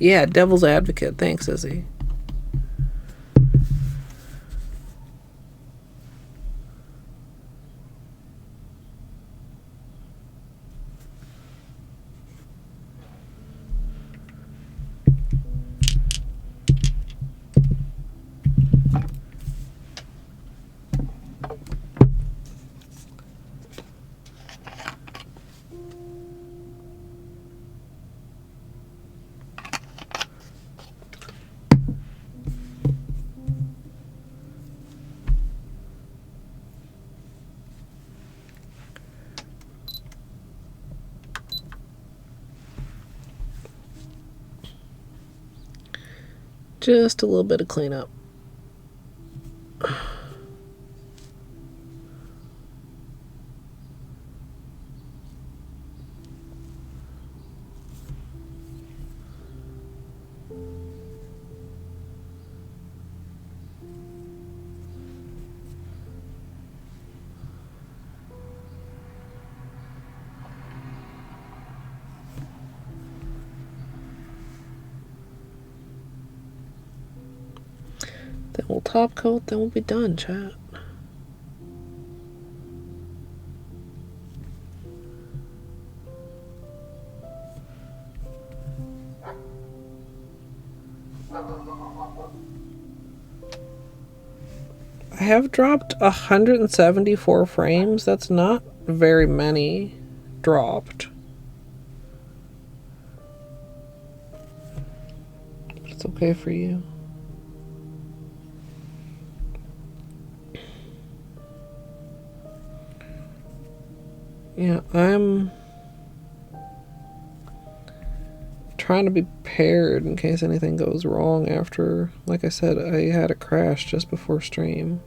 Yeah, Devil's Advocate. Thanks, Izzy. Just a little bit of cleanup. Then we'll top coat, then we'll be done, chat. I have dropped 174 frames. That's not very many dropped. It's okay for you. Yeah, I'm trying to be prepared in case anything goes wrong after, like I said, I had a crash just before stream.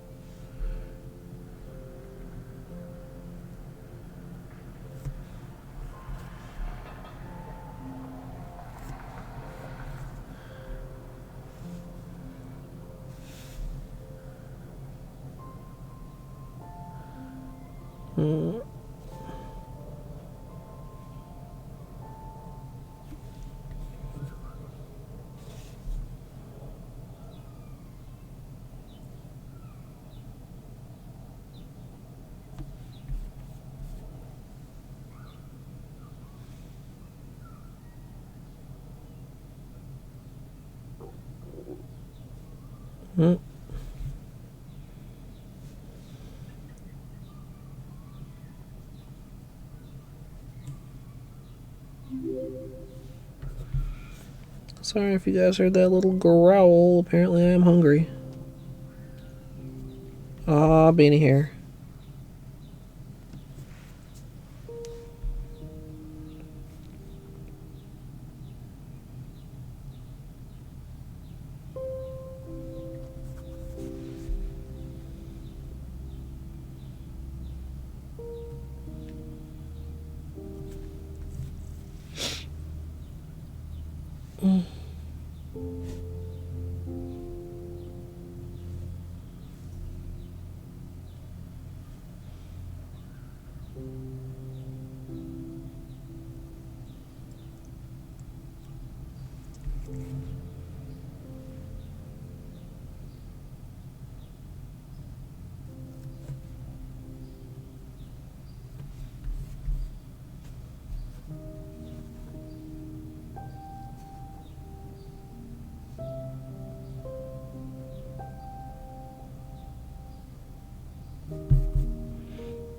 Sorry if you guys heard that little growl. Apparently I am hungry. Ah, beanie hair.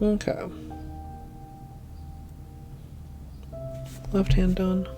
Okay. Left hand done.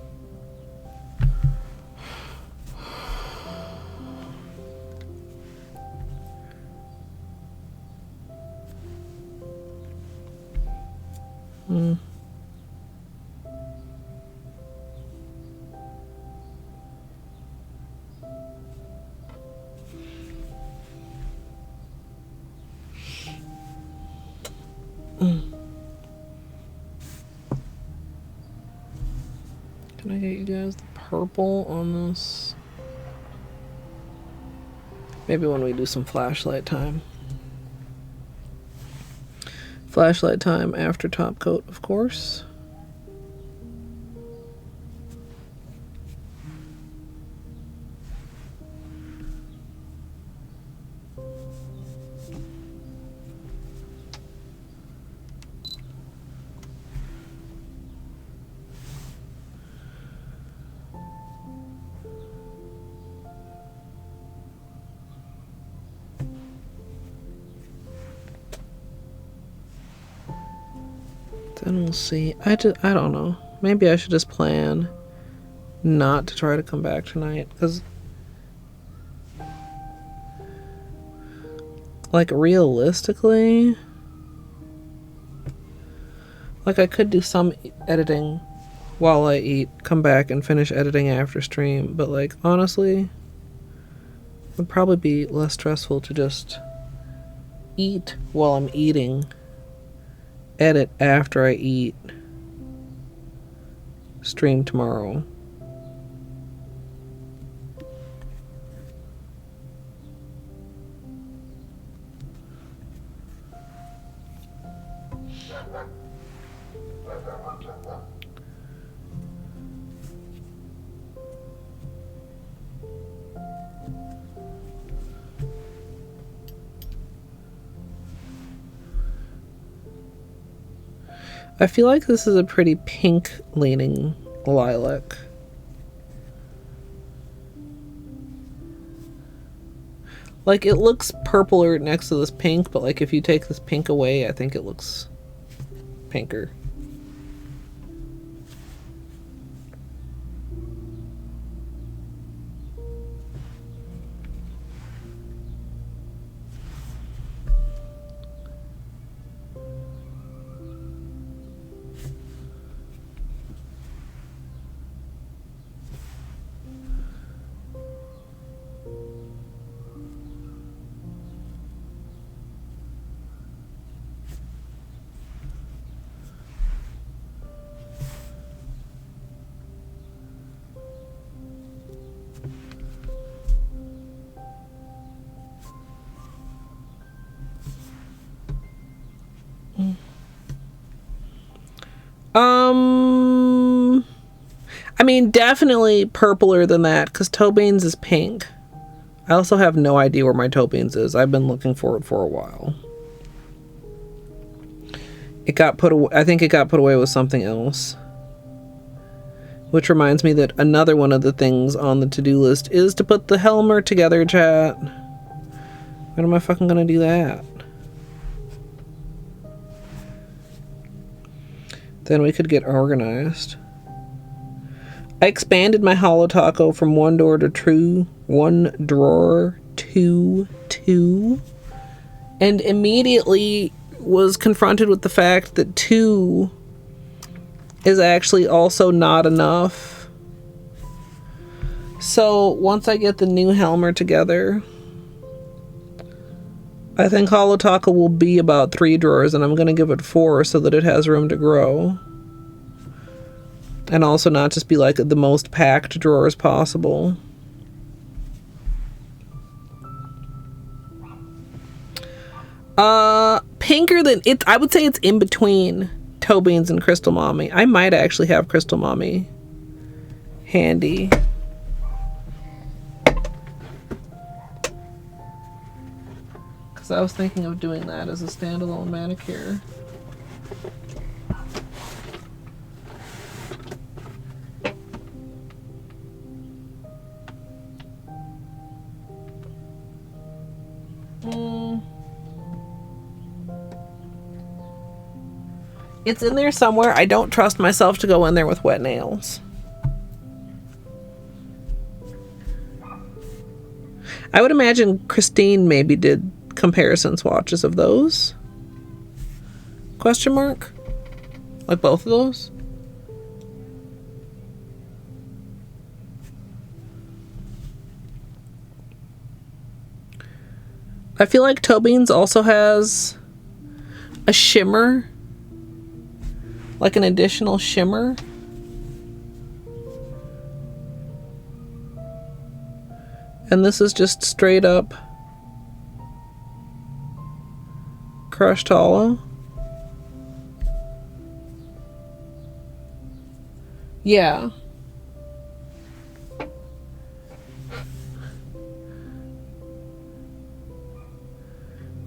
Can I get you guys the purple on this? Maybe when we do some flashlight time. Flashlight time after top coat, of course. Then we'll see. I don't know. Maybe I should just plan not to try to come back tonight, because like realistically, like I could do some editing while I eat, come back and finish editing after stream, but like honestly, it would probably be less stressful to just eat while I'm eating, edit after I eat, stream tomorrow. I feel like this is a pretty pink leaning lilac. Like it looks purpler next to this pink, but like if you take this pink away, I think it looks pinker. I mean, definitely purpler than that, because toe beans is pink. I also have no idea where my toe beans is. I've been looking for it for a while. It got put away. I think it got put away with something else. Which reminds me that another one of the things on the to-do list is to put the Helmer together, chat. When am I fucking gonna do that? Then we could get organized. I expanded my Holo Taco from one drawer to two, and immediately was confronted with the fact that 2 is actually also not enough. So once I get the new Helmer together, I think Holo Taco will be about 3 drawers, and I'm going to give it 4 so that it has room to grow. And also not just be like the most packed drawers possible. Pinker than it. I would say it's in between Toe Beans and Crystal Mommy. I might actually have Crystal Mommy handy. Because I was thinking of doing that as a standalone manicure. It's in there somewhere. I don't trust myself to go in there with wet nails. I would imagine Christine maybe did comparison swatches of those. Question mark? Like both of those? I feel like Toe Beans also has a shimmer. Like an additional shimmer. And this is just straight up crushed hollow. Yeah.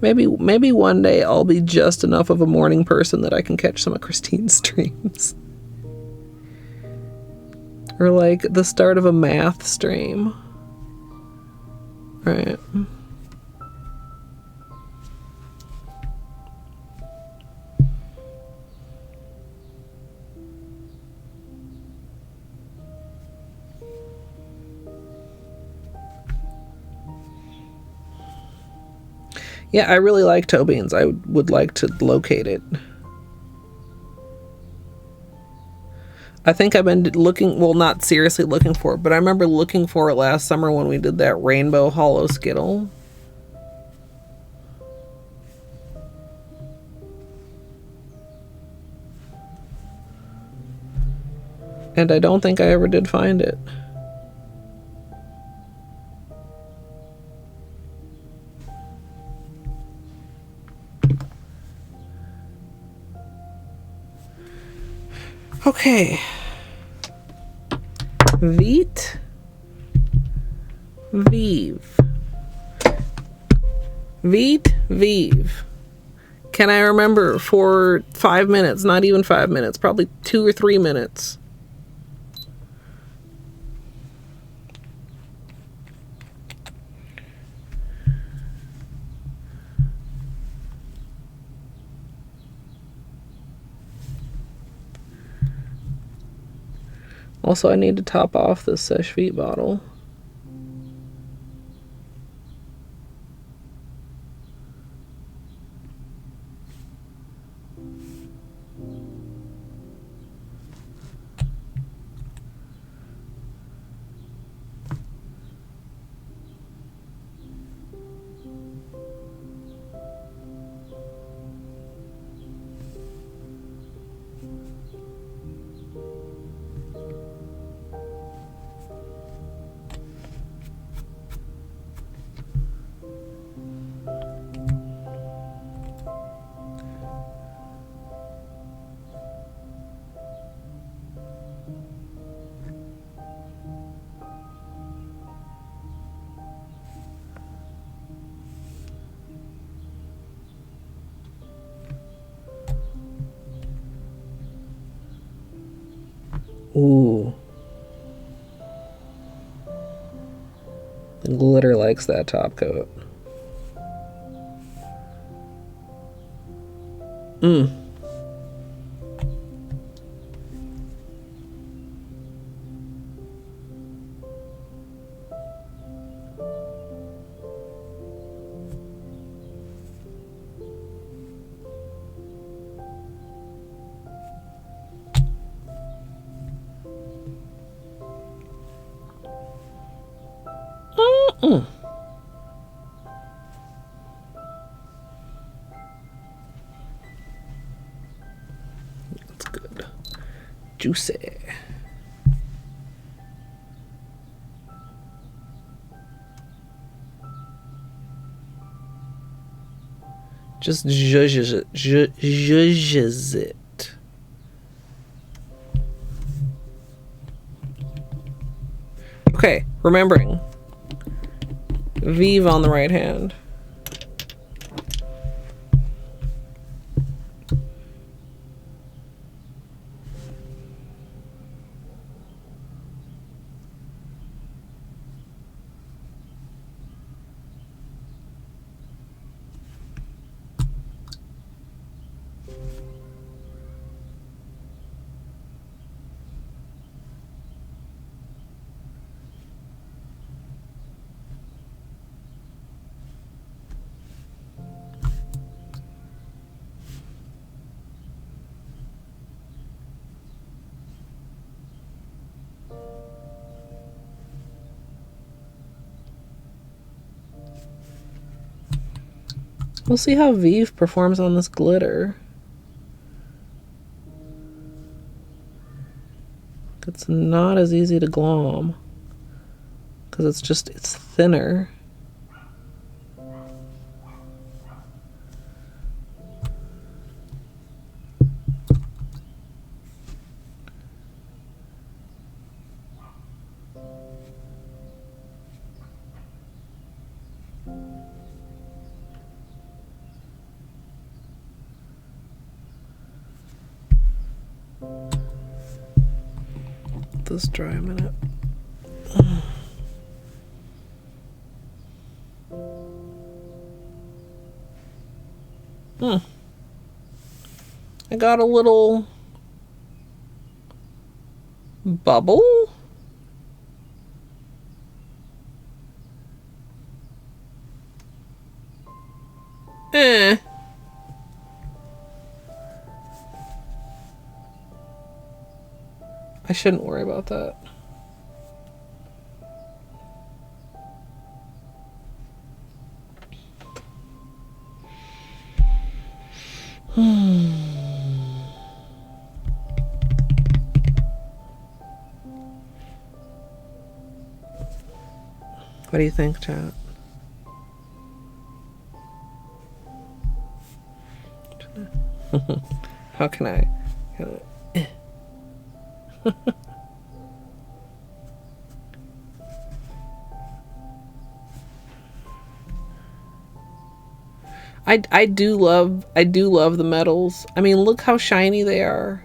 Maybe one day I'll be just enough of a morning person that I can catch some of Christine's streams. Or like the start of a math stream. Right. Yeah, I really like Toe Beans. I would like to locate it. I think I've been looking, well, not seriously looking for it, but I remember looking for it last summer when we did that Rainbow Hollow Skittle. And I don't think I ever did find it. Okay. Vite. Vive. Vite. Vive. Can I remember for 5 minutes? Not even 5 minutes. Probably 2 or 3 minutes. Also, I need to top off this Seche Vite bottle. Ooh. The glitter likes that top coat. That's good. Juicy. Just zhuzhes it. Zhuzhes it. Okay, remembering. Vive on the right hand. We'll see how Vive performs on this glitter. It's not as easy to glom because it's thinner. This dry a minute. I got a little bubble. I shouldn't worry about that. What do you think, chat? How can I? I do love the metals. I mean, look how shiny they are.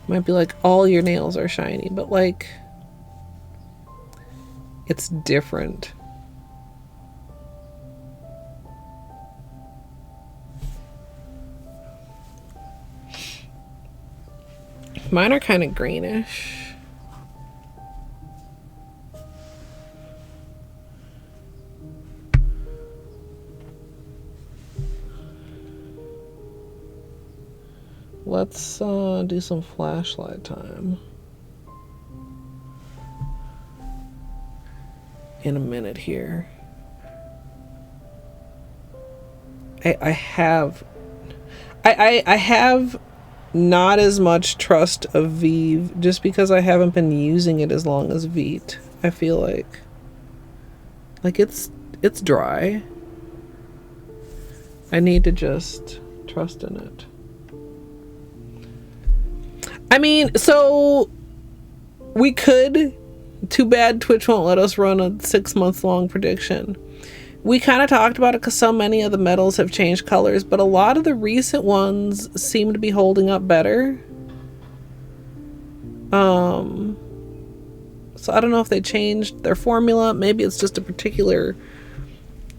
You might be like, all your nails are shiny, but like, it's different. Mine are kind of greenish. Let's do some flashlight time in a minute here. I have not as much trust of Vive just because I haven't been using it as long as Vite. I feel like it's dry. I need to just trust in it. I mean, so we could, too bad Twitch won't let us run a 6-month long prediction. We kind of talked about it because so many of the metals have changed colors, but a lot of the recent ones seem to be holding up better. So I don't know if they changed their formula. Maybe it's just a particular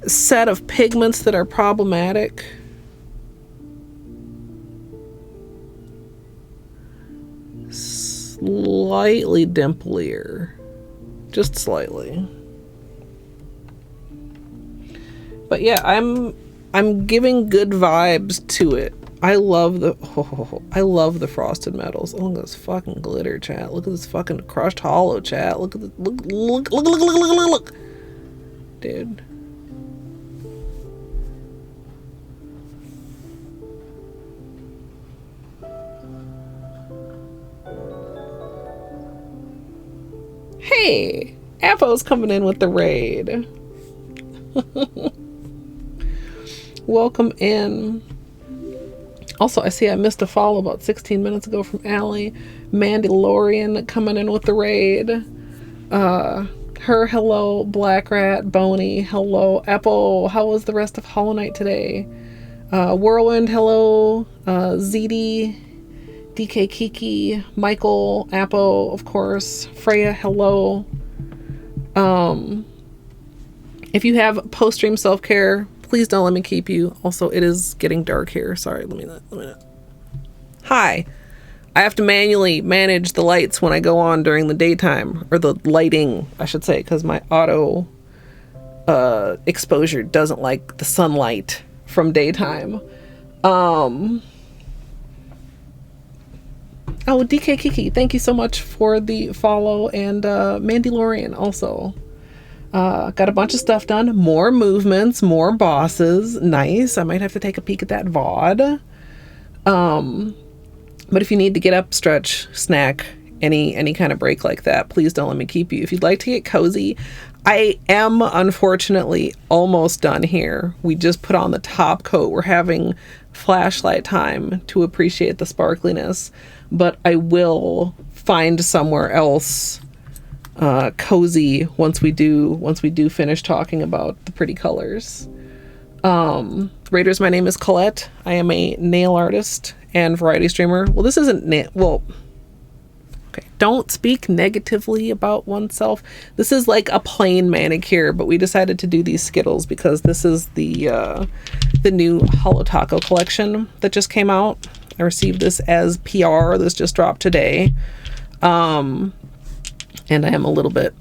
set of pigments that are problematic. Slightly dimplier. Just slightly. But yeah, I'm giving good vibes to it. I love the frosted metals. Oh, look at this fucking glitter, chat. Look at this fucking crushed hollow, chat. Look at the look. Dude. Hey, Apo's coming in with the raid. Welcome in. Also, I see I missed a follow about 16 minutes ago from Allie. Mandalorian coming in with the raid. Her hello, Black Rat, Boney, hello, Apple. How was the rest of Hollow Knight today? Whirlwind, hello, ZD, DK Kiki, Michael, Apple, of course, Freya, hello. If you have post-stream self-care, please don't let me keep you. Also, it is getting dark here. Sorry, let me. Hi. I have to manually manage the lights when I go on during the daytime, or the lighting, I should say, because my auto exposure doesn't like the sunlight from daytime. Oh, DK Kiki, thank you so much for the follow, and Mandalorian also. Got a bunch of stuff done. More movements, more bosses. Nice. I might have to take a peek at that VOD. But if you need to get up, stretch, snack, any kind of break like that, please don't let me keep you. If you'd like to get cozy, I am unfortunately almost done here. We just put on the top coat. We're having flashlight time to appreciate the sparkliness, but I will find somewhere else cozy once we do finish talking about the pretty colors. Raiders, my name is Colette. I am a nail artist and variety streamer. Well, this isn't okay, don't speak negatively about oneself. This is like a plain manicure, but we decided to do these Skittles because this is the new Holo Taco collection that just came out. I received this as PR. This just dropped today. And I am a little bit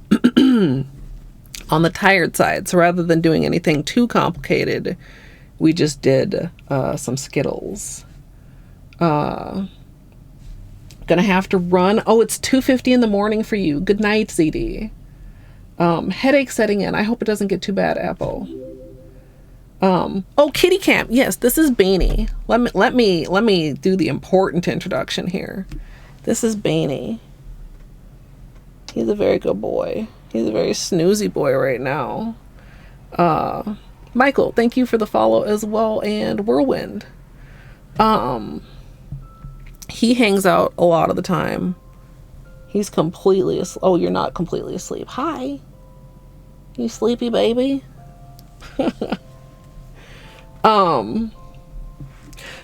on the tired side. So rather than doing anything too complicated, we just did some Skittles. Gonna have to run. Oh, it's 2:50 in the morning for you. Good night, ZD. Headache setting in. I hope it doesn't get too bad, Apple. Oh, Kitty Camp. Yes, this is Beanie. Let me do the important introduction here. This is Beanie. He's a very good boy. He's a very snoozy boy right now. Michael, thank you for the follow as well, and Whirlwind. He hangs out a lot of the time. He's completely asleep. Oh, you're not completely asleep. Hi. You sleepy baby?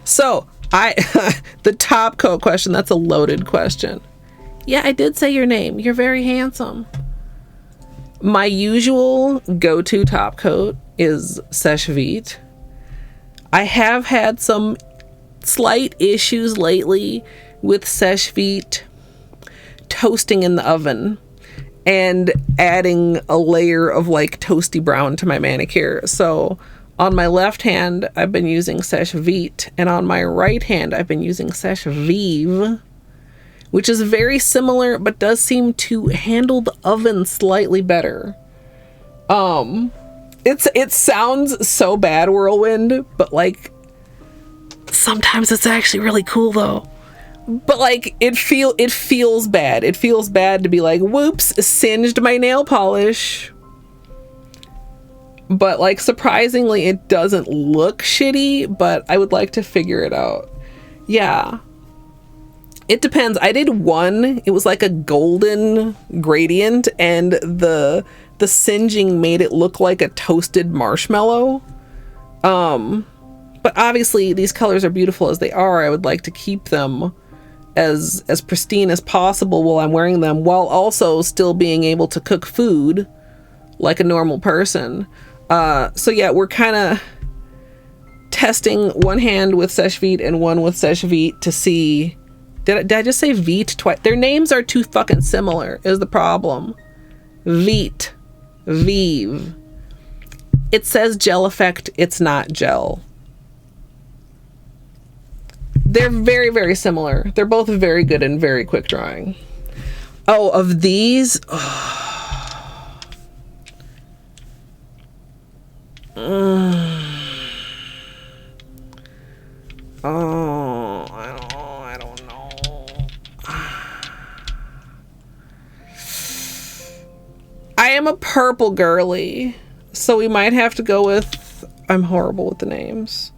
So the top coat question, that's a loaded question. Yeah, I did say your name. You're very handsome. My usual go-to top coat is Seche Vite. I have had some slight issues lately with Seche Vite toasting in the oven and adding a layer of like toasty brown to my manicure. So on my left hand, I've been using Seche Vite, and on my right hand, I've been using Seche Vive, which is very similar, but does seem to handle the oven slightly better. It sounds so bad, Whirlwind, but like sometimes it's actually really cool though. But like it feels bad. It feels bad to be like, whoops, singed my nail polish. But like surprisingly, it doesn't look shitty, but I would like to figure it out. Yeah. It depends. I did one. It was like a golden gradient, and the the singeing made it look like a toasted marshmallow. But obviously these colors are beautiful as they are. I would like to keep them as pristine as possible while I'm wearing them, while also still being able to cook food like a normal person. So yeah, we're kind of testing one hand with Seche Vite and one with Seche Vite to see. Did I just say Vite twice? Their names are too fucking similar is the problem. Vite, Vive. It says gel effect, it's not gel. They're very, very similar. They're both very good and very quick drying. Oh, of these? Oh, I don't know. I am a purple girly, so we might have to go with, I'm horrible with the names.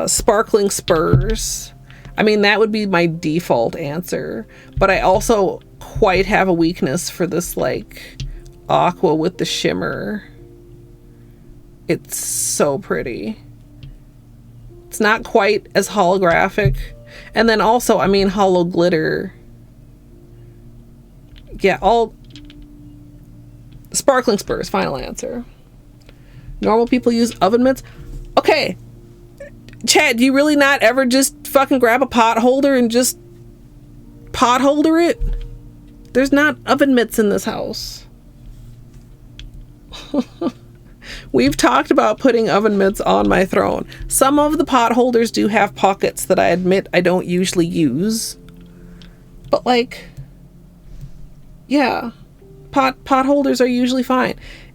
Sparkling Spurs. I mean, that would be my default answer, but I also quite have a weakness for this like aqua with the shimmer. It's so pretty. It's not quite as holographic. And then also, I mean, holo glitter. Yeah, all Sparkling Spurs, final answer. Normal people use oven mitts. Okay, Chad, do you really not ever just fucking grab a pot holder and just pot holder it? There's not oven mitts in this house. We've talked about putting oven mitts on my throne. Some of the pot holders do have pockets that I admit I don't usually use. But like, yeah, pot holders are usually fine.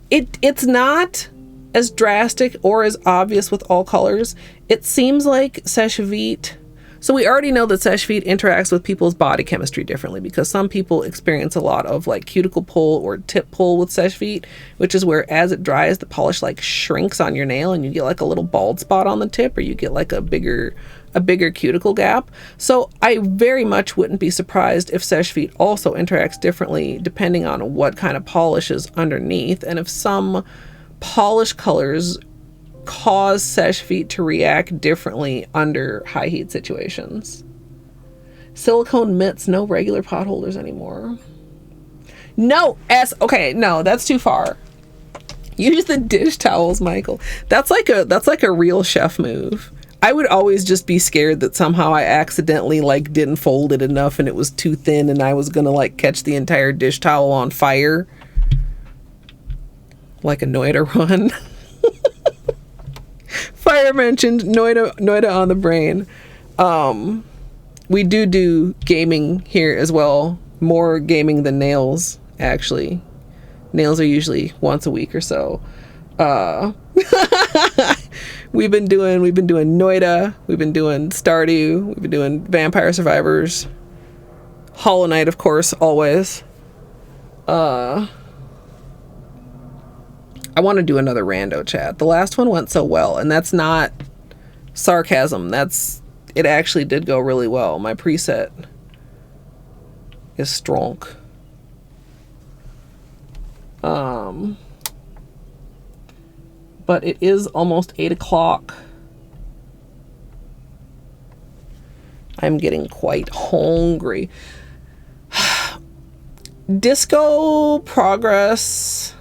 It's not as drastic or as obvious with all colors. It seems like Seche Vite. So we already know that Seche Vite interacts with people's body chemistry differently, because some people experience a lot of like cuticle pull or tip pull with Seche Vite, which is where as it dries, the polish like shrinks on your nail and you get like a little bald spot on the tip, or you get like a bigger cuticle gap. So I very much wouldn't be surprised if Seche Vite also interacts differently depending on what kind of polish is underneath, and if some polish colors cause Seche Vite to react differently under high heat situations. Silicone mitts, no regular pot holders anymore. No, okay, no, that's too far. Use the dish towels, Michael. That's like a real chef move. I would always just be scared that somehow I accidentally like didn't fold it enough and it was too thin and I was gonna like catch the entire dish towel on fire. Like a Noida run. Fire mentioned, Noida on the brain. We do gaming here as well. More gaming than nails, actually. Nails are usually once a week or so. We've been doing Noida, we've been doing Stardew, we've been doing Vampire Survivors, Hollow Knight, of course, always. I want to do another rando chat. The last one went so well, and that's not sarcasm. It actually did go really well. My preset is strong. But it is almost 8 o'clock. I'm getting quite hungry. Disco progress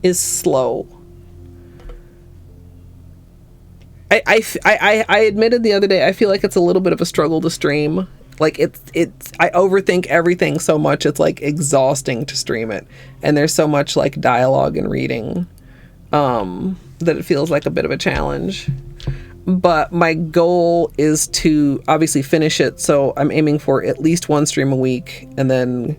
is slow. I admitted the other day, I feel like it's a little bit of a struggle to stream. Like it's I overthink everything so much, it's like exhausting to stream it. And there's so much like dialogue and reading that it feels like a bit of a challenge. But my goal is to obviously finish it, so I'm aiming for at least one stream a week, and then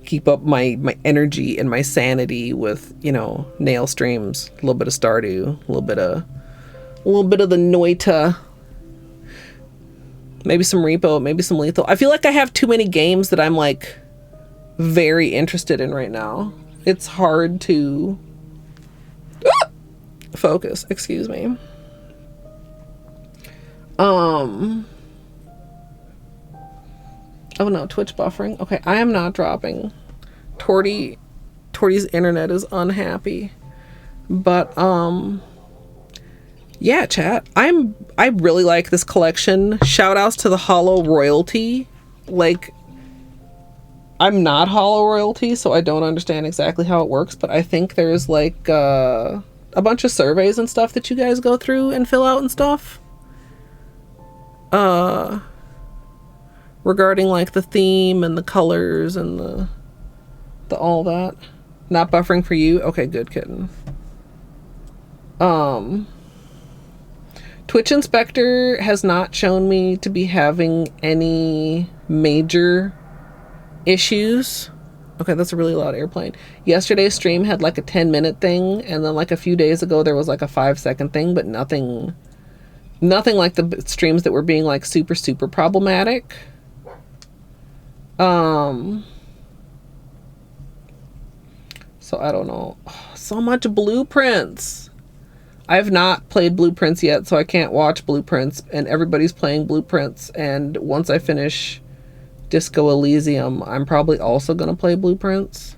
keep up my energy and my sanity with, you know, nail streams, a little bit of Stardew, a little bit of the Noita, maybe some Repo, maybe some Lethal. I feel like I have too many games that I'm like very interested in right now. It's hard to focus, excuse me. Oh no, Twitch buffering. Okay, I am not dropping. Torty Torty's internet is unhappy. But yeah, chat. I really like this collection. Shout outs to the Holo royalty. Like, I'm not Holo royalty, so I don't understand exactly how it works, but I think there's like a bunch of surveys and stuff that you guys go through and fill out and stuff. Regarding like the theme and the colors and the all that. Not buffering for you? Okay, good, kitten. Twitch Inspector has not shown me to be having any major issues. Okay, that's a really loud airplane. Yesterday's stream had like a 10-minute thing, and then like a few days ago there was like a 5-second thing, but nothing like the streams that were being like super problematic. So I don't know. So much Blueprints. I've not played Blueprints yet, so I can't watch Blueprints, and everybody's playing Blueprints, and once I finish Disco Elysium, I'm probably also gonna play Blueprints,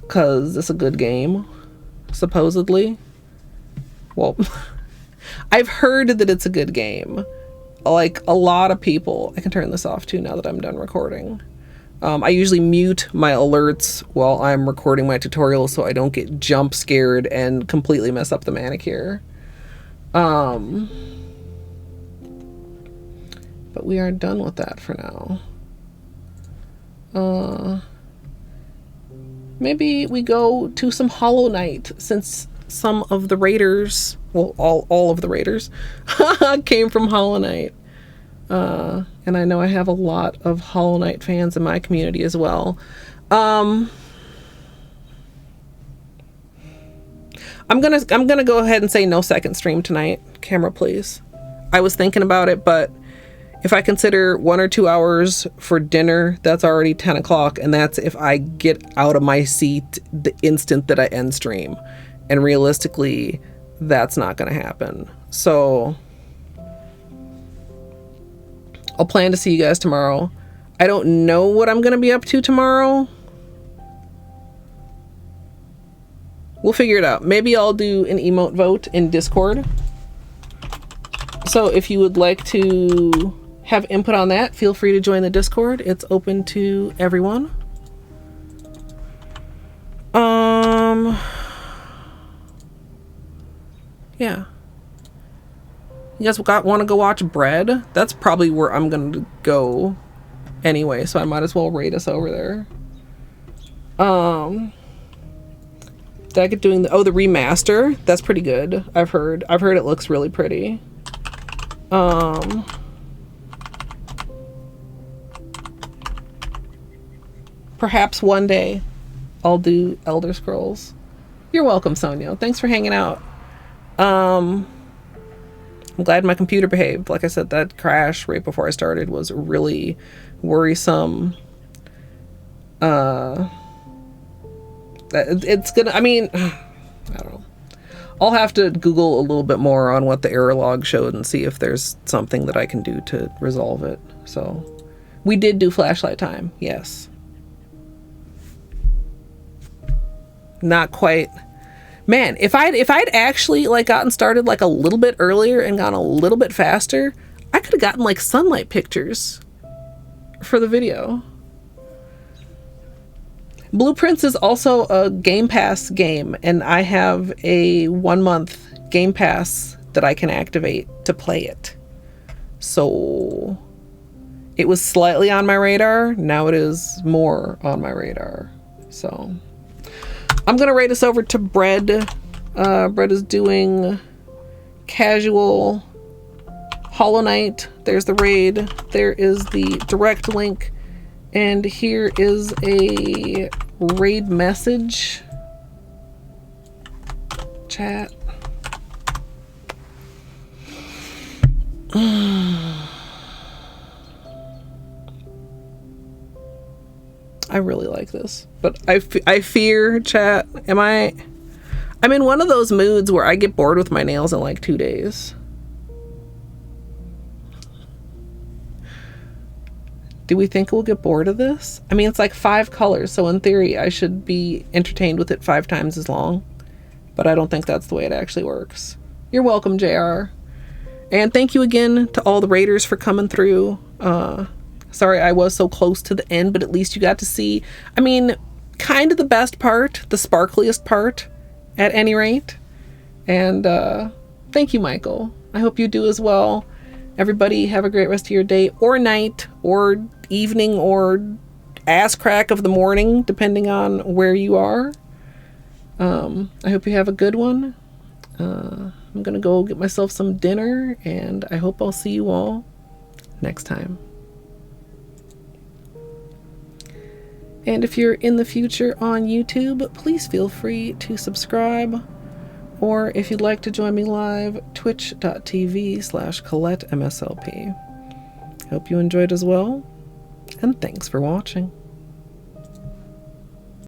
cause it's a good game, supposedly. Well, I've heard that it's a good game. Like, a lot of people... I can turn this off too now that I'm done recording. I usually mute my alerts while I'm recording my tutorial so I don't get jump scared and completely mess up the manicure. But we are done with that for now. Maybe we go to some Hollow Knight, since some of the raiders, well, all of the raiders came from Hollow Knight. And I know I have a lot of Hollow Knight fans in my community as well. I'm gonna go ahead and say no second stream tonight. Camera, please. I was thinking about it, but if I consider 1 or 2 hours for dinner, that's already 10 o'clock, and that's if I get out of my seat the instant that I end stream. And realistically, that's not gonna happen. So I'll plan to see you guys tomorrow. I don't know what I'm gonna be up to tomorrow. We'll figure it out. Maybe I'll do an emote vote in Discord. So if you would like to have input on that, feel free to join the Discord. It's open to everyone. Yeah. You guys want to go watch Bread? That's probably where I'm going to go anyway, so I might as well raid us over there. Did I get doing the remaster? That's pretty good. I've heard it looks really pretty. Perhaps one day I'll do Elder Scrolls. You're welcome, Sonia. Thanks for hanging out. I'm glad my computer behaved. Like I said, that crash right before I started was really worrisome. It's gonna, I mean, I don't know. I'll have to Google a little bit more on what the error log showed and see if there's something that I can do to resolve it. So we did do flashlight time, yes. Not quite. Man, if I'd actually like gotten started like a little bit earlier and gone a little bit faster, I could have gotten like sunlight pictures for the video. Blueprints is also a Game Pass game, and I have a 1-month Game Pass that I can activate to play it. So it was slightly on my radar. Now it is more on my radar. So I'm gonna raid us over to Bread. Bread is doing casual Hollow Knight. There's the raid. There is the direct link. And here is a raid message. Chat. I really like this, but I fear, chat, I'm in one of those moods where I get bored with my nails in like 2 days. Do we think we'll get bored of this? I mean, it's like 5 colors, so in theory, I should be entertained with it 5 times as long. But I don't think that's the way it actually works. You're welcome, JR. And thank you again to all the raiders for coming through. Sorry I was so close to the end, but at least you got to see, I mean, kind of the best part, the sparkliest part, at any rate. And thank you, Michael. I hope you do as well. Everybody have a great rest of your day or night or evening or ass crack of the morning, depending on where you are. I hope you have a good one. I'm gonna go get myself some dinner, and I hope I'll see you all next time. And if you're in the future on YouTube, please feel free to subscribe. Or if you'd like to join me live, twitch.tv/Colette MSLP. Hope you enjoyed as well, and thanks for watching.